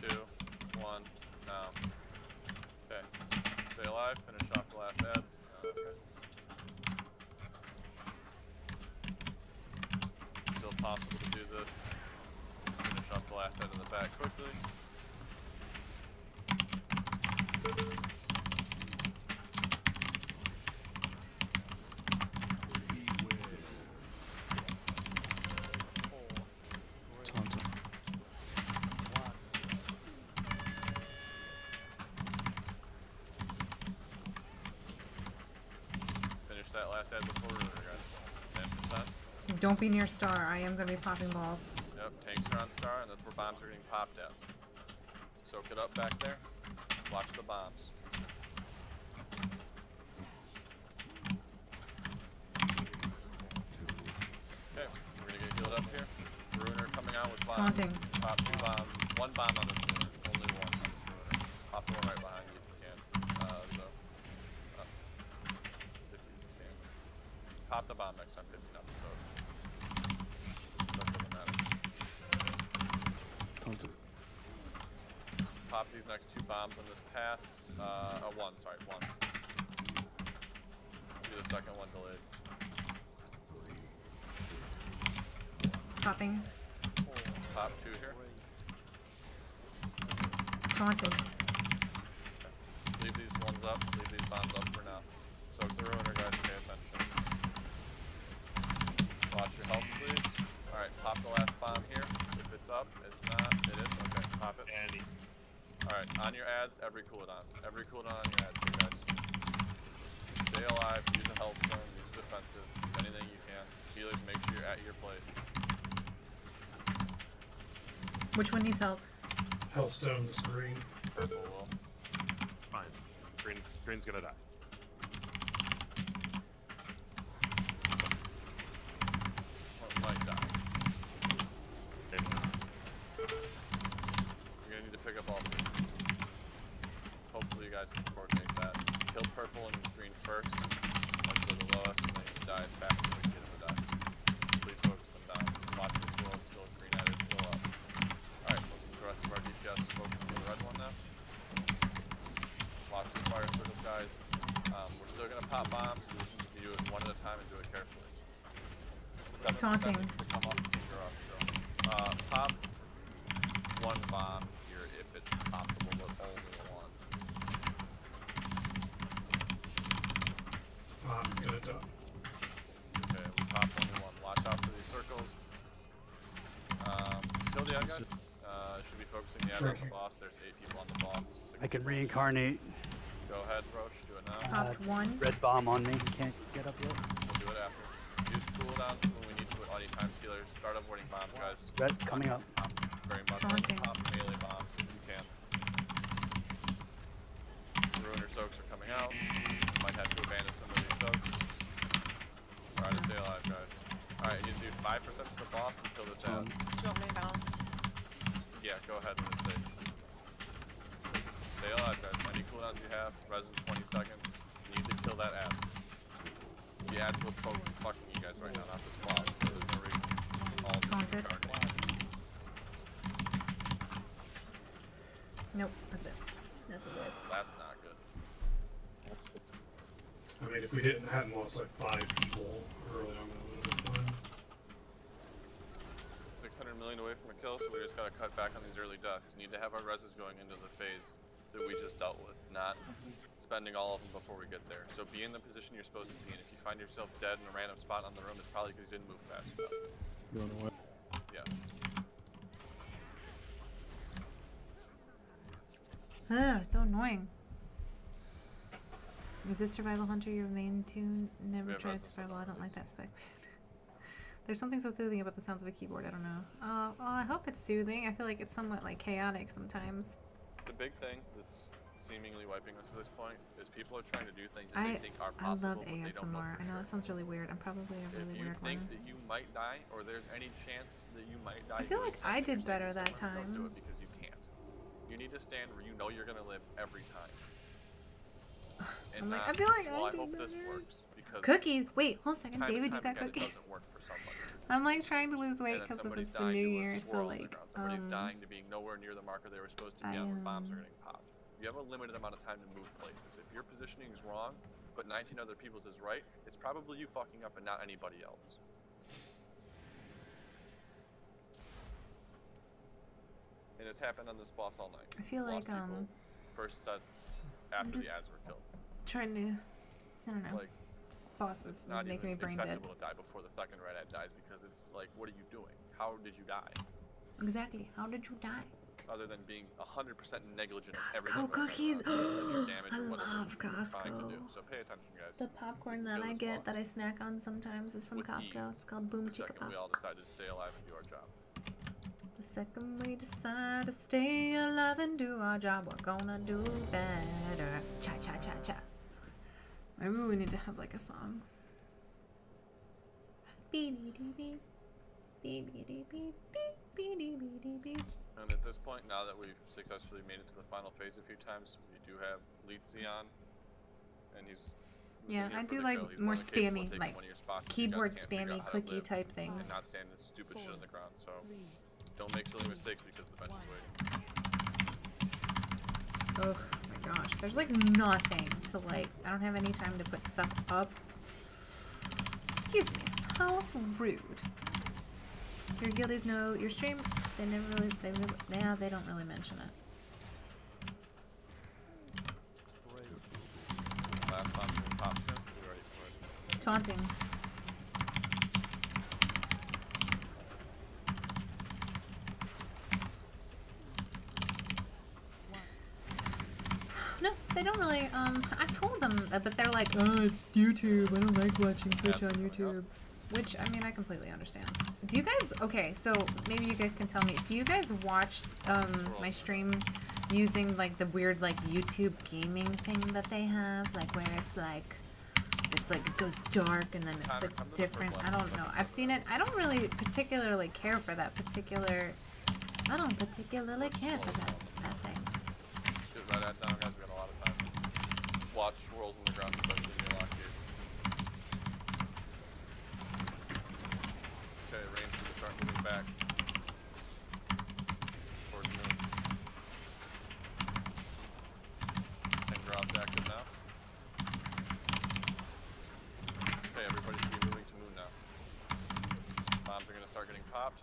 2, 1, now. Okay. Stay alive, finish off the last ads. Okay. Still possible to do this. Finish off the last ad in the back quickly. Finish that last ad before ruler, guys. 10%.
Don't be near star. I am gonna be popping balls.
Yep, tanks are on star, and that's where bombs are getting popped at. Soak it up back there. Watch the bombs. Okay, we're gonna get healed up here. Ruiner coming out with bombs.
Taunting.
Pop 2 bombs. 1 bomb on this ruiner. Only 1 on this ruiner. Pop the one right behind you if you can. If you can. Pop the bomb next time, 50 not the soak. That doesn't matter.
Taunting.
Pop these next 2 bombs on this pass. 1, sorry, 1. Do the second one delayed.
Popping.
Pop 2 here.
Taunting.
Okay. Leave these ones up. Leave these bombs up for now. Soak the ruiner, guys. Pay attention. Watch your health, please. Alright, pop the last bomb here. If it's up, it's not. It is. Okay, pop it. Alright, on your ads, every cooldown. Every cooldown on your ads here, guys. Stay alive, use a health stone, use a defensive, anything you can. Healers, make sure you're at your place.
Which one needs help?
Hellstone screen.
Purple will.
It's fine. Green's gonna die.
Or might die. You're gonna need to pick up all 3. Hopefully you guys can coordinate that. Kill purple and green first. That's the lowest, and then you die as fast as you can get them to die. Please focus them down. Watch the slow, still green at it, still up. Alright, let's move the rest of our DPS. Focus on the red one now. Watch the fire circles, guys. We're still gonna pop bombs. We just need to do it one at a time and do it carefully. 7%
Taunting.
needs to come off the finger off still. Pop 1 bomb here if it's possible, but only 1.
I'm gonna die.
Okay, we popped only 1. Watch out for these circles. Kill the ad guys. Should be focusing the ad on the boss. There's 8 people on the boss.
I can reincarnate.
Go ahead, Roach. Do it now.
Popped 1.
Red bomb on me. He can't get up yet.
We'll do it after. Use cooldowns when we need to at any times. Healers. Start avoiding bombs, guys.
Red coming up.
Very much.
Taunting.
Pop melee bombs if you can. Ruiner soaks are coming out. Might have to abandon some of these soaks. Try to stay alive, guys. Alright, you need to do 5% for the boss and kill this ad.
Do you want me down?
Yeah, go ahead when it's safe. Stay alive, guys. Any cooldowns you have, res in 20 seconds. You need to kill that ad. The ad's what's focused fucking you guys right now, not this boss. So there's no reason. All
Taunted. Nope, that's it. That's a bit.
That's not good.
I mean, if we hadn't lost like 5 people early on, that would have been fine.
600 million away from a kill, so we just gotta cut back on these early deaths. Need to have our reses going into the phase that we just dealt with, not spending all of them before we get there. So be in the position you're supposed to be in. If you find yourself dead in a random spot on the room, it's probably because you didn't move fast enough.
You wanna what?
Yes.
Oh, so annoying. Is this Survival Hunter your main tune? Never tried Survival. I don't like that spec. There's something so soothing about the sounds of a keyboard. I don't know. Well, I hope it's soothing. I feel like it's somewhat like chaotic sometimes.
The big thing that's seemingly wiping us at this point is people are trying to do things that they think are
I
possible,
love
but they don't know
ASMR.
for
I know
sure.
that sounds really weird. I'm probably a really weird
If you think
one.
that you might die, or there's any chance that you might die,
I feel like I did better that
don't do
time.
it because you can't. You need to stand where you know you're gonna live every time. And
I'm like, I feel like
well,
I
I
did
hope
better.
this works because
Cookies. Wait, hold a second,
time and
David.
time
You got
again, it
cookies.
doesn't work for somebody.
I'm like trying to lose weight
And then
because of
somebody's
the
dying
New
to a
Year. So
swirl on the
like,
ground. Somebody's dying to being nowhere near the marker they were supposed to be on when bombs are getting popped. You have a limited amount of time to move places. If your positioning is wrong, but 19 other people's is right, it's probably you fucking up and not anybody else. And it's happened on this boss all night.
I feel like
first said after the ads were killed.
trying to, I don't know.
Like,
boss
it's
is
not
making me
even
brain dead.
acceptable to die before the second red ad dies because it's like, what are you doing? How did you die?
Exactly. How did you die?
Other than being 100% negligent in
Costco
everything.
cookies.
Damage
I
or whatever
love
you're trying to
Costco.
do. So pay attention, guys.
The popcorn that I get that I snack on sometimes is from
With
Costco.
ease.
It's called Boom
The
Chicka
second
Pop.
we all decided to stay alive and do our job.
The second we decide to stay alive and do our job, we're gonna do better. Cha cha cha cha. Maybe we need to have like a song. Beep beep beep beep beep beep beep beep beep beep.
And at this point, now that we've successfully made it to the final phase a few times, we do have lead Xeon, and he's
yeah, I do like more spammy, like keyboard spammy, clicky type things.
And not standing stupid shit on the ground. So don't make silly mistakes because the bench is waiting.
Oh my gosh, there's like nothing to like. I don't have any time to put stuff up. Excuse me. How rude. Your guildies know your stream. They never really. They don't really mention it.
Last bomb pops in. We're ready for it.
Taunting. No, they don't really. I told them, but they're like, oh, it's YouTube. I don't like watching Twitch on YouTube. Which, I mean, I completely understand. Do you guys, okay, so maybe you guys can tell me, do you guys watch my stream using like the weird like YouTube gaming thing that they have? Like where it's like it goes dark and then it's like different. I don't know. I've seen it. I don't really particularly care for that particular, I don't particularly care for that thing.
Get right at down, guys. We got a lot of time. Watch swirls on the ground, especially near lock gates. Okay, range to start moving back. Towards moon. Tengroth's active now. Okay, everybody should be moving to moon now. Bombs are gonna start getting popped.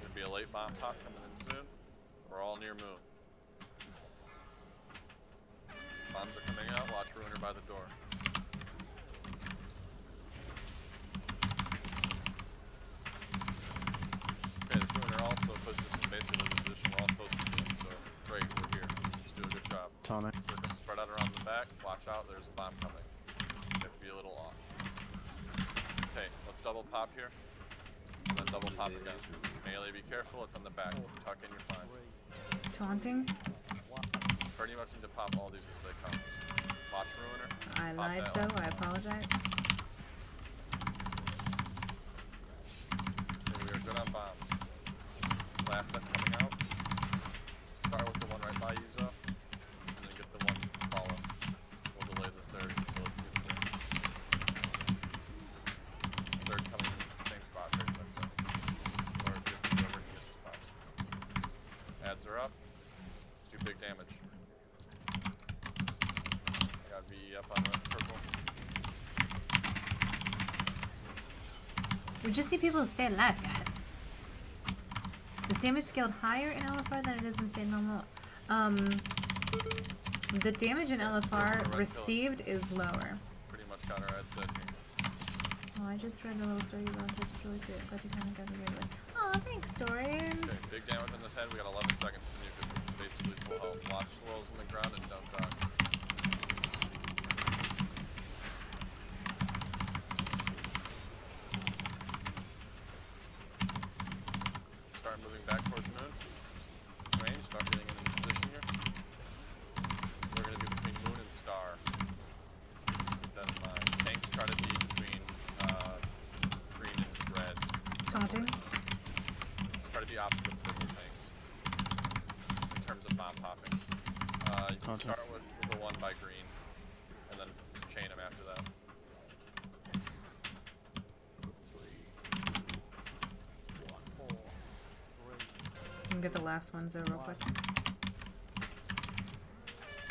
Gonna be a late bomb pop coming in soon. We're all near moon. Bombs are coming out. Watch Ruiner by the door. Okay, this Ruiner also pushes us in basically the position we're all supposed to be in. So great, we're here. Let's do a good job.
Tonic.
We're gonna spread out around the back. Watch out, there's a bomb coming. You have to be a little off. Okay, let's double pop here. And then double pop again. Melee, be careful, it's on the back. Tuck in, you're fine.
Taunting?
Pretty much need to pop all these as they come. Watch Ruiner.
I lied, so I apologize.
Okay, we are good on bombs. Last set coming out. Start with the one right by you, Zo. And then get the one follow. We'll delay the third until it gets there. Third coming in the same spot, very much so. Or just whoever can get the spot. Ads are up. Let's do big damage. I got V up on the purple.
We just need people to stay alive, guys. Is damage scaled higher in LFR than it is in state normal? The damage in LFR received is lower.
Pretty much got our heads dead here.
Oh, I just read the little story about it. It's really sweet. I'm glad you kind of got me good. Oh, thanks, Dorian.
Okay, big damage on this head. We got 11 seconds to nuke it. Basically full health. Watch swirls on the ground and don't die. start moving back towards Moon. Range, start getting in position here. We're going to be between Moon and Star. Keep that in mind. Tanks try to be between green and red.
Taunting.
Just try to be opposite of purple tanks in terms of bomb popping. You can start with the one by green, and then chain them after that.
You can get the last ones though real quick.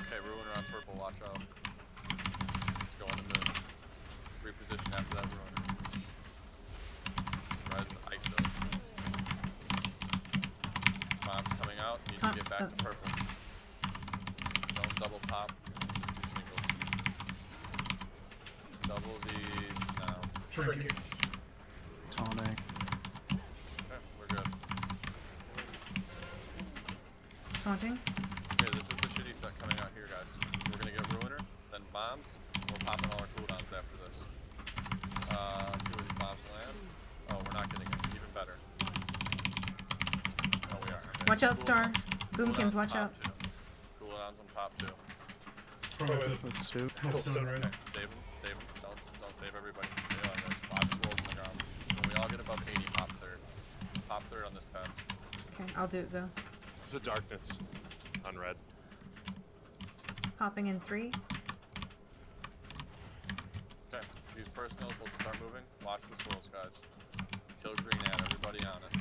Okay, Ruiner on purple, watch out. Let's go on the Moon. Reposition after that Ruiner. Res ISO. Bombs coming out, need to get back to purple. Don't double pop, just do singles. Double these now.
Trinket.
Taunting.
Okay, we're good.
Taunting.
Okay, this is the shitty set coming out here, guys. We're gonna get Ruiner, then bombs, and we're popping all our cooldowns after this. See where these bombs land. Oh, we're not getting it. Even better. Oh, we are. Okay.
Watch out, Star. Boomkins, watch out.
Cooldowns on pop 2.
That's 2.
Okay, save them. Save them. Don't save everybody. Stay on this. Watch swirls on the ground. When we all get above 80, pop third. Pop third on this pass.
Okay, I'll do it, Zoe.
There's a darkness on red.
Popping in 3.
Okay, use personals. Let's start moving. Watch the swirls, guys. Kill green ad. Everybody on it.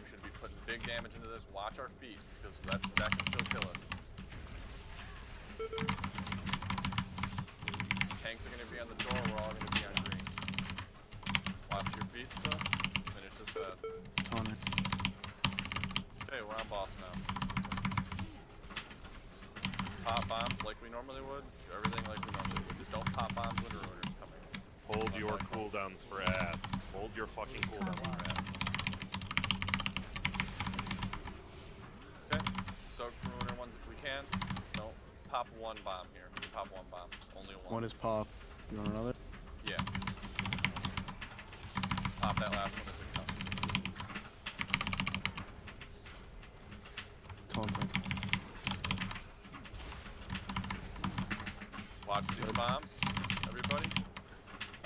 We should be putting big damage into this. Watch our feet, because that can still kill us. Tanks are going to be on the door. We're all going to be on green. Watch your feet still. Finish this set.
Taunting.
Okay, we're on boss now. Pop bombs like we normally would. Do everything like we normally would. Just don't pop bombs when Ruiner's coming.
Hold your cooldowns for ads. Hold your fucking cooldowns for ads.
Okay, soak for Ruiner ones if we can. Don't pop one bomb here. You pop one bomb. Only one.
One is pop. You want another?
Yeah. Pop that last one as it comes.
Taunting.
Watch these bombs, everybody.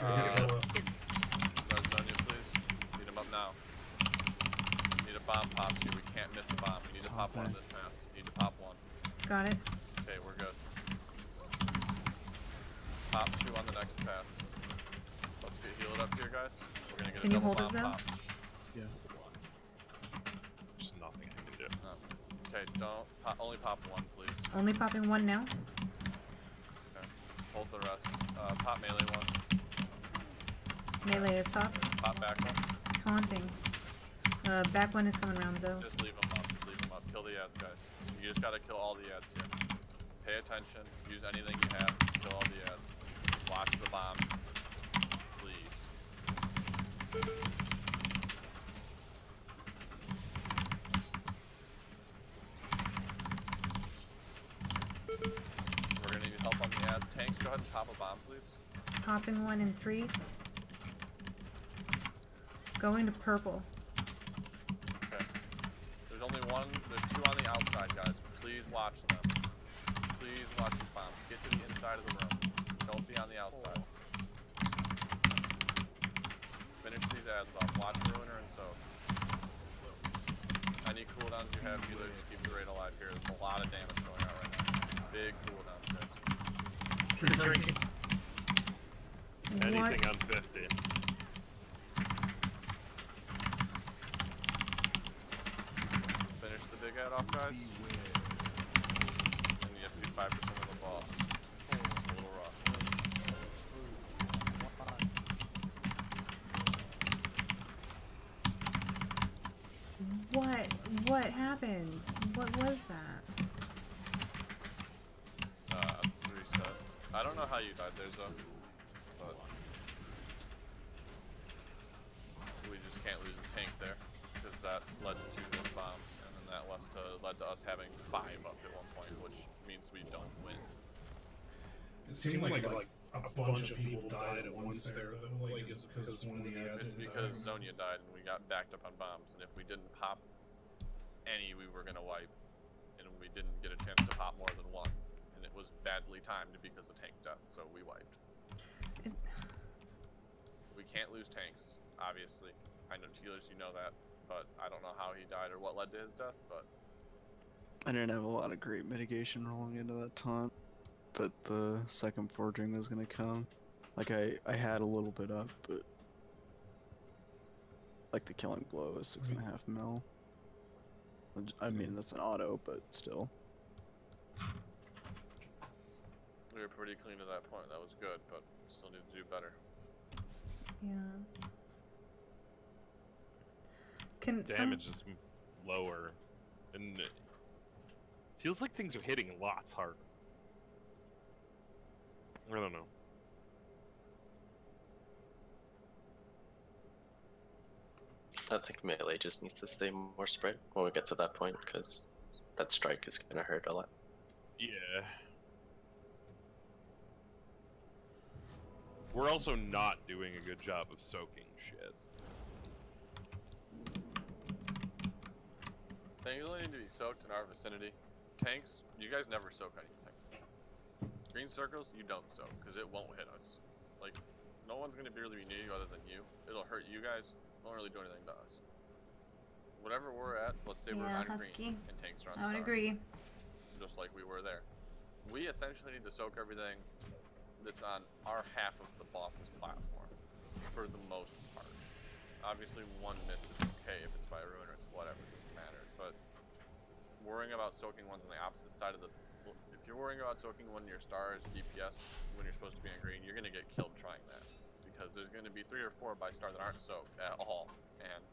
Res Zonia, please. Beat them up now. Need a bomb pop here. We can't miss a bomb. We need to pop one on this pass. Need to pop one.
Got it.
Okay, we're good. Pop 2 on the next pass. Let's get healed up here, guys. We're gonna get a double bomb pop.
Yeah.
There's nothing I can do.
No. Okay, don't pop, only pop 1, please.
Only popping 1 now.
Okay. Hold the rest. Pop melee 1.
Melee is popped.
Pop back 1.
Taunting. Back 1 is coming around, Zoe.
Just leave them up. Leave them up. Kill the ads, guys. You just gotta kill all the ads here. Pay attention. Use anything you have. Kill all the ads. Watch the bombs. Please. We're gonna need help on the ads. Tanks, go ahead and pop a bomb, please.
Popping 1 in 3. Going to purple.
Okay. There's only one. There's 2 on the outside, guys. Please watch them. Please watch these bombs. Get to the inside of the room. Don't be on the outside. Finish these ads off. Watch Ruiner and Soak. Any cooldowns you have, healers, keep the raid alive here. There's a lot of damage going on right now. Big cooldowns, guys.
Trinket.
Anything on 50.
Finish the big ad off, guys. And you have to be 5% of the boss. It's a little rough.
What happened? What was that?
It's reset. I don't know how you died there, Zoe. But we just can't lose a tank there. Because that led to those bombs. And then that led to us having 5 up at one point, which means we don't win.
It seemed like a bunch of people died at once there, though? Like, is it because one of the ads
It's
didn't
because
die?
Zonia died and we got backed up on bombs, and if we didn't pop any, we were gonna wipe, and we didn't get a chance to pop more than one, and it was badly timed because of tank death, so we wiped. We can't lose tanks, obviously. I know Tealers, you know that, but I don't know how he died or what led to his death, but...
I didn't have a lot of great mitigation rolling into that taunt, but the second forging was gonna come. Like, I had a little bit up, but... Like, the killing blow is 6.5 mil. I mean, that's an auto, but still.
We were pretty clean to that point. That was good, but still need to do better.
Yeah. Can
damage is lower, and it feels like things are hitting lots harder. I don't know.
I think melee just needs to stay more spread when we get to that point, because that strike is gonna hurt a lot.
Yeah. We're also not doing a good job of soaking shit.
Things only need to be soaked in our vicinity. Tanks, you guys never soak anything. Green circles, you don't soak, because it won't hit us. Like, no one's going to really be near you other than you. It'll hurt you guys. It won't really do anything to us. Whatever we're at, let's say we're on green, and tanks are on
I
star.
would agree.
Just like we were there. We essentially need to soak everything that's on our half of the boss's platform, for the most part. Obviously, one mist is okay if it's by a ruin or it's whatever, it doesn't matter. But worrying about soaking ones on the opposite side of the... If you're worrying about soaking one of your stars, DPS, when you're supposed to be in green, you're going to get killed trying that. Because there's going to be 3 or 4 by star that aren't soaked at all, and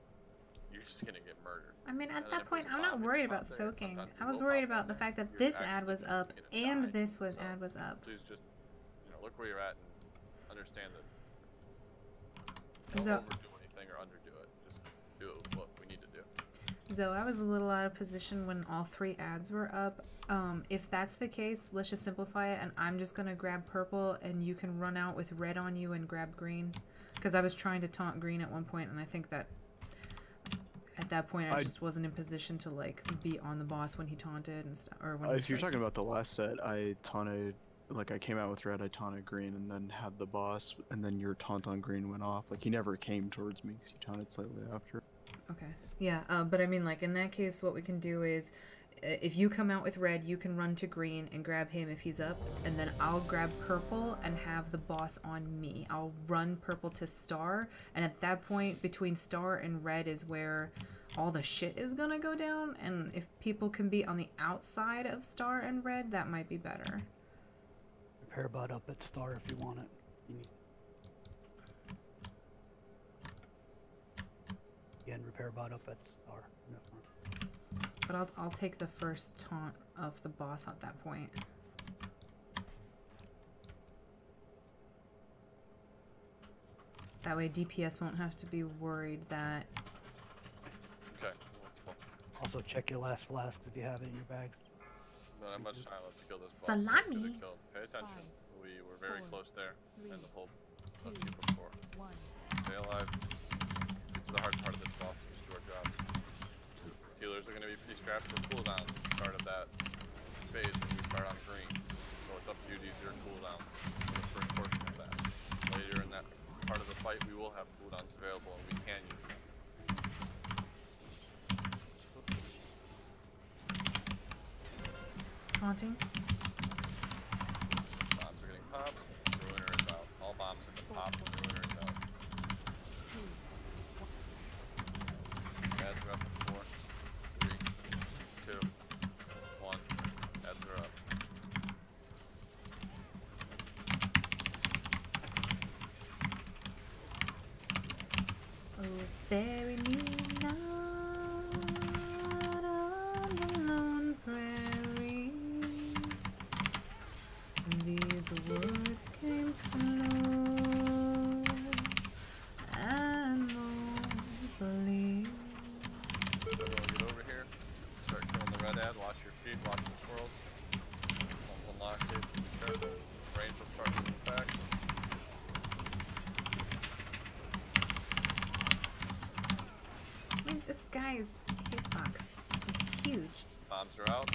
you're just going to get murdered.
I mean, at that point, I'm not worried about soaking. I was worried about the fact that this ad was up and this ad was up.
Please just, look where you're at and understand that. Don't overdo anything or underdo it. Just do what we need to do.
So I was a little out of position when all 3 ads were up. If that's the case, let's just simplify it, and I'm just gonna grab purple, and you can run out with red on you and grab green. Because I was trying to taunt green at one point, and I think that at that point I just wasn't in position to like be on the boss when he taunted and stuff. Or when
if you're talking about the last set, I taunted. Like, I came out with red, I taunted green, and then had the boss, and then your taunt on green went off. Like, he never came towards me, because you taunted slightly after.
Okay. Yeah, but I mean, like, in that case, what we can do is, if you come out with red, you can run to green and grab him if he's up, and then I'll grab purple and have the boss on me. I'll run purple to star, and at that point, between star and red is where all the shit is gonna go down, and if people can be on the outside of star and red, that might be better.
Repair bot up at star if you want it. You need... Again, repair bot up at star. No.
But I'll take the first taunt of the boss at that point. That way DPS won't have to be worried that...
Okay.
Also check your last flask if you have it in your bags.
Not that much time left to kill this boss.
Salami.
Pay attention. We were very close there, and the whole let's keep before. Stay alive. Get to the hard part of this boss and just do our jobs. Healers are going to be pretty strapped for cooldowns at the start of that phase when we start on green. So it's up to you to use your cooldowns for the first portion of that. Later in that part of the fight, we will have cooldowns available, and we can use them.
Haunting.
Bombs are getting popped. Ruiner is out. All bombs have been popped. Ruiner is out. Ads are up in 4, 3, 2, 1. Ads are up.
Oh, bury me not on the lone prairie. These words came slow. I mean, this guy's hitbox is huge.
Bombs are out.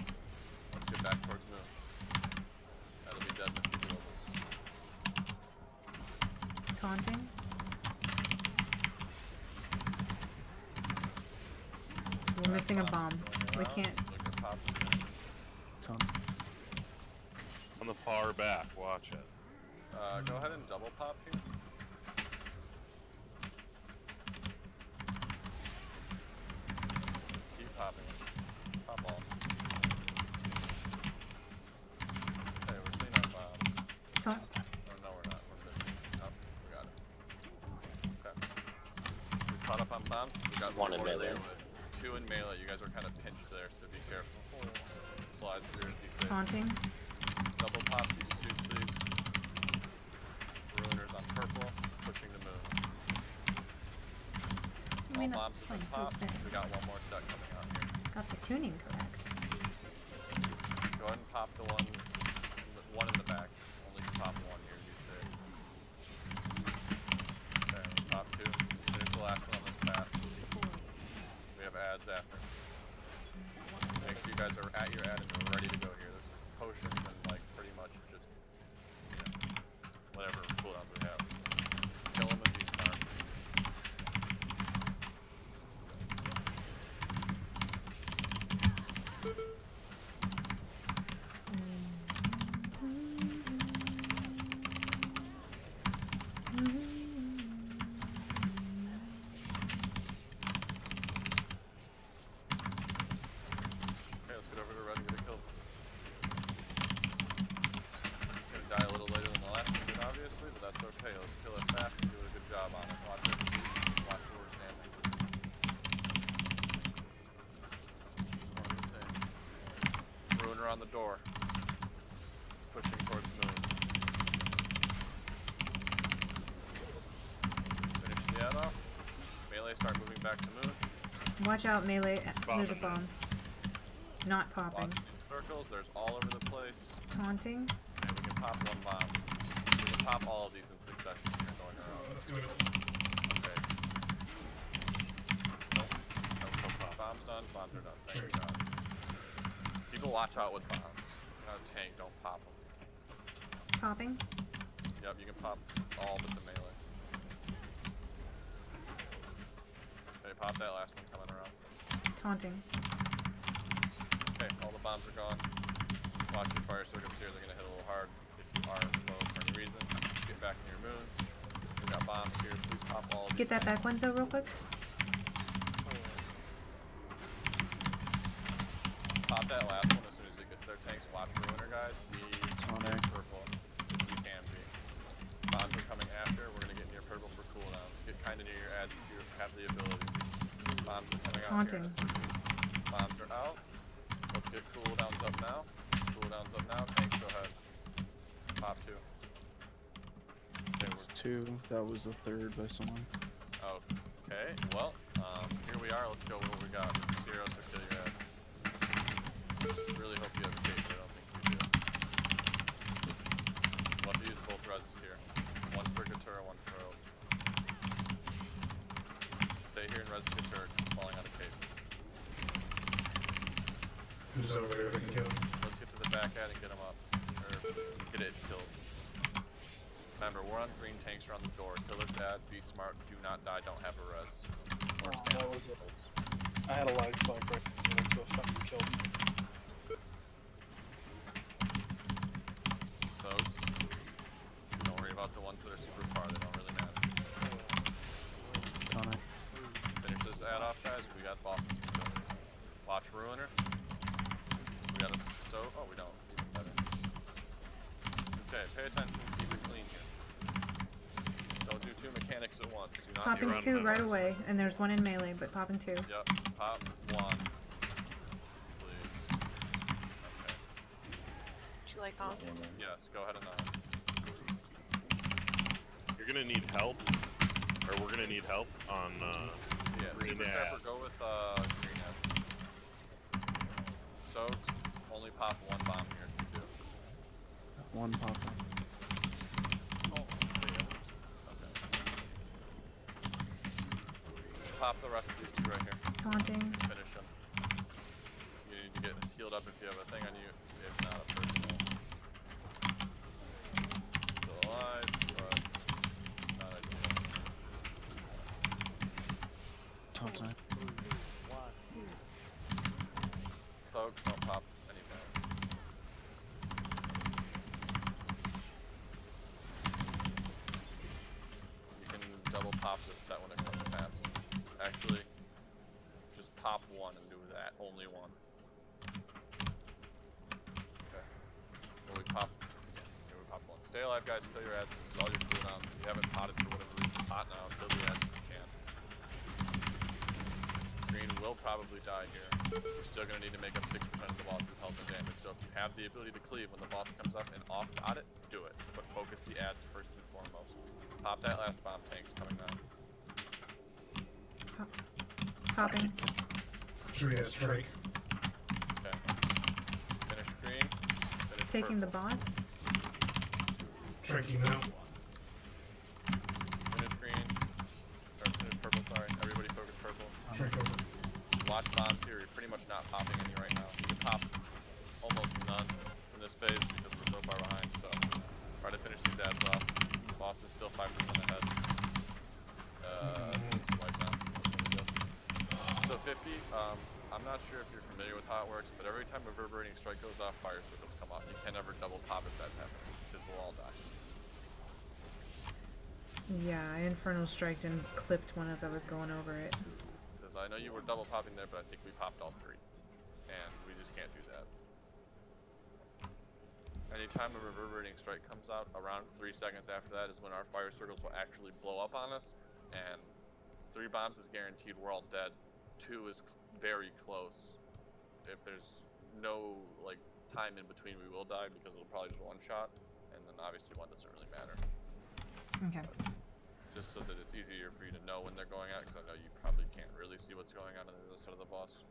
Let's get back towards moon. That'll be dead in a few globals.
Taunting. We're missing a bomb. We can't.
On the far back, watch it.
Go ahead and double pop here. Keep popping. Pop all. Okay, we're cleaning our bombs.
Taunt.
Oh, no, we're not. We're missing. Oh, we got it. Okay. We caught up on bombs. We got
one in melee.
With 2 in melee. You guys are kind of pinched there, so be careful. Slide through and be safe.
Taunting.
Double pop these 2, please. Ruiners on purple, pushing the moon.
I mean,
All bombs have been popped. We got one more set coming out here.
Got the tuning correct.
Go ahead and pop the one in the back. Only pop 1 here, be safe. Okay, pop 2. Finish the last one on this pass. We have ads after. Make sure you guys are at your ad and you're ready to go here. This is potions and like pretty much just, you know, whatever cooldowns we have. Kill them and be smart. On the door. It's pushing towards moon. Finish the ad off. Melee start moving back to moon.
Watch out, melee. There's a bomb. Not popping.
Watch these circles. There's all over the place.
Taunting.
And we can pop 1 bomb. We can pop all of these in succession here going around.
Let's do it.
Okay. Nope. Nope. Bombs done. Bombs are done. Thank God. People watch out with bombs. You're not a tank, don't pop them.
Popping.
Yep, you can pop all but the melee. Okay, pop that last one coming around.
Taunting.
Okay, all the bombs are gone. Watch your fire circuits here, they're gonna hit a little hard if you are low for any reason. Get back in your moon. We got bombs here, please pop all of these.
Get that back one, real quick.
Pop that last one as soon as it gets their tanks. Watch Ruiner, guys. Be near purple if you can be. Bombs are coming after. We're going to get near purple for cooldowns. Get kind of near your ads if you have the ability. Bombs are coming out.
Taunting.
Bombs are out. Let's get cooldowns up now. Cooldowns up now. Tanks, go ahead. Pop 2.
That's 2. That was a 3rd by someone.
Okay, well, here we are. Let's go with what we got. This is Hero, so kill your ad. Really hope you have cage, I don't think you do. We'll have to use both reses here. 1 for Gatura, 1 for Oak. Stay here and res Gatura, falling out of cage.
Who's over there? We can kill him.
Let's get to the back ad and get him up. Or get it killed. Remember, we're on green, tanks are on the door. Kill this ad, be smart, do not die, don't have a res. Or stand.
That was it. I had a lag spike right there. Let's go fucking kill him.
Soaks. Don't worry about the ones that are super far, they don't really matter. Finish this ad off, guys. We got bosses to kill. Watch Ruiner. We got a oh, we don't. Even better. Okay, pay attention, keep it clean here. Don't do 2 mechanics at once. Do not
Popping 2 right away, and there's 1 in melee, but popping 2.
Yep, pop 1. Please. Okay.
Would you like on?
Yes, go ahead and
You're gonna need help, or we're gonna need help on
yeah,
green
Super
ad.
Trapper, go with green ad. Soaks, only pop 1 bomb here if you do.
1 pop.
Oh, yeah. Okay. pop the rest of these two right here.
Taunting.
Finish them. You need to get healed up if you have a thing on you. If not, a personal. Still alive, but not ideal.
Taunt time.
Soak, don't pop any bombs. You can double pop this set when it comes fast. Actually, just pop one and do that. Only one. Okay. Well, we pop. Yeah, here we pop one. Stay alive, guys. Kill your ads. This is all your cooldowns. If you haven't potted for whatever reason, pot now. Kill the ads if you can. Green will probably die here. We're still going to need to make up 6% of the boss's health and damage. So if you have the ability to cleave when the boss comes up and off-dot it, do it. But focus the ads first and foremost. Pop that last bomb. Tank's coming down.
Popping.
Sure, he has strike.
Okay. Finish green. Finish
Taking the
purple.
boss.
Striking now.
Finish green. Or finish purple, sorry. Everybody focus purple.
Strike over.
Watch bombs here. You're pretty much not popping any right now. You can pop almost none in this phase because we're so far behind. So try to finish these ads off. Boss is still 5% ahead. It's twice now. So 50, I'm not sure if you're familiar with how it works, but every time a reverberating strike goes off, fire circles come off. You can never double pop if that's happening, because we'll all die.
Yeah, I Infernal Striked and clipped one as I was going over it.
Because I know you were double popping there, but I think we popped all three. And we just can't do that. Anytime a reverberating strike comes out, around 3 seconds after that is when our fire circles will actually blow up on us. And 3 bombs is guaranteed, we're all dead. 2 is very close. If there's no like time in between, we will die because it'll probably just one shot. And then obviously 1 doesn't really matter.
Okay.
Just so that it's easier for you to know when they're going out, because I know you probably can't really see what's going on the other side of the boss.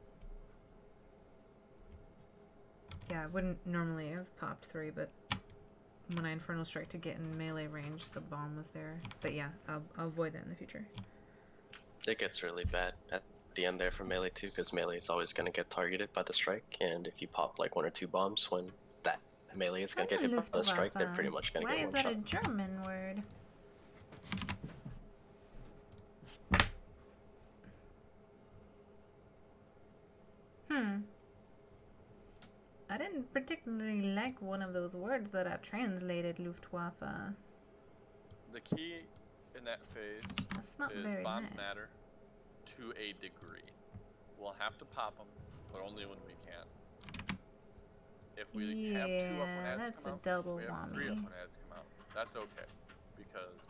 Yeah, I wouldn't normally have popped 3, but when I Infernal Strike to get in melee range, the bomb was there. But yeah, I'll avoid that in the future.
It gets really bad at the end there for melee too, because melee is always going to get targeted by the strike, and if you pop like 1 or 2 bombs when that melee is going to get hit by the strike, they're pretty much going to get one shot.
Why is that a German word? I didn't particularly like one of those words that I translated, Luftwaffe.
The key in that phase
That's not
is
very
bombs
nice.
matter to a degree. We'll have to pop them, but only when we can. If we have 2 up when ads
that's
come
a
out,
double
if we have 3 up
whammy.
when ads come out, that's okay. Because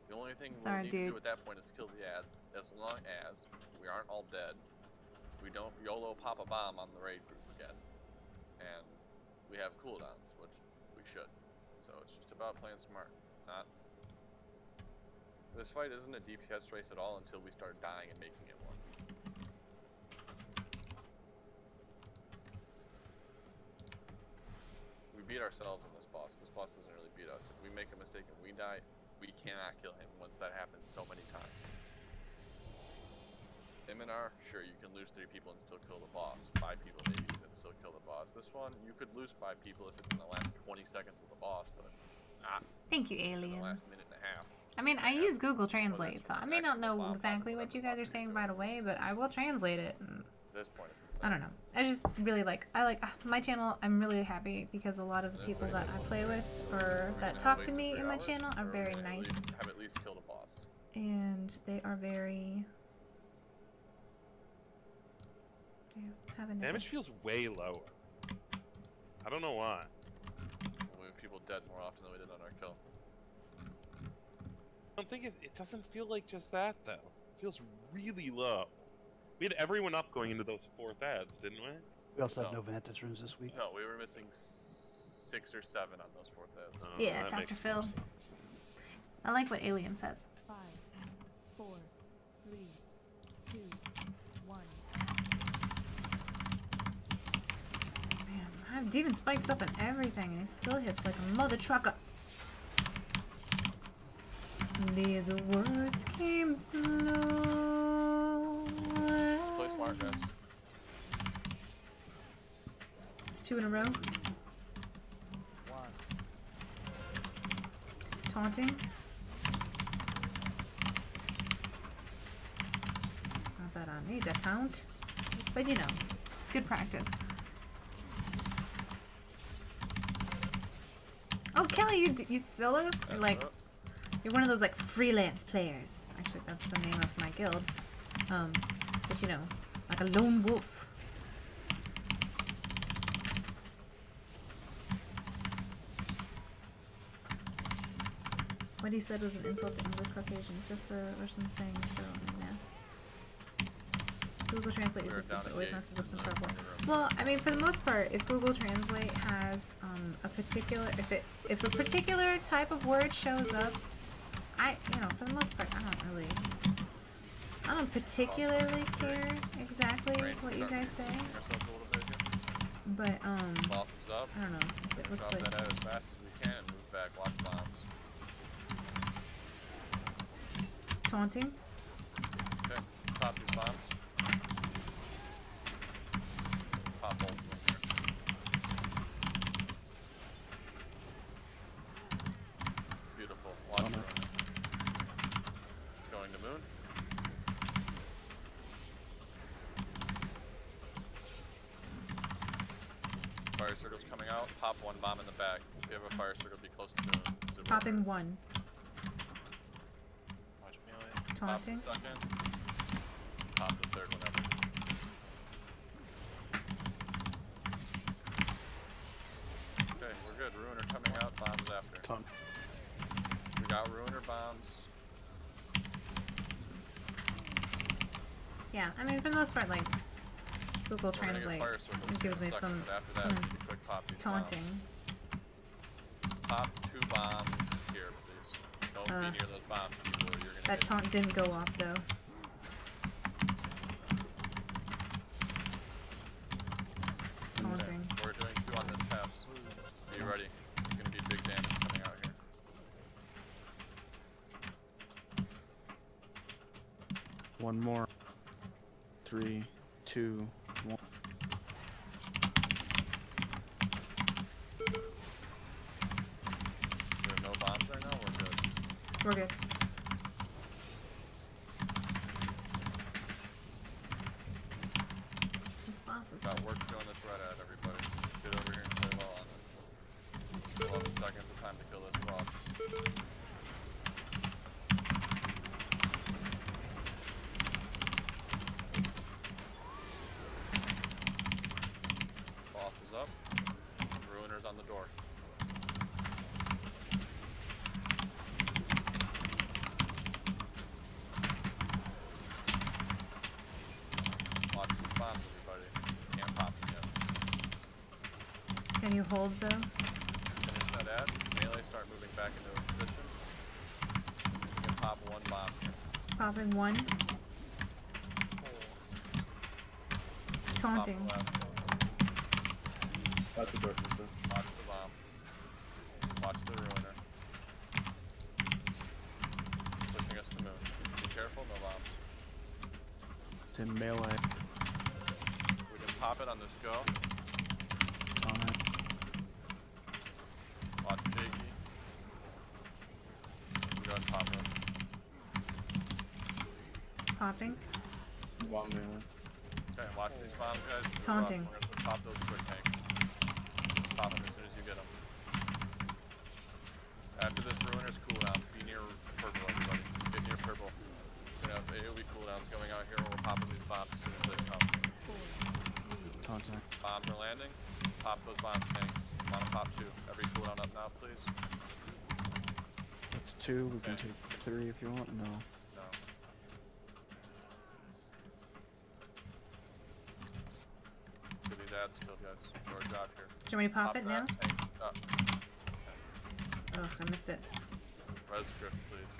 the only thing
Sorry,
we'll need to
dude.
do at that point is kill the ads, as long as we aren't all dead. We don't YOLO pop a bomb on the raid group again. And we have cooldowns, which we should. So it's just about playing smart. Not. This fight isn't a DPS race at all until we start dying and making it one. We beat ourselves in this boss. This boss doesn't really beat us. If we make a mistake and we die, we cannot kill him once that happens so many times. M&R, sure, you can lose 3 people and still kill the boss. 5 people maybe you can still kill the boss. This one, you could lose 5 people if it's in the last 20 seconds of the boss, but not
Thank you,
in
alien.
the last minute and a half.
I mean, I use Google Translate, so I may not know exactly what you guys are saying right away, but I will translate it. And
At this point, it's insane.
I don't know. I just really like my channel. I'm really happy because a lot of the people that I play with or that talk to me in my channel are very nice,
Have at least killed a boss.
and they are very.
Damage feels way lower. I don't know why.
We have people dead more often than we did on our kill.
I don't think it doesn't feel like just that though. It feels really low. We had everyone up going into those 4th ads, didn't we?
We also had no Vantage runes this week.
No, we were missing 6 or 7 on those 4th ads.
Yeah, Dr. Phil. I like what Alien says.
5, 4, 3, 2, 1.
Man, I have demon spikes up and everything, and it still hits like a mother trucker. These words came slow.
out, guys.
It's 2 in a row.
1.
Taunting. Not that I need to taunt, but you know, it's good practice. Oh, Kelly, you solo? Or like, you're one of those like freelance players. Actually, that's the name of my guild. But you know, like a lone wolf. What he said was an insult to English Caucasians, just a Russian saying show en masse. Google Translate system always messes up some trouble. Well, I mean, for the most part, if Google Translate has a particular, if a particular type of word shows up, you know, for the most part, I don't particularly care exactly what you guys say. But
Boss is up.
I don't know. It looks
Drop
like
that out as fast as we can and move back. Watch bombs.
taunting.
Okay, pop these bombs. Pop both of them here. Beautiful. Watch run. Going to moon. Fire circle's coming out. Pop one bomb in the back. If you have a fire circle, be close to moon.
Popping one.
Watch melee.
Taunting.
Pop the second. Pop the third whenever. Okay, we're good. Ruiner coming out. Bombs after.
Taunt.
We got Ruiner bombs.
Yeah, I mean, for the most part, like, Google
We're gonna get
Translate
fire circles
it gives
in a
me
second,
some,
but after that, we need to quick pop these
taunting.
Pop 2 bombs here, please. Don't be near those bombs, people, or you're gonna
That
get
taunt didn't go off, though. Taunting.
We're doing 2 on this pass. Are you ready? It's gonna be big damage coming out here.
One more. 3, 2, 1.
We have no bombs right now. We're good.
We're good. This boss is
Got
just...
work doing this red ad, everybody. Get over here and play well on it. 11 seconds of time to kill this boss. Boss is up. Ruiner's on the door. Watch these bombs, everybody. Can't pop them yet.
Can you hold, Zoe?
Finish that ad. Melee start moving back into a position. You can pop 1 bomb here.
Popping one. Taunting.
Pop the last one.
That's the door, sister.
Watch the bomb. Watch the ruiner. Pushing us to moon. Be careful, no bombs.
It's in melee.
We can pop it on this go.
On it.
Watch Jakey. We go ahead and pop it.
Popping.
One melee.
Okay, watch these bombs, guys. They're
Taunting.
rough. We're gonna pop those quick tanks. Pop them as soon as you get them. After this ruiner's cooldowns, be near purple, everybody. Get near purple. We're gonna have AoE cooldowns going out here where we're popping these bombs as soon as they come.
Taunting.
Bombs are landing. Pop those bombs, tanks. Wanna pop 2. Every cooldown up now, please.
That's 2. We can
Okay.
take 3 if you want. No.
No. Get these ads killed, guys. Do our job here.
Do you want me to pop it now?
that tank.
Ugh, I missed it.
Res drift, please.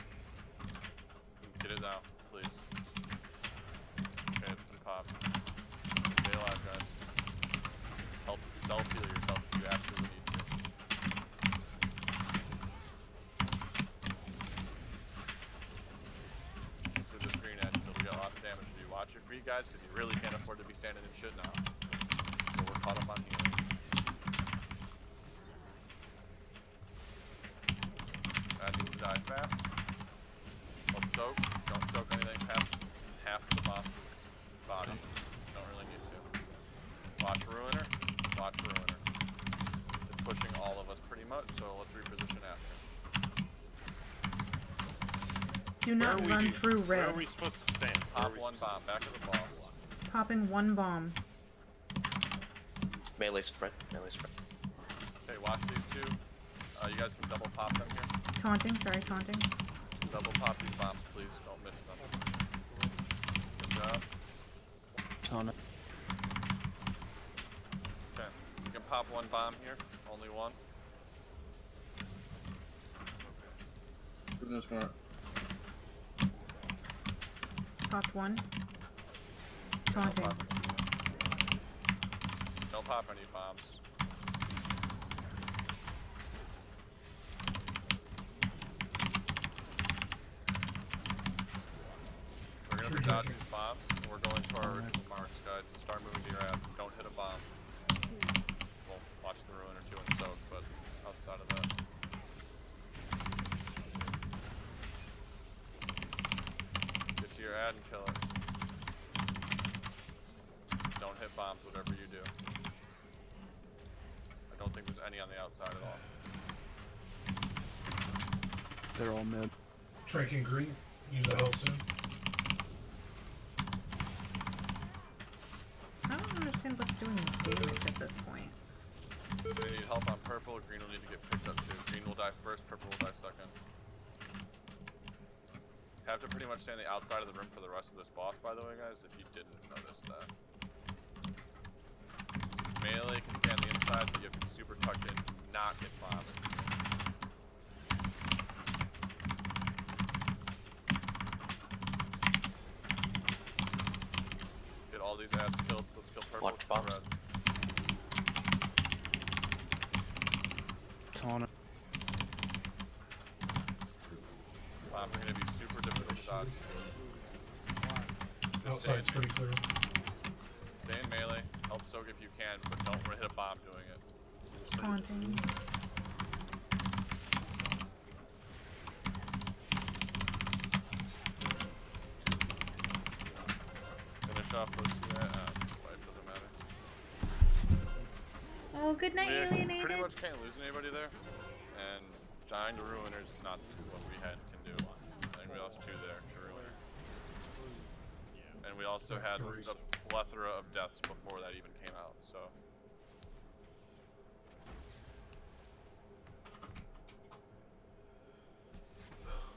Get it out, please. Okay, it's been popped. Stay alive, guys. Help self-heal yourself if you absolutely need to. Let's with this green edge until we got lots of damage to do. Watch. your feet, guys, because you really can't afford to be standing in shit now. So we're caught up on healing. That needs to die fast. Let's soak. Don't soak anything past half of the boss's body. Don't really need to. Watch Ruiner. Watch Ruiner. It's pushing all of us pretty much, so let's reposition after.
Do not run through red.
Where are we supposed to stand?
Pop one bomb. Back of the boss.
Popping one bomb.
Melee spread. Melee spread.
Okay, watch these two. You guys can double pop them here.
Taunting, sorry, taunting.
Double pop these bombs, please. Don't miss them. Good job.
Taunt.
Okay, you can pop one bomb here. Only one.
Who's smart?
Pop one. Taunting.
Don't pop any bombs. We're gonna be dodging bombs, and we're going to our original marks, guys, so start moving to your ad. Don't hit a bomb. We'll watch the Ruiner too and soak, but outside of that. Get to your ad and kill it. Don't hit bombs, whatever you do. I don't think there's any on the outside at all.
They're all mid.
Drinking green. Use the health soon.
I don't understand what's doing damage at this point.
They need help on purple. Green will need to get picked up too. Green will die first, purple will die second. Have to pretty much stay on the outside of the room for the rest of this boss, by the way, guys, if you didn't notice that. Melee can stay on the inside, but you have to be super tucked in, not hit bombs. Get all these ads killed. Let's kill purple.
Watch bombs.
Taunt.
Bombs are going to be super difficult shots.
Outside's pretty clear.
Stay in melee. Help soak if you can, but don't hit a bomb doing it.
Taunting.
Finish off those two ads. It doesn't matter.
Oh, good night,
We
alienated.
pretty much can't lose anybody there, and dying to Ruiners is not what we can do. I think we lost two there to Ruiner. And we also had a plethora of deaths before that even came out, so.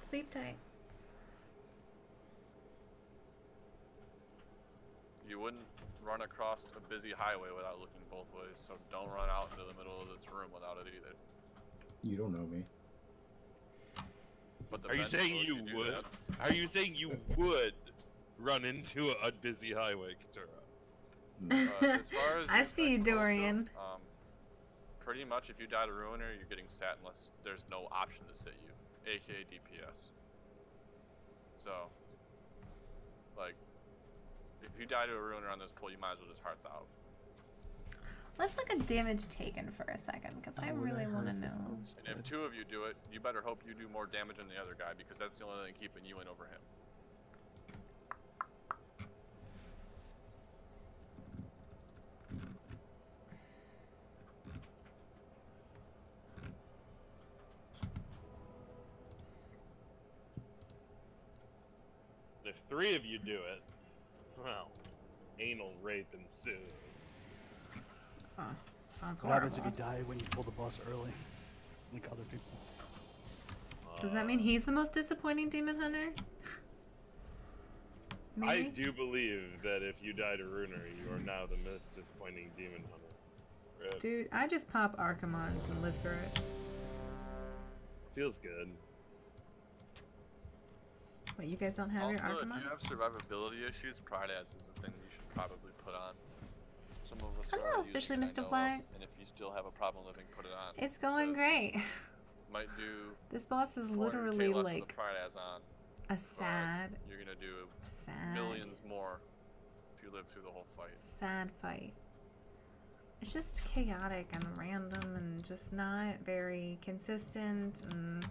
Sleep tight.
You wouldn't run across a busy highway without looking both ways, so don't run out into the middle of this room without it either.
You don't know me.
But the
Are you saying you would? Are you saying you would run into a busy highway, Katura?
As far as
I see you, Dorian.
Go, pretty much if you die to Ruiner, you're getting sat unless there's no option to sit you, aka DPS. So, like, if you die to a Ruiner on this pull, you might as well just hearth out.
Let's look at damage taken for a second, because I really want to know.
And if two of you do it, you better hope you do more damage than the other guy, because that's the only thing keeping you in over him.
If three of you do it, well, anal rape ensues.
Huh. Sounds
What happens
horrible.
if you die when you pull the boss early? Like other people.
Does that mean he's the most disappointing demon hunter? Maybe?
I do believe that if you die to Ruiner, you are now the most disappointing demon hunter. Rip.
Dude, I just pop Archimons and live through it.
Feels good.
Wait, you guys don't have your
Also, if
Archimons?
you have survivability issues, Pride Ads is a thing you should probably put on. Some of us
Hello,
are
especially
using it, I
Mr.
know
Black.
of, and if you still have a problem living, put it on.
It's going great.
Might do.
This boss is
400K
literally
less than
like
the Pride Ads on.
a sad,
You're gonna do
sad
millions more you live through the whole fight.
Sad fight. It's just chaotic and random and just not very consistent and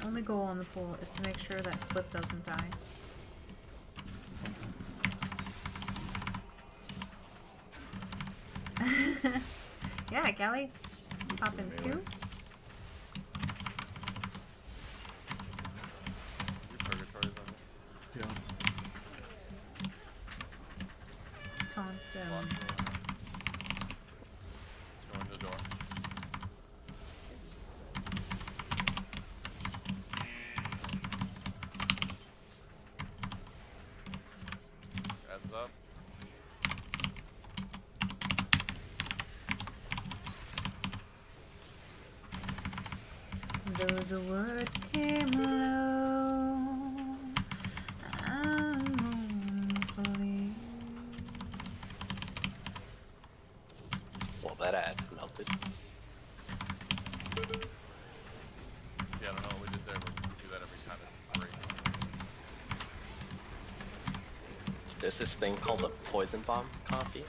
my goal on the pool is to make sure that Slip doesn't die. Yeah, Callie. Pop in 2.
Yeah.
Taunt
Let's go in the door. Heads up.
Those words came low and mournfully.
Well, that ad melted.
Yeah, I don't know what we did there, but we do that every kind of break.
There's this thing called a poison bomb copy.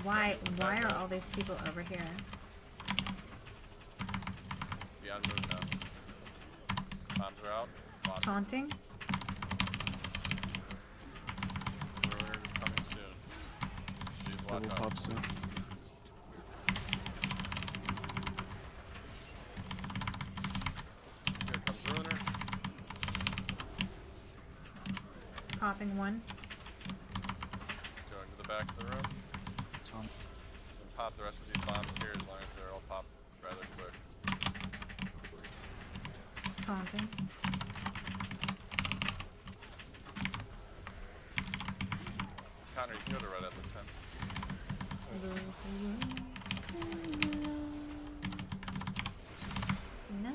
Why are all these people over here?
Beyond moon now. Bombs are out. Watch.
Taunting?
Ruiner is coming soon. Please watch
Double
out.
pop soon.
Here comes Ruiner.
Popping 1.
Let's go into the back of the room.
Taunt.
And pop the rest of these bombs here as long as they're all popped rather quick.
Taunting.
Connor, you can go to red at this time.
Those words came low.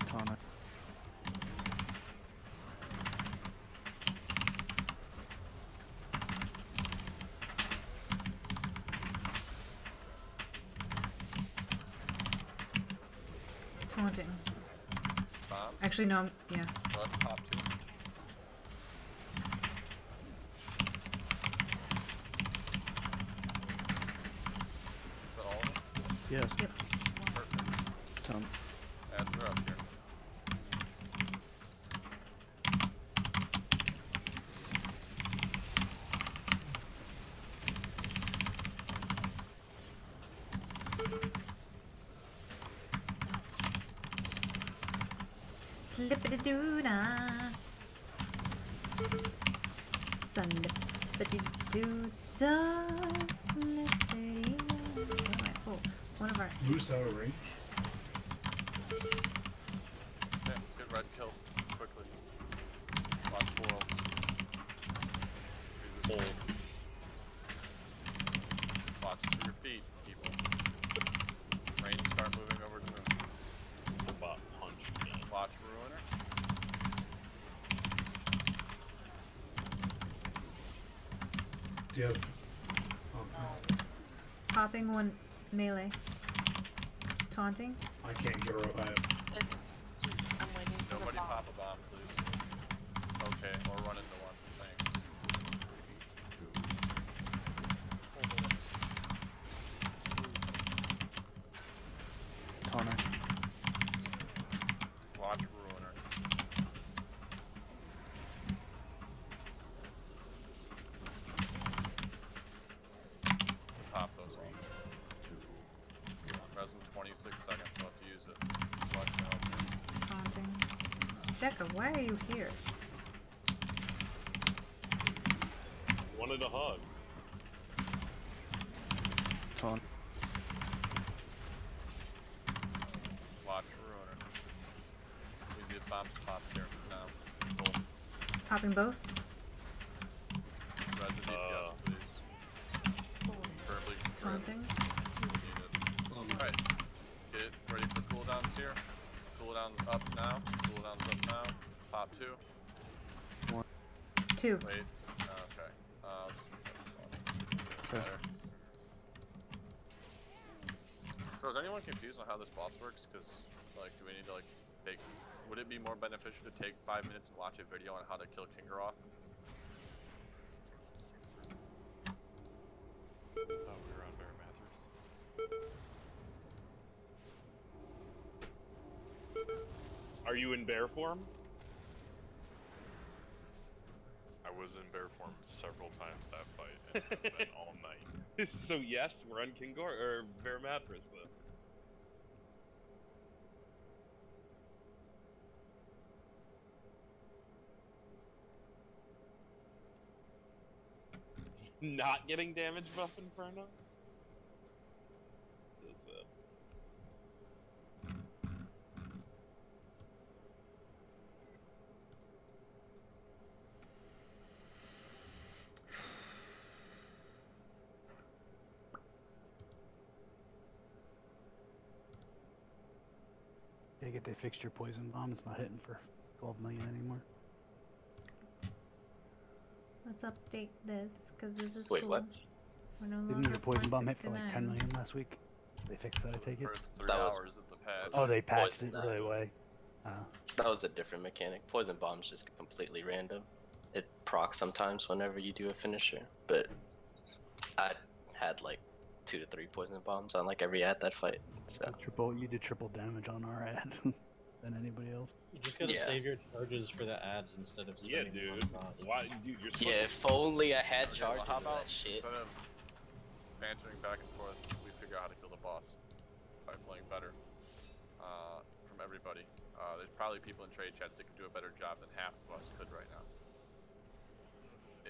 Taunt.
Taunting.
Bombs.
Actually, no, yeah.
Go ahead and pop 2. Is that all of them?
Yes.
Yep.
Perfect.
Taunt.
Ads are up here.
Slippity-doo-dah. Slippity-doo-dah. Slippity-doo-dah. Oh, one of our...
Loose out of range.
Okay, let's get red killed quickly. Watch swirls. Do this hold. Watch to your feet, people. Range start moving over to moon.
Bot punch me.
Watch Ruiner.
Do you have...
Popping 1 melee. Taunting.
I can't get her up. I have...
I'm waiting for
Nobody
the bomb.
pop a bomb, please. Okay, or run into one. Thanks.
Taunt.
Watch Ruiner. Pop those all. Res in 26 seconds, we'll have to use it. Watch out.
Taunting. Jekka, why are you here?
Wanted a hug.
Taunt.
Watch Ruiner. We need these bombs to pop here. Now. Both.
Popping both.
Res in DPS, please.
taunting.
Alright. Get ready for cooldowns here. Cooldowns up now. Cooldowns up now. Pop 2.
1. 2.
Wait. Okay. Let's just better. So is anyone confused on how this boss works? Because, like, do we need to, like, take... Would it be more beneficial to take 5 minutes and watch a video on how to kill Kingaroth?
Oh, we were on Varimathras.
Are you in bear form?
I was in bear form several times that fight, and have been all night.
So yes, we're on Kingor or Varimathras then. Not getting damage buff Inferno? This bad.
Take it, they fixed your poison bomb. It's not hitting for 12 million anymore.
Let's update this, because this is
Wait,
cool.
what?
We're no
Didn't
longer
your poison bomb hit for like 10
469.
million last week? They fixed that, I take it?
First 3
That was-
hours of the patch.
Oh, they patched it
Poison
really way.
That was a different mechanic. Poison bomb's just completely random. It procs sometimes whenever you do a finisher, but I had like 2 to 3 poison bombs on like every ad that fight. So
You did triple damage on our ad than anybody else.
You just gotta
Yeah.
save your charges for the ads instead of
Yeah,
spending them
dude.
on boss.
Why, dude? You're supposed
yeah, if only I had
Okay,
charges
well, how
for
about
that shit.
instead of bantering back and forth, we figure out how to kill the boss by playing better from everybody. There's probably people in trade chats that can do a better job than half of us could right now.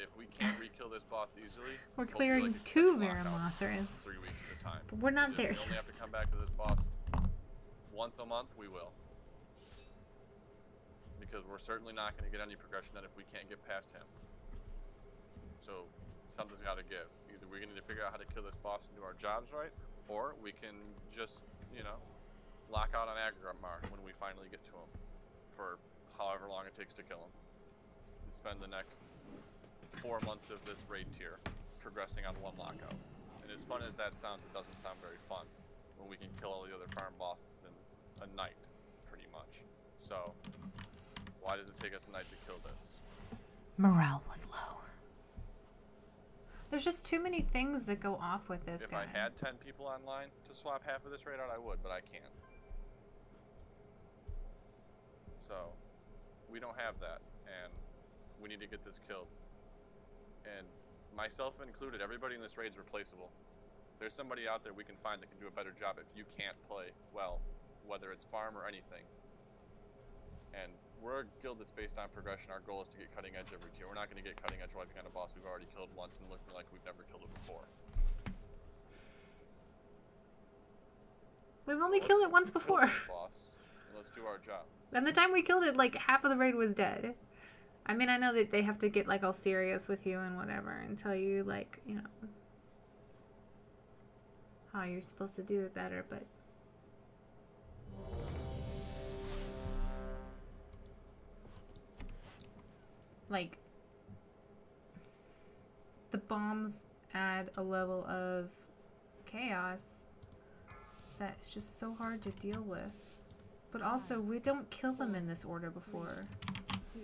If we can't re-kill this boss easily,
We're
we'll
clearing
do, like,
2
extended lockouts
Varimathras.
3 weeks at a time.
But we're not
If
there
we only
yet.
have to come back to this boss once a month, we will. Because we're certainly not going to get any progression then if we can't get past him. So something's got to give. Either we're going to need to figure out how to kill this boss and do our jobs right, or we can just, you know, lock out on Agramar when we finally get to him for however long it takes to kill him. And spend the next 4 months of this raid tier progressing on 1 lockout. And as fun as that sounds, it doesn't sound very fun when we can kill all the other farm bosses in a night, pretty much. So why does it take us a night to kill this?
Morale was low. There's just too many things that go off with this
If
guy.
I had 10 people online to swap half of this raid out, I would, but I can't. So, we don't have that, and we need to get this killed. And myself included, everybody in this raid is replaceable. There's somebody out there we can find that can do a better job if you can't play well, whether it's farm or anything. And we're a guild that's based on progression. Our goal is to get cutting edge every tier. We're not going to get cutting edge wiping on a boss we've already killed once and looking like we've never killed it before.
We've only
So
killed
let's
it once
kill
before.
this boss, and let's do our job.
And the time we killed it, like, half of the raid was dead. I mean, I know that they have to get, like, all serious with you and whatever and tell you, like, you know, how you're supposed to do it better, but... like, the bombs add a level of chaos that's just so hard to deal with. But also, we don't kill them in this order before.
2,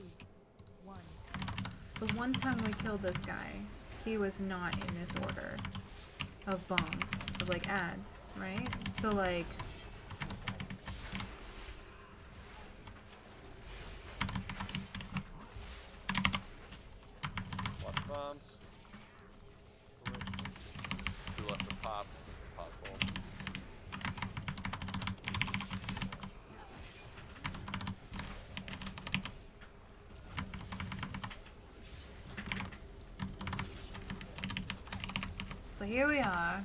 1.
The one time we killed this guy, he was not in this order of bombs, of like ads, right? So like...
Watch bombs. 2 left to pop. Pop full.
So here we are.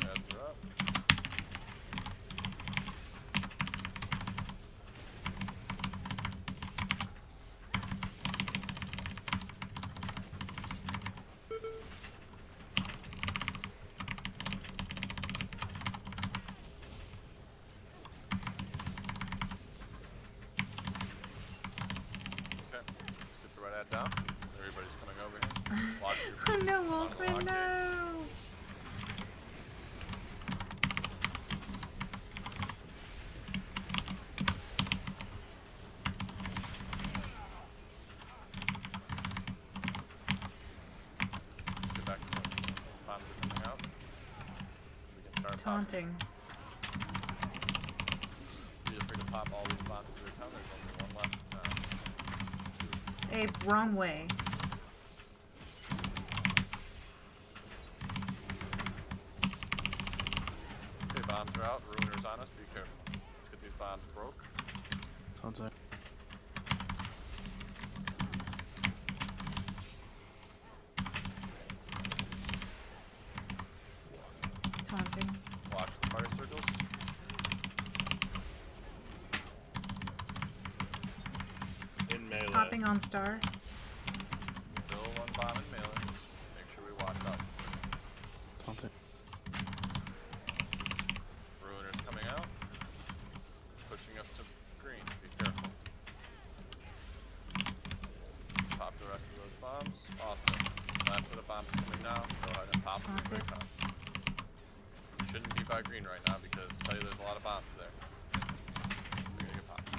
Heads are up. that down. Everybody's coming over here. Watch your
Oh no,
unlock
Wolfman,
here.
no!
Get back to the bombs are coming out. We can start
Taunting.
Feel free to pop all these bombs as they come. There's only one left.
Hey, wrong way.
Okay, bombs are out. Ruiner's on us. Be careful. Let's get these bombs broke.
Sounds like.
Taunting.
Watch the fire circles.
In melee.
Hopping on star.
Still one bomb in melee. Make sure we watch out.
Taunting.
Ruiner's coming out. Pushing us to green. Be careful. Pop the rest of those bombs. Awesome. Last set of bombs coming down. Go ahead and pop them as they come. Shouldn't be by green right now because I tell you there's a lot of bombs there. They're gonna get popped.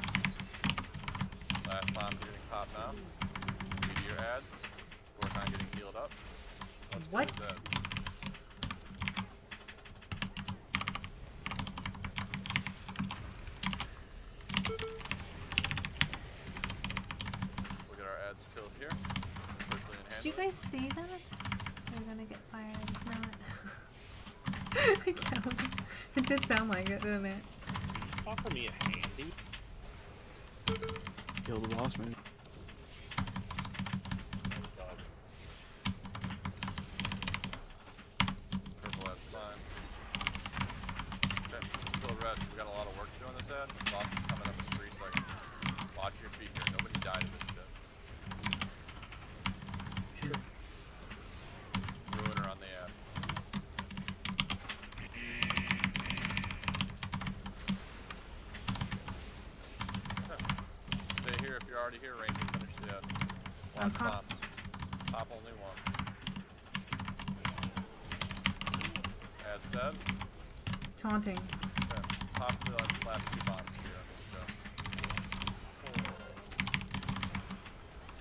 Last bombs are getting popped now. Meteor adds. Work on getting healed up. Let's
What?
get those adds. We'll get our ads killed here. Quickly and
Did you
handily.
guys see that? They're gonna get fired. It's not. I can't. It did sound like it, didn't it?
Offer me a handy.
Kill the boss, man.
Purple ad's fine. Okay, let's kill red. We got a lot of work to do on this ad. Boss is coming up in 3 seconds. Watch your feet here. Nobody died in this shit.
Sure.
Ruiner on the ad. Stay here if you're already here, Ranger. Finish the ad.
I'm
Watch
pop.
bombs. Pop only one. Ad's dead.
Taunting.
Okay. Pop the last 2 bombs here on this go.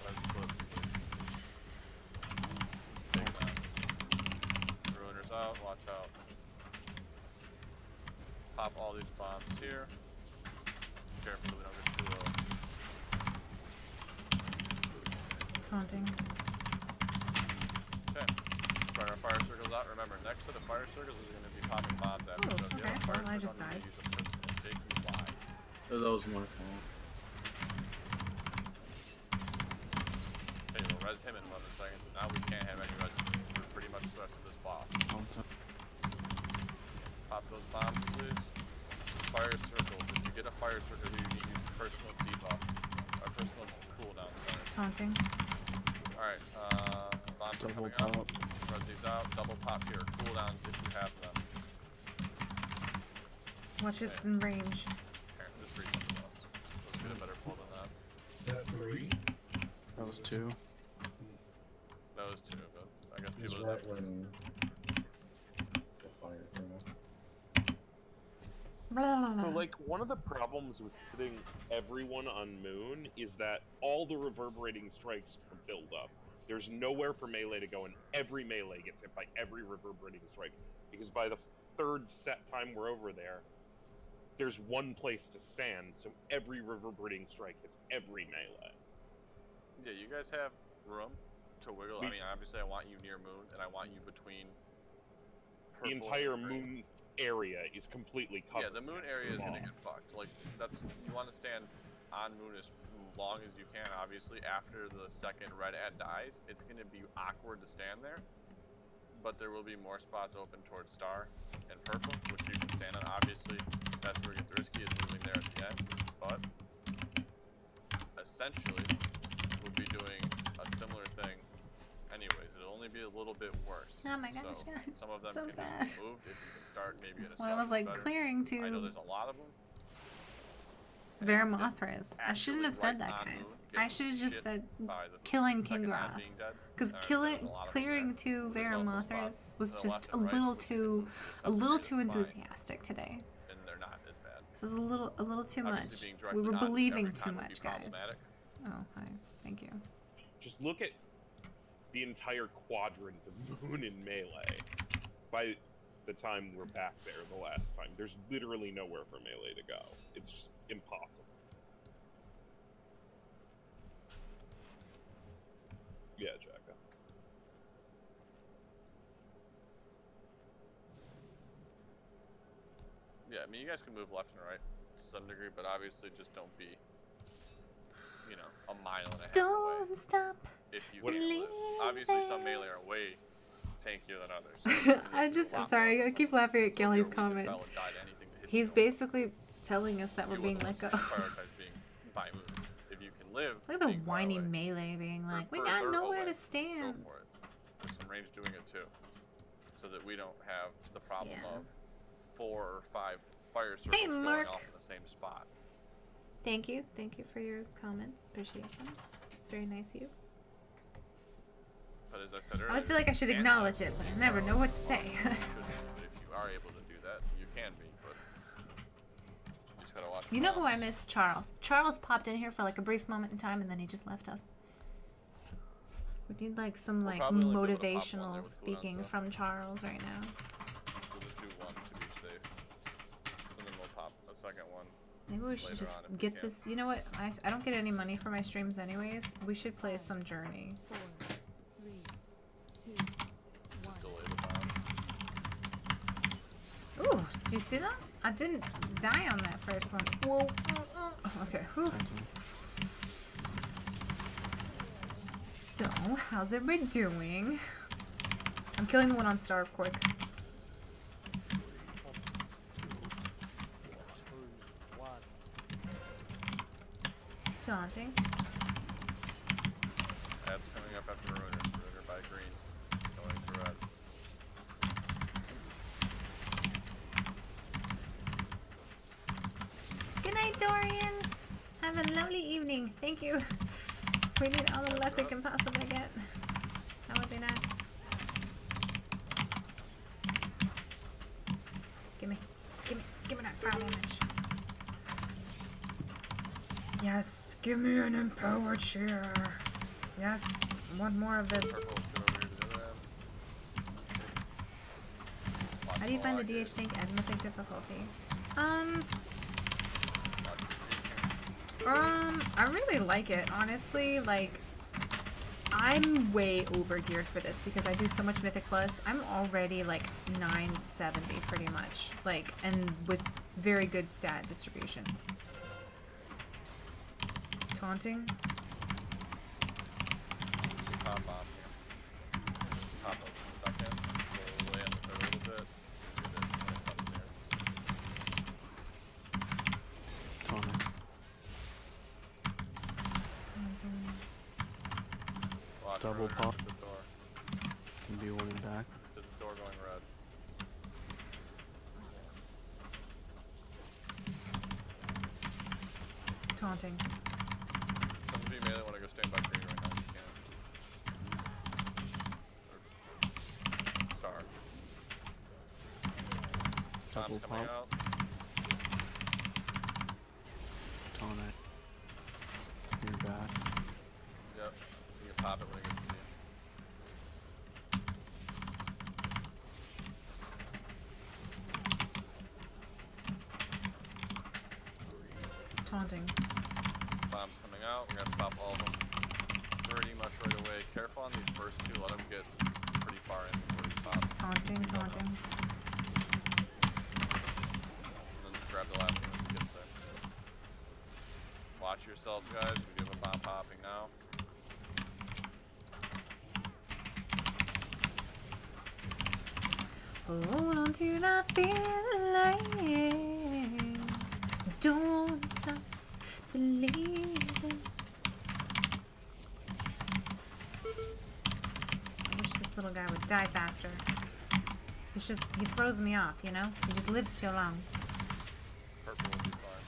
Let's flip, please. Take that. Ruiner's out. Watch out. Pop all these bombs here. Careful that we don't get too low.
Taunting.
Okay. Spread our fire circles out. Remember, next set of fire circles is going to be popping bombs after.
Oh,
So if you
okay.
have a fire
Well, I
circle,
just
I'm gonna
died.
use a person. Jake, you lie.
So those more call.
Okay, we'll res him in 11 seconds, and now we can't have any reses for pretty much the rest of this boss. Pop those bombs, please. Fire circles. If you get a fire circle, you need to use personal debuff. Or personal cooldown, sorry.
Taunting.
Alright, bombs are
Double
coming
pop.
out. Spread these out. Double pop here. Cooldowns if you have them.
Watch it's in range.
Here, just read something else. Let's get a better pull than that.
Is that 3?
That was 2.
That was 2, but I guess
He's
people
right when the fire came up.
So, like, one of the problems with sitting everyone on Moon is that all the reverberating strikes are build up. There's nowhere for melee to go, and every melee gets hit by every reverberating strike. Because by the 3rd set time we're over there, there's one place to stand, so every reverberating strike hits every melee.
Yeah, you guys have room to wiggle. I mean, obviously I want you near Moon, and I want you between
The
purple
entire
and green.
Moon area is completely covered.
Yeah, the Moon area is gonna get fucked. Like, that's, you want to stand on Moon as long as you can. Obviously, after the second red ad dies, it's gonna be awkward to stand there. But there will be more spots open towards Star and Purple, which you can stand on. Obviously, that's where it gets risky, is moving there at the end. But essentially, we'll be doing a similar thing anyways. It'll only be a little bit worse.
Oh my gosh,
so
yeah.
some of them
So
can
sad.
just be moved if you can start maybe at a
Well, I was
spot
like
better.
clearing to.
I know there's a lot of them.
Varimathras. I shouldn't have said that, guys. I should have just said killing Kingroth. Because clearing 2 Varimathras was just a little too enthusiastic today.
And they're not as bad.
This is a little too much. We were believing too much, guys. Oh, hi. Thank you.
Just look at the entire quadrant of Moon in melee. By the time we're back there the last time, there's literally nowhere for melee to go. It's just impossible. Yeah, Jacka.
Yeah, I mean, you guys can move left and right to some degree, but obviously just don't be, you know, a mile and a half
Don't
away.
Stop.
If you can't live. Obviously, some melee are way tankier than others.
I'm sorry, I keep laughing at Kelly's comment. He's basically telling us that we're being let go.
Prioritize being by move. If you can live.
Look at the whiny melee being like, we got nowhere to stand.
Go for it. There's some range doing it too, so that we don't have the problem of 4 or 5 fire circles going off in the same spot.
Thank you for your comments. Appreciate them. It's very nice of you.
But as I said earlier,
I always feel like I should acknowledge it, but I never know what to say.
But if you are able to do that, you can be. But you just gotta watch.
You know who I miss? Charles. Charles popped in here for like a brief moment in time, and then he just left us. We need like some motivational speaking from Charles right now.
We'll just do 1 to be safe, and then we'll pop a second one.
Maybe we should just get this. You know what? I don't get any money for my streams anyways. We should play some Journey.
4, 3, 2,
Just delay the bombs.
Ooh, do you see that? I didn't die on that first one. Whoa. Okay. Whew. So, how's everybody doing? I'm killing the one on Starve quick. Taunting.
That's coming up after Ruiner. Ruiner by green. Going to red.
Good night, Dorian. Have a lovely evening. Thank you. We need all the luck we can possibly get. That would be nice. Give me that fire damage. Yes, give me an empowered shear. Yes, I want more of this. How do you find the DH tank at Mythic difficulty? I really like it, honestly. Like, I'm way over geared for this because I do so much Mythic Plus. I'm already like 970 pretty much, like, and with very good stat distribution. Taunting.
Pop bomb here. Pop a second. We'll land a little bit.
Taunting. Double pop. Can be one in back.
To the door going red.
Taunting.
Some of you melee want to go stand by green right now. You can. Or star.
Double
Tom's coming
pop.
out.
Taunt it. You're back.
Yep. You can pop it when it gets to you.
Taunting.
Bombs coming out. We're gonna pop all of them pretty much right away. Careful on these first 2. Let them get pretty far in before you pop.
Taunting.
And then grab the last one as it gets there. Watch yourselves, guys. We do have a bomb popping now.
Hold on to that feeling. Don't stop believing. I wish this little guy would die faster. He throws me off, you know? He just lives too long.
Purple will be fine.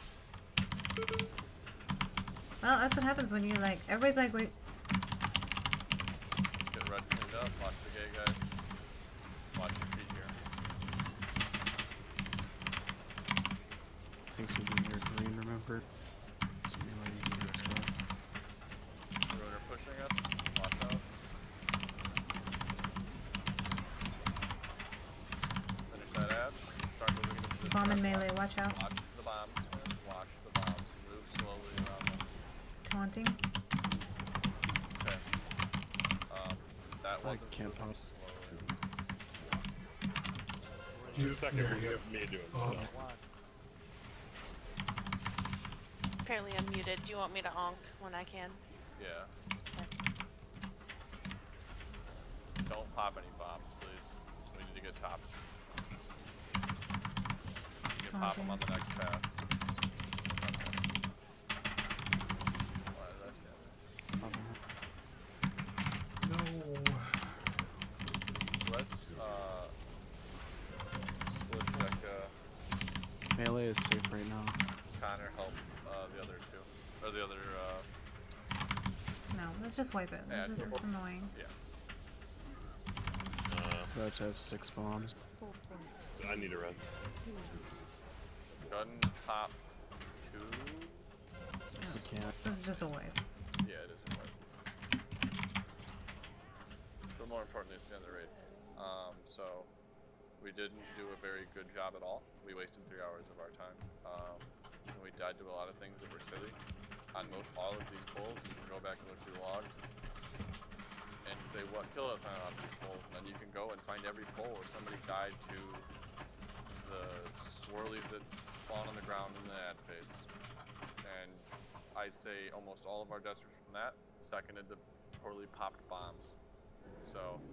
Well, that's what happens when you like. Everybody's like, wait.
Let's get red cleaned up. Watch the gate, guys. Watch your feet here.
Thanks for being your green, remember? So we might even get stuff.
Ruiner pushing us. Watch out. Finish that ad. Start moving into the
Bomb and melee, watch out.
Watch the bombs. Watch the bombs. Move slowly around them.
Taunting.
Okay. That wasn't
can't
moving
pop.
slowly.
2 seconds we get me doing stuff.
Apparently I'm muted. Do you want me to honk when I can?
Yeah. Don't pop any bombs, please. We need to get top. You can pop them on the next pass. Why did I stand there?
No.
Let's slip check
Melee is safe right now.
Connor help the other two. Or the other
No, let's just wipe it. It's just annoying.
yeah.
About to have 6 bombs.
I need a rest.
Gun pop 2.
I can't.
This is just a wipe.
Yeah, it is a wipe. But more importantly, it's the end of the raid. So we didn't do a very good job at all. We wasted 3 hours of our time. And we died to a lot of things that were silly. On most all of these polls, you can go back and look through the logs and say what killed us on all these polls, and then you can go and find every poll where somebody died to the swirlies that spawn on the ground in the ad phase. And I'd say almost all of our deaths were from that, seconded to poorly popped bombs. So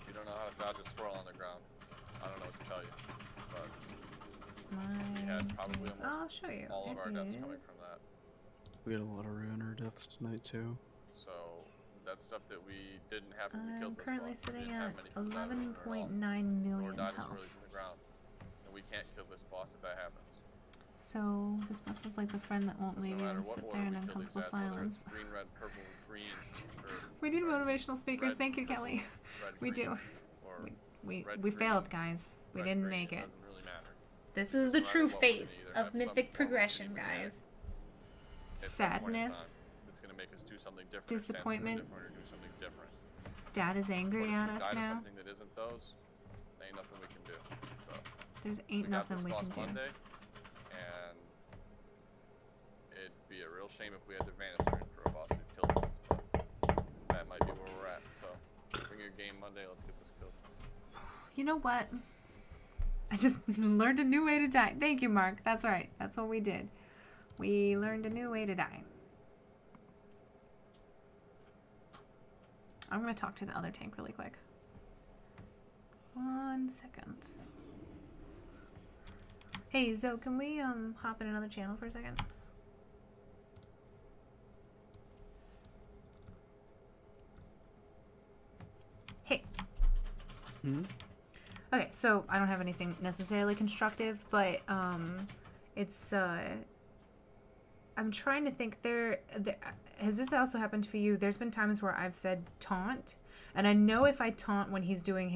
if you don't know how to dodge a swirl on the ground, I don't know what to tell you. But we had probably
I'll show you.
all of our deaths coming from that.
We had a lot of ruiner deaths tonight too.
So that's stuff that we didn't have when we killed
I'm currently
this boss. We
sitting
didn't have
at
many people die from it at all.
11.9
Or
million
die to
health.
swirlies in the ground. And we can't kill this boss if that happens.
So this boss is like the friend that won't leave you
matter
and
what
sit
order
there in
we kill these
uncomfortable
ads, whether it's
silence.
green, red, purple, green, or
We need motivational speakers.
red,
Thank you,
purple,
Kelly.
red,
We
green,
do.
or
We
red, green,
failed, guys. We
red,
didn't
green,
make it.
doesn't really matter.
This is the
No matter
true
what, we can
face
either have
of
some
mythic
form of
progression,
shitty
guys.
at some point in
Sadness.
time. It's gonna make us do something different,
Disappointment.
stand something different, or do something different.
Dad is angry
But if
at
we
us
die to
now.
something that isn't those, there ain't nothing we can do. So
There's ain't
we got
nothing
this
we
boss
can do.
Monday, and it'd be a real shame if we had to vanish her in for a boss who killed us, but that might be where we're at. So bring your game Monday. Let's get this killed.
You know what? I just learned a new way to die. Thank you, Mark. That's right. That's what we did. We learned a new way to die. I'm gonna talk to the other tank really quick. 1 second. Hey, Zoe, can we hop in another channel for a second? Hey. Okay, so I don't have anything necessarily constructive, but it's I'm trying to think. Has this also happened for you? There's been times where I've said taunt, and I know if I taunt when he's doing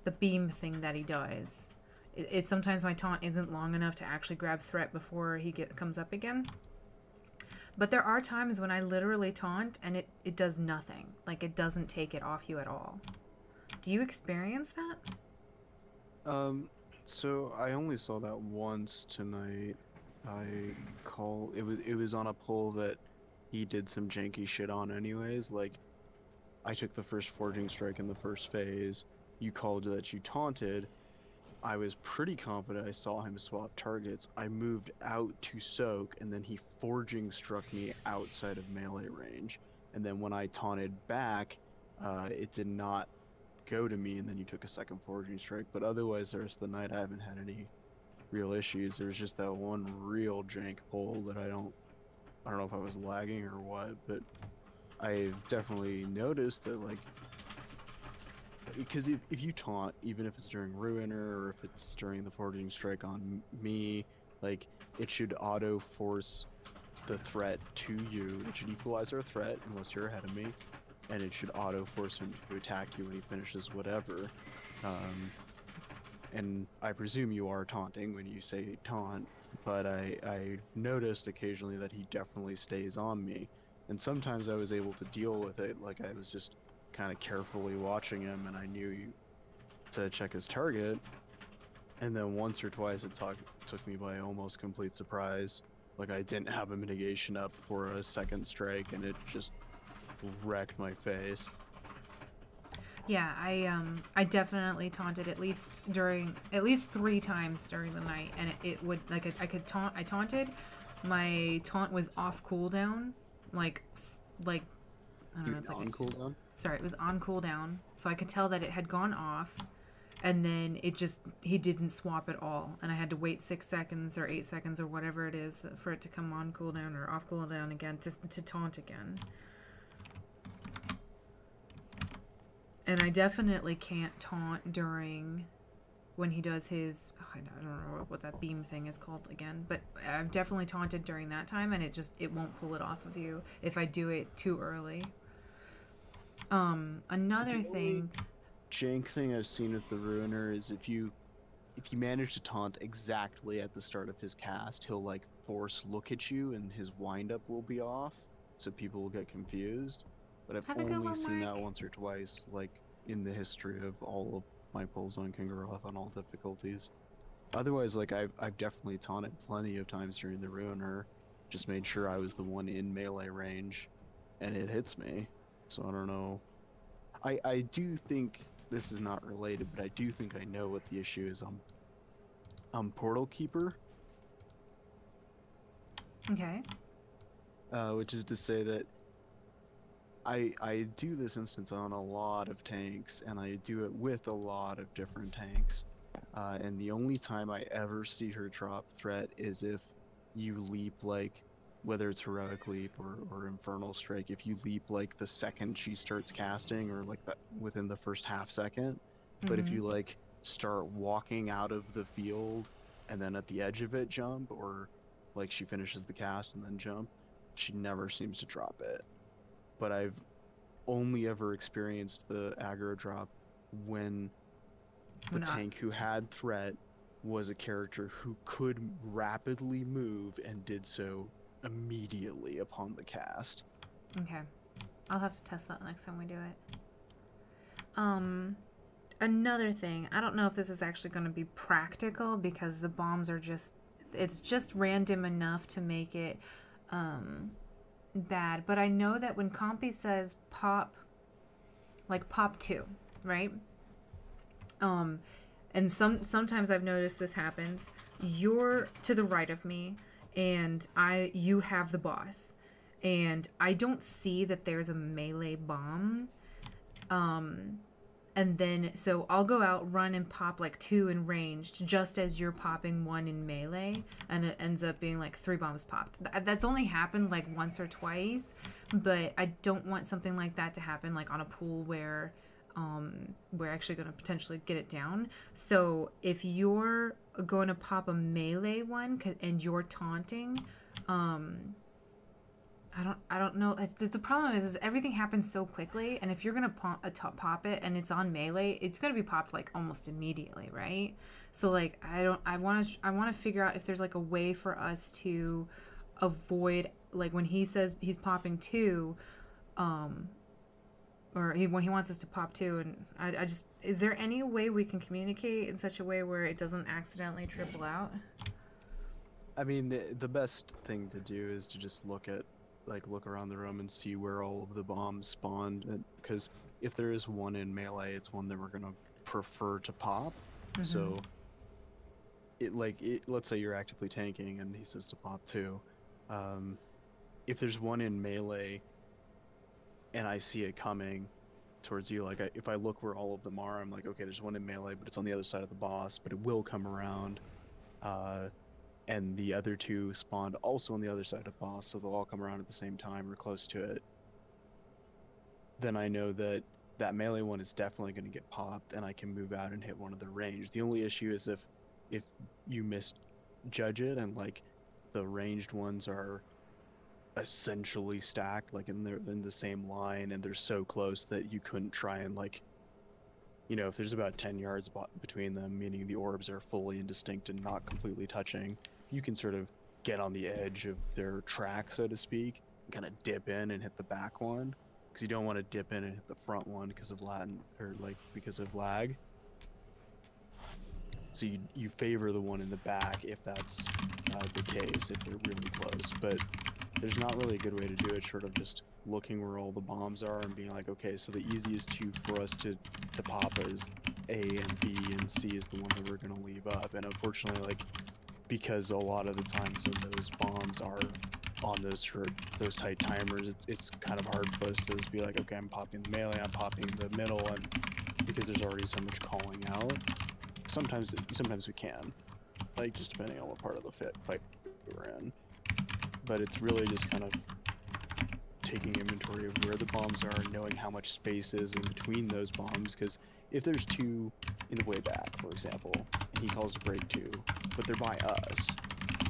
the beam thing that he does, it sometimes my taunt isn't long enough to actually grab threat before he comes up again. But there are times when I literally taunt and it does nothing. Like, it doesn't take it off you at all. Do you experience that?
So I only saw that once tonight. It was on a pull that he did some janky shit on anyways. Like, I took the first forging strike in the first phase. You called that you taunted. I was pretty confident I saw him swap targets. I moved out to soak, and then he forging struck me outside of melee range. And then when I taunted back, it did not go to me, and then you took a second forging strike. But otherwise, the rest of the night, I haven't had any real issues. There was just that one real jank pull that I don't know if I was lagging or what, but I've definitely noticed that, like, because if you taunt, even if it's during Ruiner or if it's during the forging strike on me, Like, it should auto force the threat to you. It should equalize our threat unless you're ahead of me, and it should auto force him to attack you when he finishes whatever. And I presume you are taunting when you say taunt, but I noticed occasionally that he definitely stays on me, and sometimes I was able to deal with it, like I was just kind of carefully watching him and I knew to check his target, and then once or twice it took me by almost complete surprise. Like, I didn't have a mitigation up for a second strike and it just wrecked my face.
Yeah, I definitely taunted at least 3 times during the night, and it would, like, I taunted, my taunt was off cooldown, like I don't know, it's like
on cooldown?
Sorry, it was on cooldown, so I could tell that it had gone off, and then he didn't swap at all, and I had to wait 6 seconds or 8 seconds or whatever it is for it to come on cooldown or off cooldown again to taunt again. And I definitely can't taunt during when he does his, I don't know what that beam thing is called again, but I've definitely taunted during that time, and it won't pull it off of you if I do it too early. Another thing,
jank thing I've seen with the Ruiner is if you manage to taunt exactly at the start of his cast, he'll like force look at you and his windup will be off, so people will get confused. But I've only seen that once or twice, like, in the history of all of my pulls on Kingaroth on all difficulties. Otherwise, like, I've definitely taunted plenty of times during the Ruiner, just made sure I was the one in melee range, and it hits me. So I don't know. I do think, this is not related, but I do think I know what the issue is on Portal Keeper.
okay.
Which is to say that I do this instance on a lot of tanks, and I do it with a lot of different tanks. And the only time I ever see her drop threat is if you leap, like, whether it's Heroic Leap or Infernal Strike, if you leap, like, the second she starts casting, or, like, within the first half second. But if you, like, start walking out of the field, and then at the edge of it jump, or, like, she finishes the cast and then jump, she never seems to drop it. But I've only ever experienced the aggro drop when the tank who had threat was a character who could rapidly move and did so immediately upon the cast.
Okay. I'll have to test that next time we do it. Another thing, I don't know if this is actually going to be practical because the bombs are it's just random enough to make it bad, but I know that when Compy says pop 2, right? And sometimes I've noticed this happens. You're to the right of me, and you have the boss, and I don't see that there's a melee bomb. And then, so I'll go out, run, and pop like 2 in ranged, just as you're popping 1 in melee, and it ends up being like 3 bombs popped. That's only happened like once or twice, but I don't want something like that to happen like on a pool where we're actually going to potentially get it down. So if you're going to pop a melee one and you're taunting, I don't know. The problem is everything happens so quickly, and if you're gonna pop it and it's on melee, it's gonna be popped like almost immediately, right? So like I want to figure out if there's like a way for us to avoid, like, when he says he's popping 2, or when he wants us to pop 2, and I just, is there any way we can communicate in such a way where it doesn't accidentally triple out?
I mean, the best thing to do is to just look around the room and see where all of the bombs spawned, because if there is one in melee, it's one that we're gonna prefer to pop. So let's say you're actively tanking and he says to pop 2. If there's one in melee and I see it coming towards you, like, if I look where all of them are, I'm like, okay, there's one in melee, but it's on the other side of the boss, but it will come around. And the other 2 spawned also on the other side of the boss, so they'll all come around at the same time or close to it. Then I know that melee one is definitely going to get popped, and I can move out and hit one of the range. The only issue is if you missed judge it, and like the ranged ones are essentially stacked, like in the same line, and they're so close that you couldn't try and like, you know, if there's about 10 yards between them, meaning the orbs are fully indistinct and not completely touching, you can sort of get on the edge of their track, so to speak, and kind of dip in and hit the back one, because you don't want to dip in and hit the front one because of because of lag. So you favor the one in the back if that's the case, if they're really close. But there's not really a good way to do it short of just looking where all the bombs are and being like, okay, so the easiest two for us to pop is A and B, and C is the one that we're going to leave up. And unfortunately, like, because a lot of the times when those bombs are on those tight timers, it's kind of hard for us to just be like, okay, I'm popping the melee, I'm popping the middle, and because there's already so much calling out. Sometimes we can, like, just depending on what part of the fight we're in. But it's really just kind of taking inventory of where the bombs are and knowing how much space is in between those bombs, because if there's two in the way back, for example, and he calls a break two, but they're by us,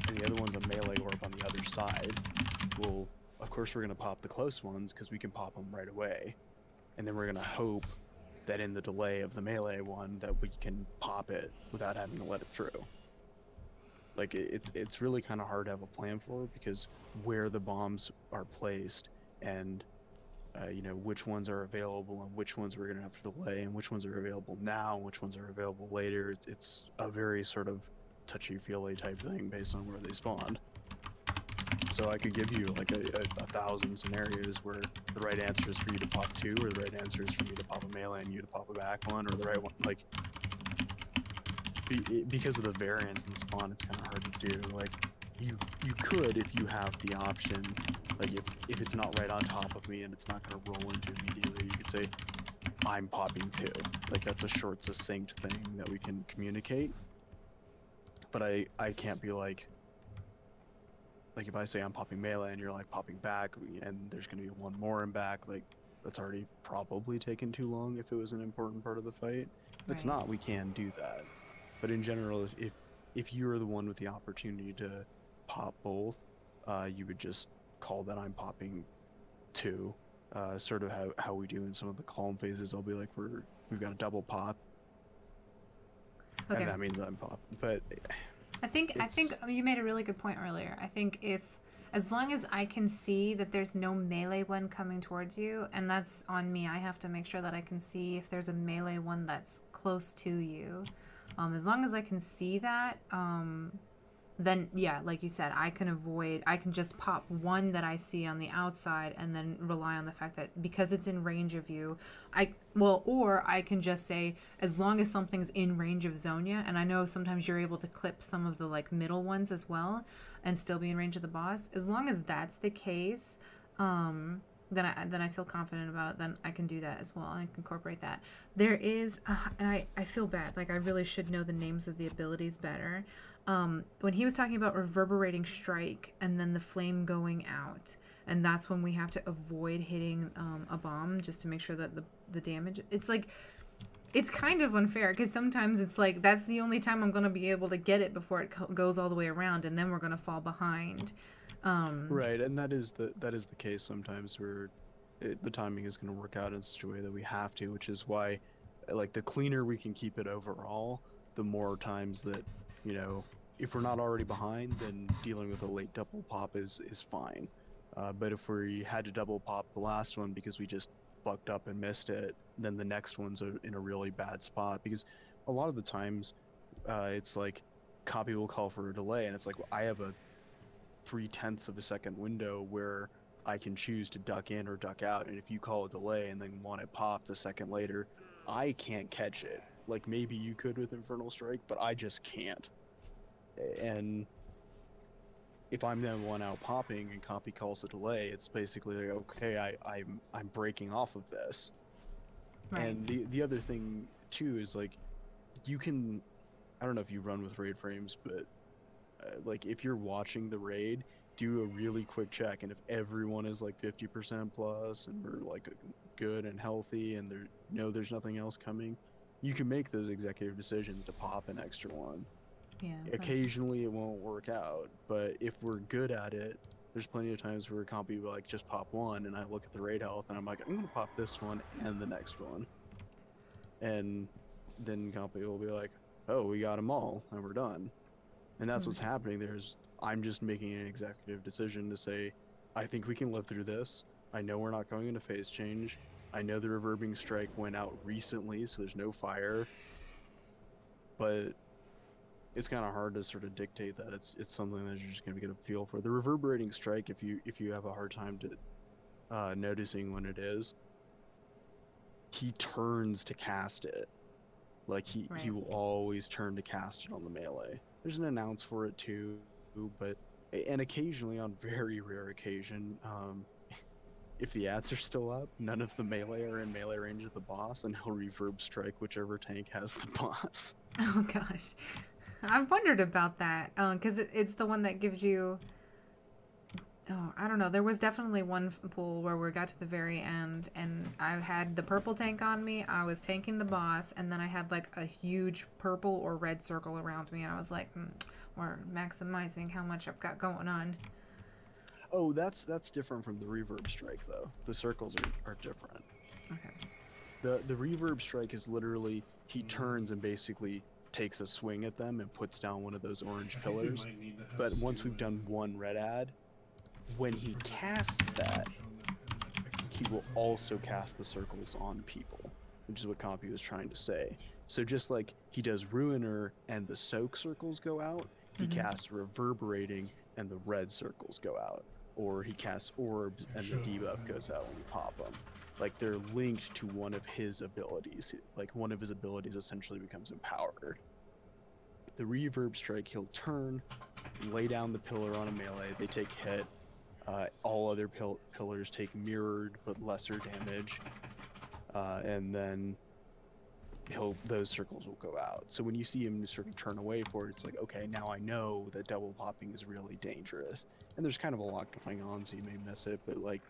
and the other one's a melee orb on the other side, well, of course we're going to pop the close ones because we can pop them right away, and then we're going to hope that in the delay of the melee one that we can pop it without having to let it through. Like, it's really kind of hard to have a plan for, because where the bombs are placed and you know, which ones are available and which ones we're gonna have to delay and which ones are available now and which ones are available later, it's a very sort of touchy-feely type thing based on where they spawned. So I could give you like a 1,000 scenarios where the right answer is for you to pop two, or the right answer is for me to pop a melee and you to pop a back one, or the right one, like, because of the variance in spawn, it's kind of hard to do. Like, you could, if you have the option, like if it's not right on top of me and it's not going to roll into immediately, you could say, I'm popping two. Like, that's a short, succinct thing that we can communicate. But I can't be like if I say I'm popping melee and you're like popping back, and there's going to be one more in back, like, that's already probably taken too long if it was an important part of the fight. If it's not, we can do that. But in general, if you're the one with the opportunity to pop both, you would just call that I'm popping two. Sort of how we do in some of the calm phases. I'll be like, we've got a double pop, and that means I'm pop. But
I think you made a really good point earlier. I think as long as I can see that there's no melee one coming towards you, and that's on me, I have to make sure that I can see if there's a melee one that's close to you. As long as I can see that, then yeah, like you said, I can just pop one that I see on the outside and then rely on the fact that because it's in range of you, or I can just say, as long as something's in range of Zonia, and I know sometimes you're able to clip some of the like middle ones as well and still be in range of the boss. As long as that's the case, then I feel confident about it, then I can do that as well. I can incorporate that. There is, and I feel bad, like I really should know the names of the abilities better. When he was talking about reverberating strike and then the flame going out, and that's when we have to avoid hitting a bomb just to make sure that the damage, it's like, it's kind of unfair because sometimes it's like that's the only time I'm going to be able to get it before it goes all the way around, and then we're going to fall behind.
Right, and that is the case sometimes where the timing is going to work out in such a way that we have to, which is why, like, the cleaner we can keep it overall, the more times that, you know, if we're not already behind, then dealing with a late double pop is fine. But if we had to double pop the last one because we just fucked up and missed it, then the next one's in a really bad spot, because a lot of the times it's like copy will call for a delay, and it's like, well, I have a 0.3 of a second window where I can choose to duck in or duck out, and if you call a delay and then want it popped a second later, I can't catch it. Like, maybe you could with Infernal Strike, but I just can't. And if I'm then one out popping and copy calls a delay, it's basically like, okay, I'm breaking off of this. Right. And the other thing too is, like, you can, I don't know if you run with raid frames, but like, if you're watching the raid, do a really quick check, and if everyone is like 50% plus and we're like good and healthy and there's nothing else coming, you can make those executive decisions to pop an extra one.
Yeah.
Occasionally it won't work out, but if we're good at it, there's plenty of times where comp will be like, just pop one, and I look at the raid health, and I'm like, I'm gonna pop this one and the next one. And then comp will be like, oh, we got them all, and we're done. And that's what's happening. I'm just making an executive decision to say, I think we can live through this. I know we're not going into phase change. I know the reverbing strike went out recently, so there's no fire. But it's kind of hard to sort of dictate that. It's something that you're just gonna get a feel for. The reverberating strike, if you have a hard time to noticing when it is, he turns to cast it. Like he will always turn to cast it on the melee. There's an announce for it too, and occasionally, on very rare occasion, if the ads are still up, none of the melee are in melee range of the boss, and he'll reverb strike whichever tank has the boss.
Oh gosh. I've wondered about that, because it's the one that gives you... Oh, I don't know. There was definitely one pool where we got to the very end, and I had the purple tank on me. I was tanking the boss, and then I had like a huge purple or red circle around me. And I was like, we're maximizing how much I've got going on.
Oh, that's different from the reverb strike, though. The circles are different.
Okay.
The reverb strike is literally, he turns and basically takes a swing at them and puts down one of those orange pillars. But once we've done one red ad, when he casts that, he will also cast the circles on people, which is what Compy was trying to say. So just like he does Ruiner and the soak circles go out, he casts reverberating and the red circles go out. Or he casts orbs and the debuff goes out when you pop them. Like they're linked to one of his abilities. Like one of his abilities essentially becomes empowered. The reverb strike, he'll turn, lay down the pillar on a melee, they take hit. All other pillars take mirrored but lesser damage, and then those circles will go out. So when you see him sort of turn away for it, it's like, okay, now I know that double popping is really dangerous. And there's kind of a lot going on, so you may miss it, but like,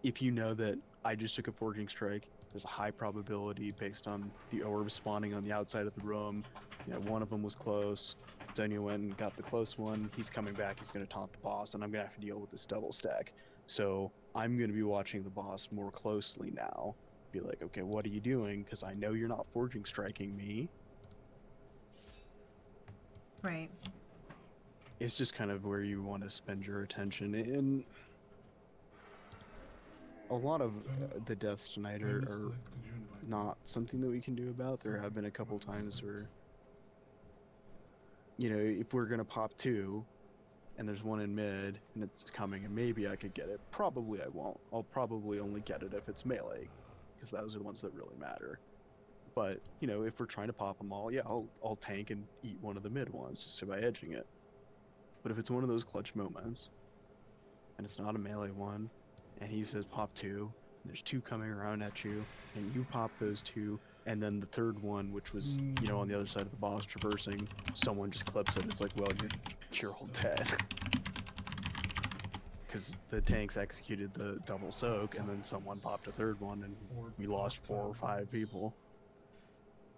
if you know that I just took a forging strike, there's a high probability based on the orb spawning on the outside of the room. You know, one of them was close. Sonya went and got the close one. He's coming back. He's going to taunt the boss, and I'm going to have to deal with this double stack. So I'm going to be watching the boss more closely now. Be like, okay, what are you doing? Because I know you're not forging striking me.
Right.
It's just kind of where you want to spend your attention. And a lot of the deaths tonight are not something that we can do about. There have been a couple times where, you know, if we're going to pop two, and there's one in mid, and it's coming, and maybe I could get it. Probably I won't. I'll probably only get it if it's melee, because those are the ones that really matter. But, you know, if we're trying to pop them all, yeah, I'll tank and eat one of the mid ones, just by edging it. But if it's one of those clutch moments, and it's not a melee one, and he says pop two, and there's two coming around at you, and you pop those two, and then the third one, which was, you know, on the other side of the boss traversing, someone just clips it. It's like, well, you're all dead. Because the tanks executed the double soak, and then someone popped a third one, and we lost 4 or 5 people.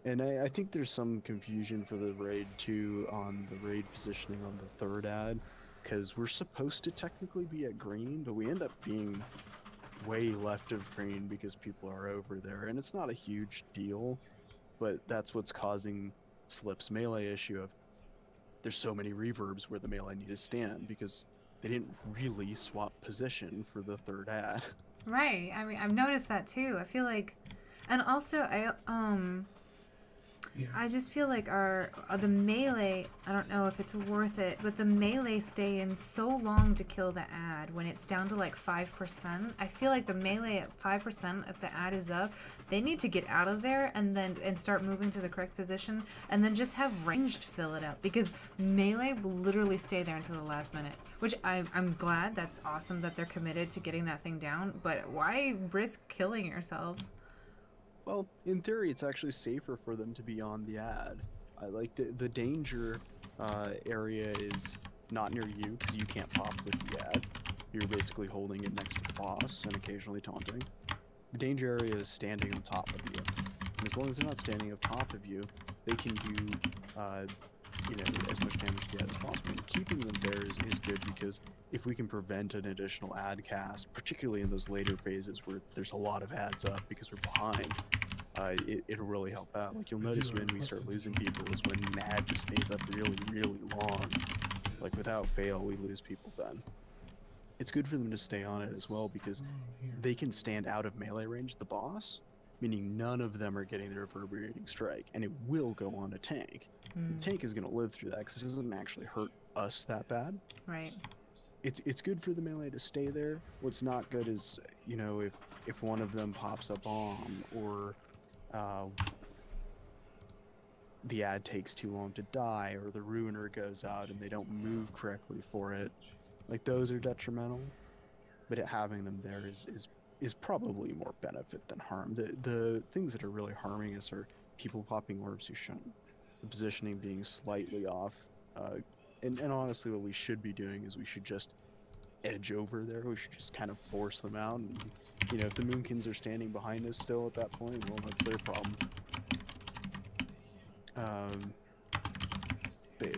And I think there's some confusion for the raid, too, on the raid positioning on the third ad. Because we're supposed to technically be at green, but we end up being way left of green because people are over there, and it's not a huge deal, but that's what's causing Slip's melee issue of there's so many reverbs where the melee need to stand because they didn't really swap position for the third ad.
Right. I mean, I've noticed that too. I feel like, and also I just feel like the melee, I don't know if it's worth it, but the melee stay in so long to kill the ad when it's down to like 5%. I feel like the melee at 5%, if the ad is up, they need to get out of there and start moving to the correct position, and then just have ranged fill it up, because melee will literally stay there until the last minute, which I'm glad. That's awesome that they're committed to getting that thing down, but why risk killing yourself?
Well, in theory, it's actually safer for them to be on the ad. I like the danger area is not near you because you can't pop with the ad. You're basically holding it next to the boss and occasionally taunting. The danger area is standing on top of you. And as long as they're not standing on top of you, they can do you know, as much damage to the ad as possible. And keeping them there is good because if we can prevent an additional ad cast, particularly in those later phases where there's a lot of ads up because we're behind, it'll really help out. Like you'll notice when we start losing people is when an ad just stays up really, really long. Like without fail, we lose people then. It's good for them to stay on it as well because they can stand out of melee range of the boss, meaning none of them are getting the reverberating strike, and it will go on a tank. The tank is going to live through that because it doesn't actually hurt us that bad.
Right.
It's good for the melee to stay there. What's not good is, you know, if one of them pops a bomb or the ad takes too long to die, or the ruiner goes out and they don't move correctly for it, like those are detrimental. But having them there is probably more benefit than harm. The things that are really harming us are people popping orbs who shouldn't, the positioning being slightly off, and honestly what we should be doing is we should just edge over there. We should just kind of force them out, and you know, if the Moonkins are standing behind us still at that point, well, that's their problem. But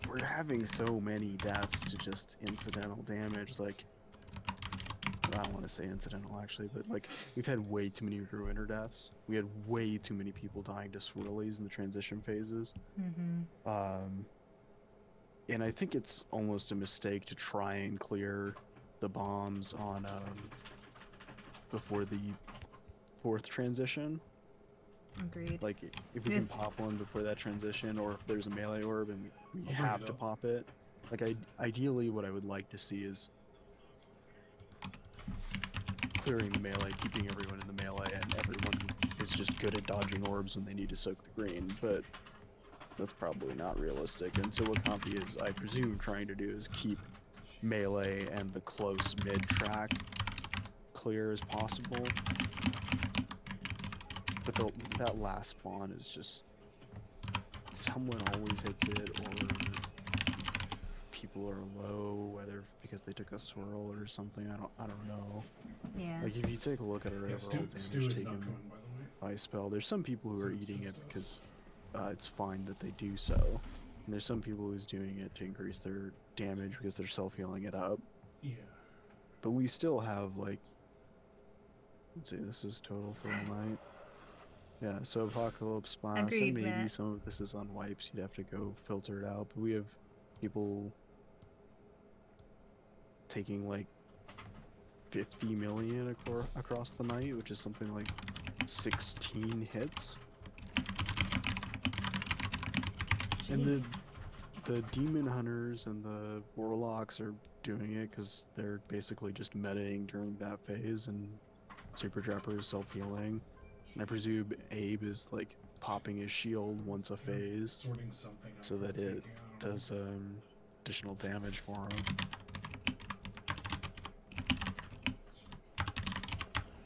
we're having so many deaths to just incidental damage. Like, I don't want to say incidental actually, but like we've had way too many ruiner deaths. We had way too many people dying to swirlies in the transition phases. And I think it's almost a mistake to try and clear the bombs on before the 4th transition.
Agreed.
Like if we can pop one before that transition, or if there's a melee orb and we have to pop it. Like ideally what I would like to see is clearing the melee, keeping everyone in the melee, and everyone is just good at dodging orbs when they need to soak the green, but that's probably not realistic. And so what Comfy is, I presume, trying to do is keep melee and the close mid track clear as possible. But that last spawn is just, someone always hits it, or people are low, whether because they took a swirl or something. I don't know.
Yeah.
Like if you take a look at our overall damage taken by spell, there's some people who are eating it because it's fine that they do so, and there's some people who's doing it to increase their damage because they're self-healing it up.
Yeah.
But we still have, like, let's see, this is total for the night. Yeah, so Apocalypse Blast,
Agreed,
and maybe
Matt.
some of this is on wipes, you'd have to go filter it out, but we have people taking like 50 million across the night, which is something like 16 hits.
Jeez.
And the Demon Hunters and the Warlocks are doing it because they're basically just metaing during that phase, and Super Trapper is self-healing. And I presume Abe is like popping his shield once a phase,
sorting something out
so that it does additional damage for him.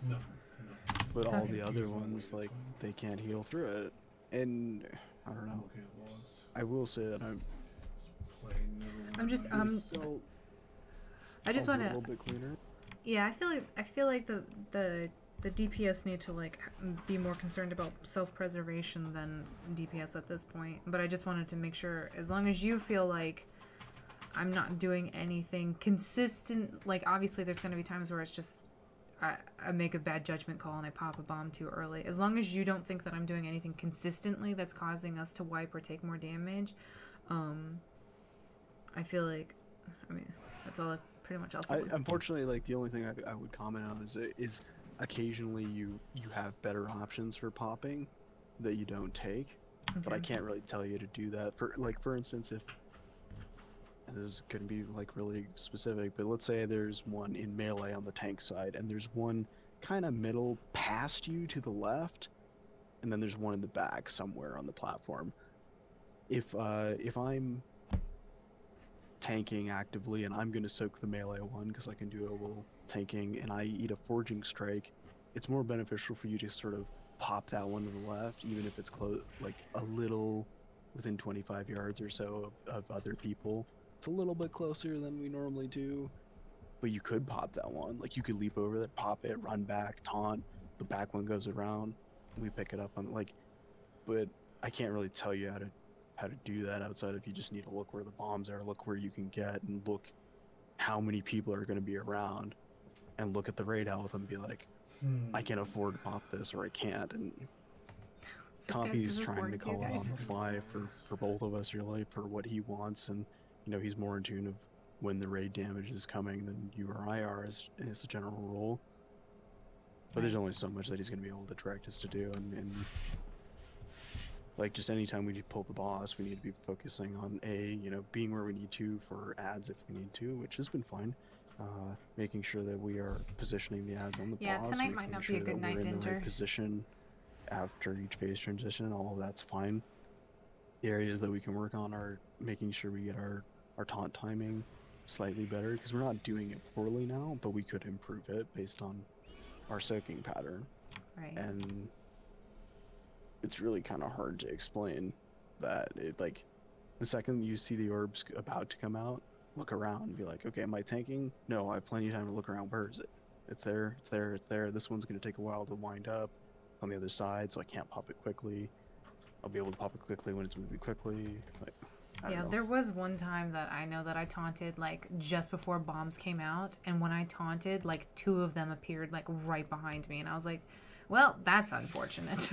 No.
But all the other ones, like, they can't heal through it. And I don't know. I will say that
I'm just
still
I just
a
want to
little bit cleaner.
Yeah, I feel like the DPS need to like be more concerned about self-preservation than DPS at this point. But I just wanted to make sure, as long as you feel like I'm not doing anything consistent, like obviously there's going to be times where it's just I make a bad judgment call and I pop a bomb too early. As long as you don't think that I'm doing anything consistently that's causing us to wipe or take more damage, I feel like, I mean, that's all pretty much else.
Unfortunately, like the only thing I would comment on is occasionally you have better options for popping that you don't take, but I can't really tell you to do that. For instance, if, and this is going to be like really specific, but let's say there's one in melee on the tank side, and there's one kind of middle past you to the left, and then there's one in the back somewhere on the platform. If I'm tanking actively and I'm going to soak the melee one because I can do a little tanking, and I eat a forging strike, it's more beneficial for you to sort of pop that one to the left, even if it's close, like a little within 25 yards or so of other people. It's a little bit closer than we normally do, but you could pop that one. Like you could leap over that, pop it, run back, taunt, the back one goes around, and we pick it up on, like, but I can't really tell you how to do that outside of you just need to look where the bombs are, look where you can get, and look how many people are going to be around, and look at the raid health and be like, I can afford to pop this or I can't. And Compy's trying to call it on the fly for both of us really for what he wants, and you know he's more in tune of when the raid damage is coming than you or I are as a general rule. But there's only so much that he's going to be able to direct us to do, and like just anytime we pull the boss, we need to be focusing on being where we need to for ads if we need to, which has been fine. Making sure that we are positioning the ads on the boss.
Yeah, tonight might not be a good night,
in the
Ginger.
right position after each phase transition, all of that's fine. The areas that we can work on are making sure we get our taunt timing slightly better, because we're not doing it poorly now, but we could improve it based on our soaking pattern.
Right.
And it's really kind of hard to explain that. Like, the second you see the orbs about to come out, look around and be like, okay, am I tanking? No, I have plenty of time to look around. Where is it? It's there, it's there, it's there. This one's going to take a while to wind up on the other side, so I can't pop it quickly. I'll be able to pop it quickly when it's moving quickly. Like,
yeah, there was one time that I know that I taunted like just before bombs came out, and when I taunted, like 2 of them appeared like right behind me, and I was like, well, that's unfortunate.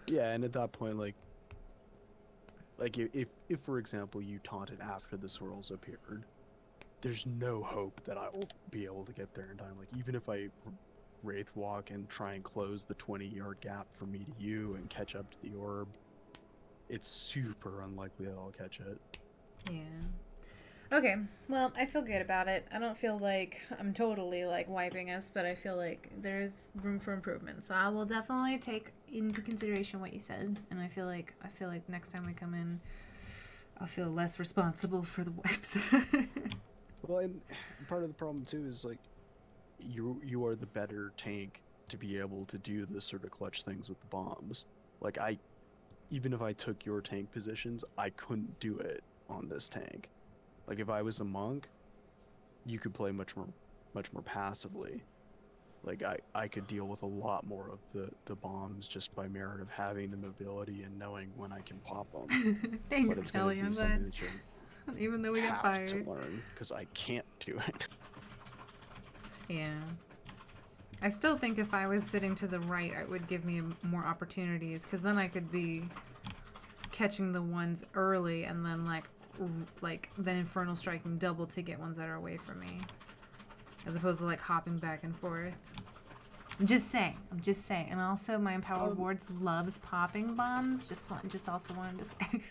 Yeah, and at that point, like if for example you taunted after the swirls appeared, there's no hope that I will be able to get there in time. Like, even if I wraith walk and try and close the 20-yard gap from me to you and catch up to the orb, it's super unlikely that I'll catch it.
Yeah. Okay, well, I feel good about it. I don't feel like I'm totally like wiping us, but I feel like there's room for improvement. So I will definitely take into consideration what you said, and I feel like next time we come in, I'll feel less responsible for the wipes.
Well, and part of the problem too is like you are the better tank to be able to do this sort of clutch things with the bombs. Like, even if I took your tank positions, I couldn't do it on this tank. Like, if I was a monk, you could play much more passively. Like, I could deal with a lot more of the bombs just by merit of having the mobility and knowing when I can pop them.
Thanks, Kelly. I'm glad. Even though we got fired.
To learn, because I can't do it.
Yeah. I still think if I was sitting to the right, it would give me more opportunities, because then I could be catching the ones early and then then infernal striking double to get ones that are away from me, as opposed to like hopping back and forth. I'm just saying. And also, my empowered wards loves popping bombs. Also wanted to say.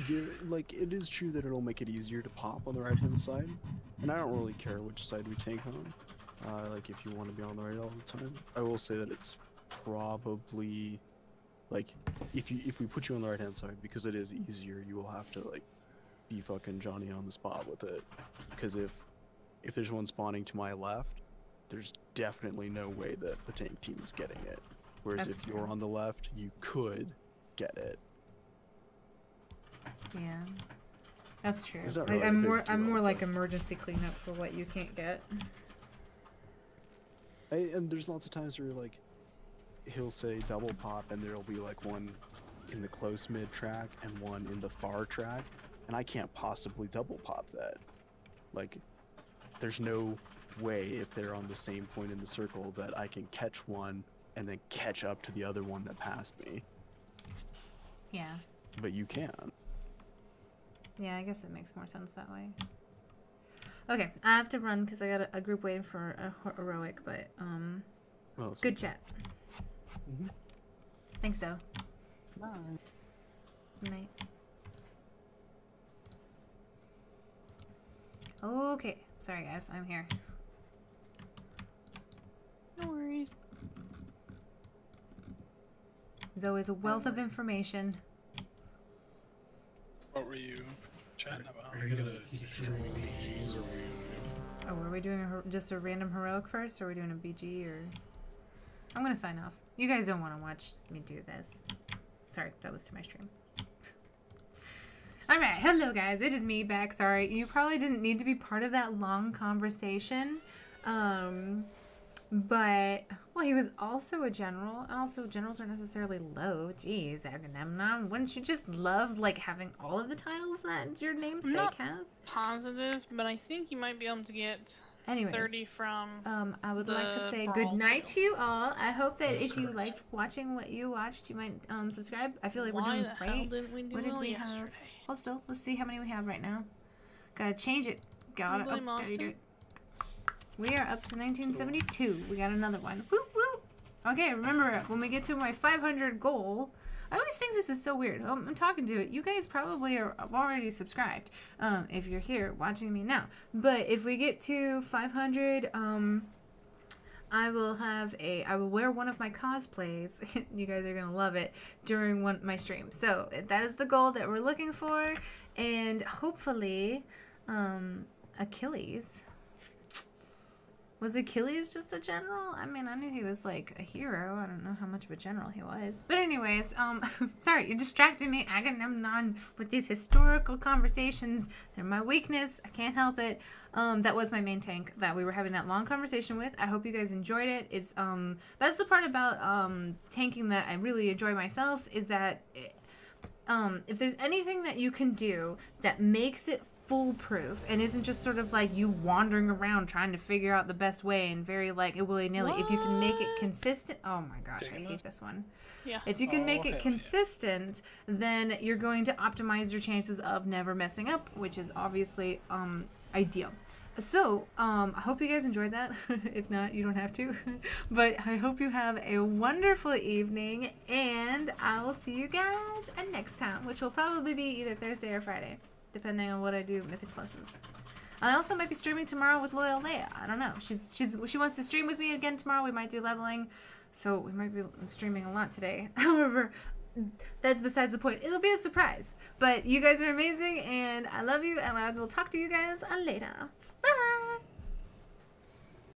Yeah, like, it is true that it'll make it easier to pop on the right hand side, and I don't really care which side we take on. Like, if you want to be on the right all the time, I will say that it's probably like if we put you on the right hand side, because it is easier, you will have to like be fucking Johnny on the spot with it, because if there's one spawning to my left, there's definitely no way that the tank team is getting it, whereas if you're on the left, you could get it.
Yeah, that's true.
Like,
really I'm more like emergency cleanup for what you can't get.
And there's lots of times where like he'll say double pop, and there'll be like one in the close mid track and one in the far track, and I can't possibly double pop that. Like, there's no way, if they're on the same point in the circle, that I can catch one and then catch up to the other one that passed me.
Yeah.
But you can.
Yeah, I guess it makes more sense that way. Okay, I have to run because I got a group waiting for a heroic, but
well,
good chat. Thanks, though.
Bye.
Good night. Okay, sorry guys, I'm here.
No worries.
There's always a wealth of information.
What were you chatting about?
Are you gonna keep streaming BGs, or are you?
Oh, are we doing just a random heroic first, or are we doing a BG, or? I'm gonna sign off. You guys don't want to watch me do this. Sorry, that was to my stream. Alright, hello guys, it is me back. Sorry, you probably didn't need to be part of that long conversation. But, well, he was also a general, and also generals aren't necessarily low. Jeez, Agamemnon, wouldn't you just love, like, having all of the titles that your namesake has?
Positive, but I think you might be able to get 30 from
I would like to say
Brawl
good night
too.
to you all. I hope that
That's
if you
correct.
liked watching what you watched, you might subscribe. I feel like we're
Why
doing
the hell
great.
didn't we do
What did
well
we
yesterday?
have? Hold still. Let's see how many we have right now. Gotta change it. Gotta
Blame
update
Austin.
it. We are up to 1972. We got another one. Whoop whoop. Okay, remember when we get to my 500 goal. I always think this is so weird. I'm talking to it. You guys probably are already subscribed if you're here watching me now. But if we get to 500, I will wear one of my cosplays. You guys are gonna love it during my stream. So that is the goal that we're looking for, and hopefully, Achilles. Was Achilles just a general? I mean, I knew he was like a hero. I don't know how much of a general he was. But anyways, sorry, you distracted me, Agamemnon, with these historical conversations. They're my weakness. I can't help it. That was my main tank that we were having that long conversation with. I hope you guys enjoyed it. It's that's the part about tanking that I really enjoy myself, is that if there's anything that you can do that makes it foolproof and isn't just sort of like you wandering around trying to figure out the best way and very like willy-nilly, if you can make it consistent. Oh my gosh, I hate this one.
Yeah.
If you can make it consistent, then you're going to optimize your chances of never messing up, which is obviously ideal. So, I hope you guys enjoyed that. If not, you don't have to. But I hope you have a wonderful evening, and I will see you guys next time, which will probably be either Thursday or Friday, depending on what I do Mythic Pluses. I also might be streaming tomorrow with Loyal Leia. I don't know. She wants to stream with me again tomorrow. We might do leveling, so we might be streaming a lot today. However, that's besides the point. It'll be a surprise. But you guys are amazing, and I love you, and I will talk to you guys later. Bye!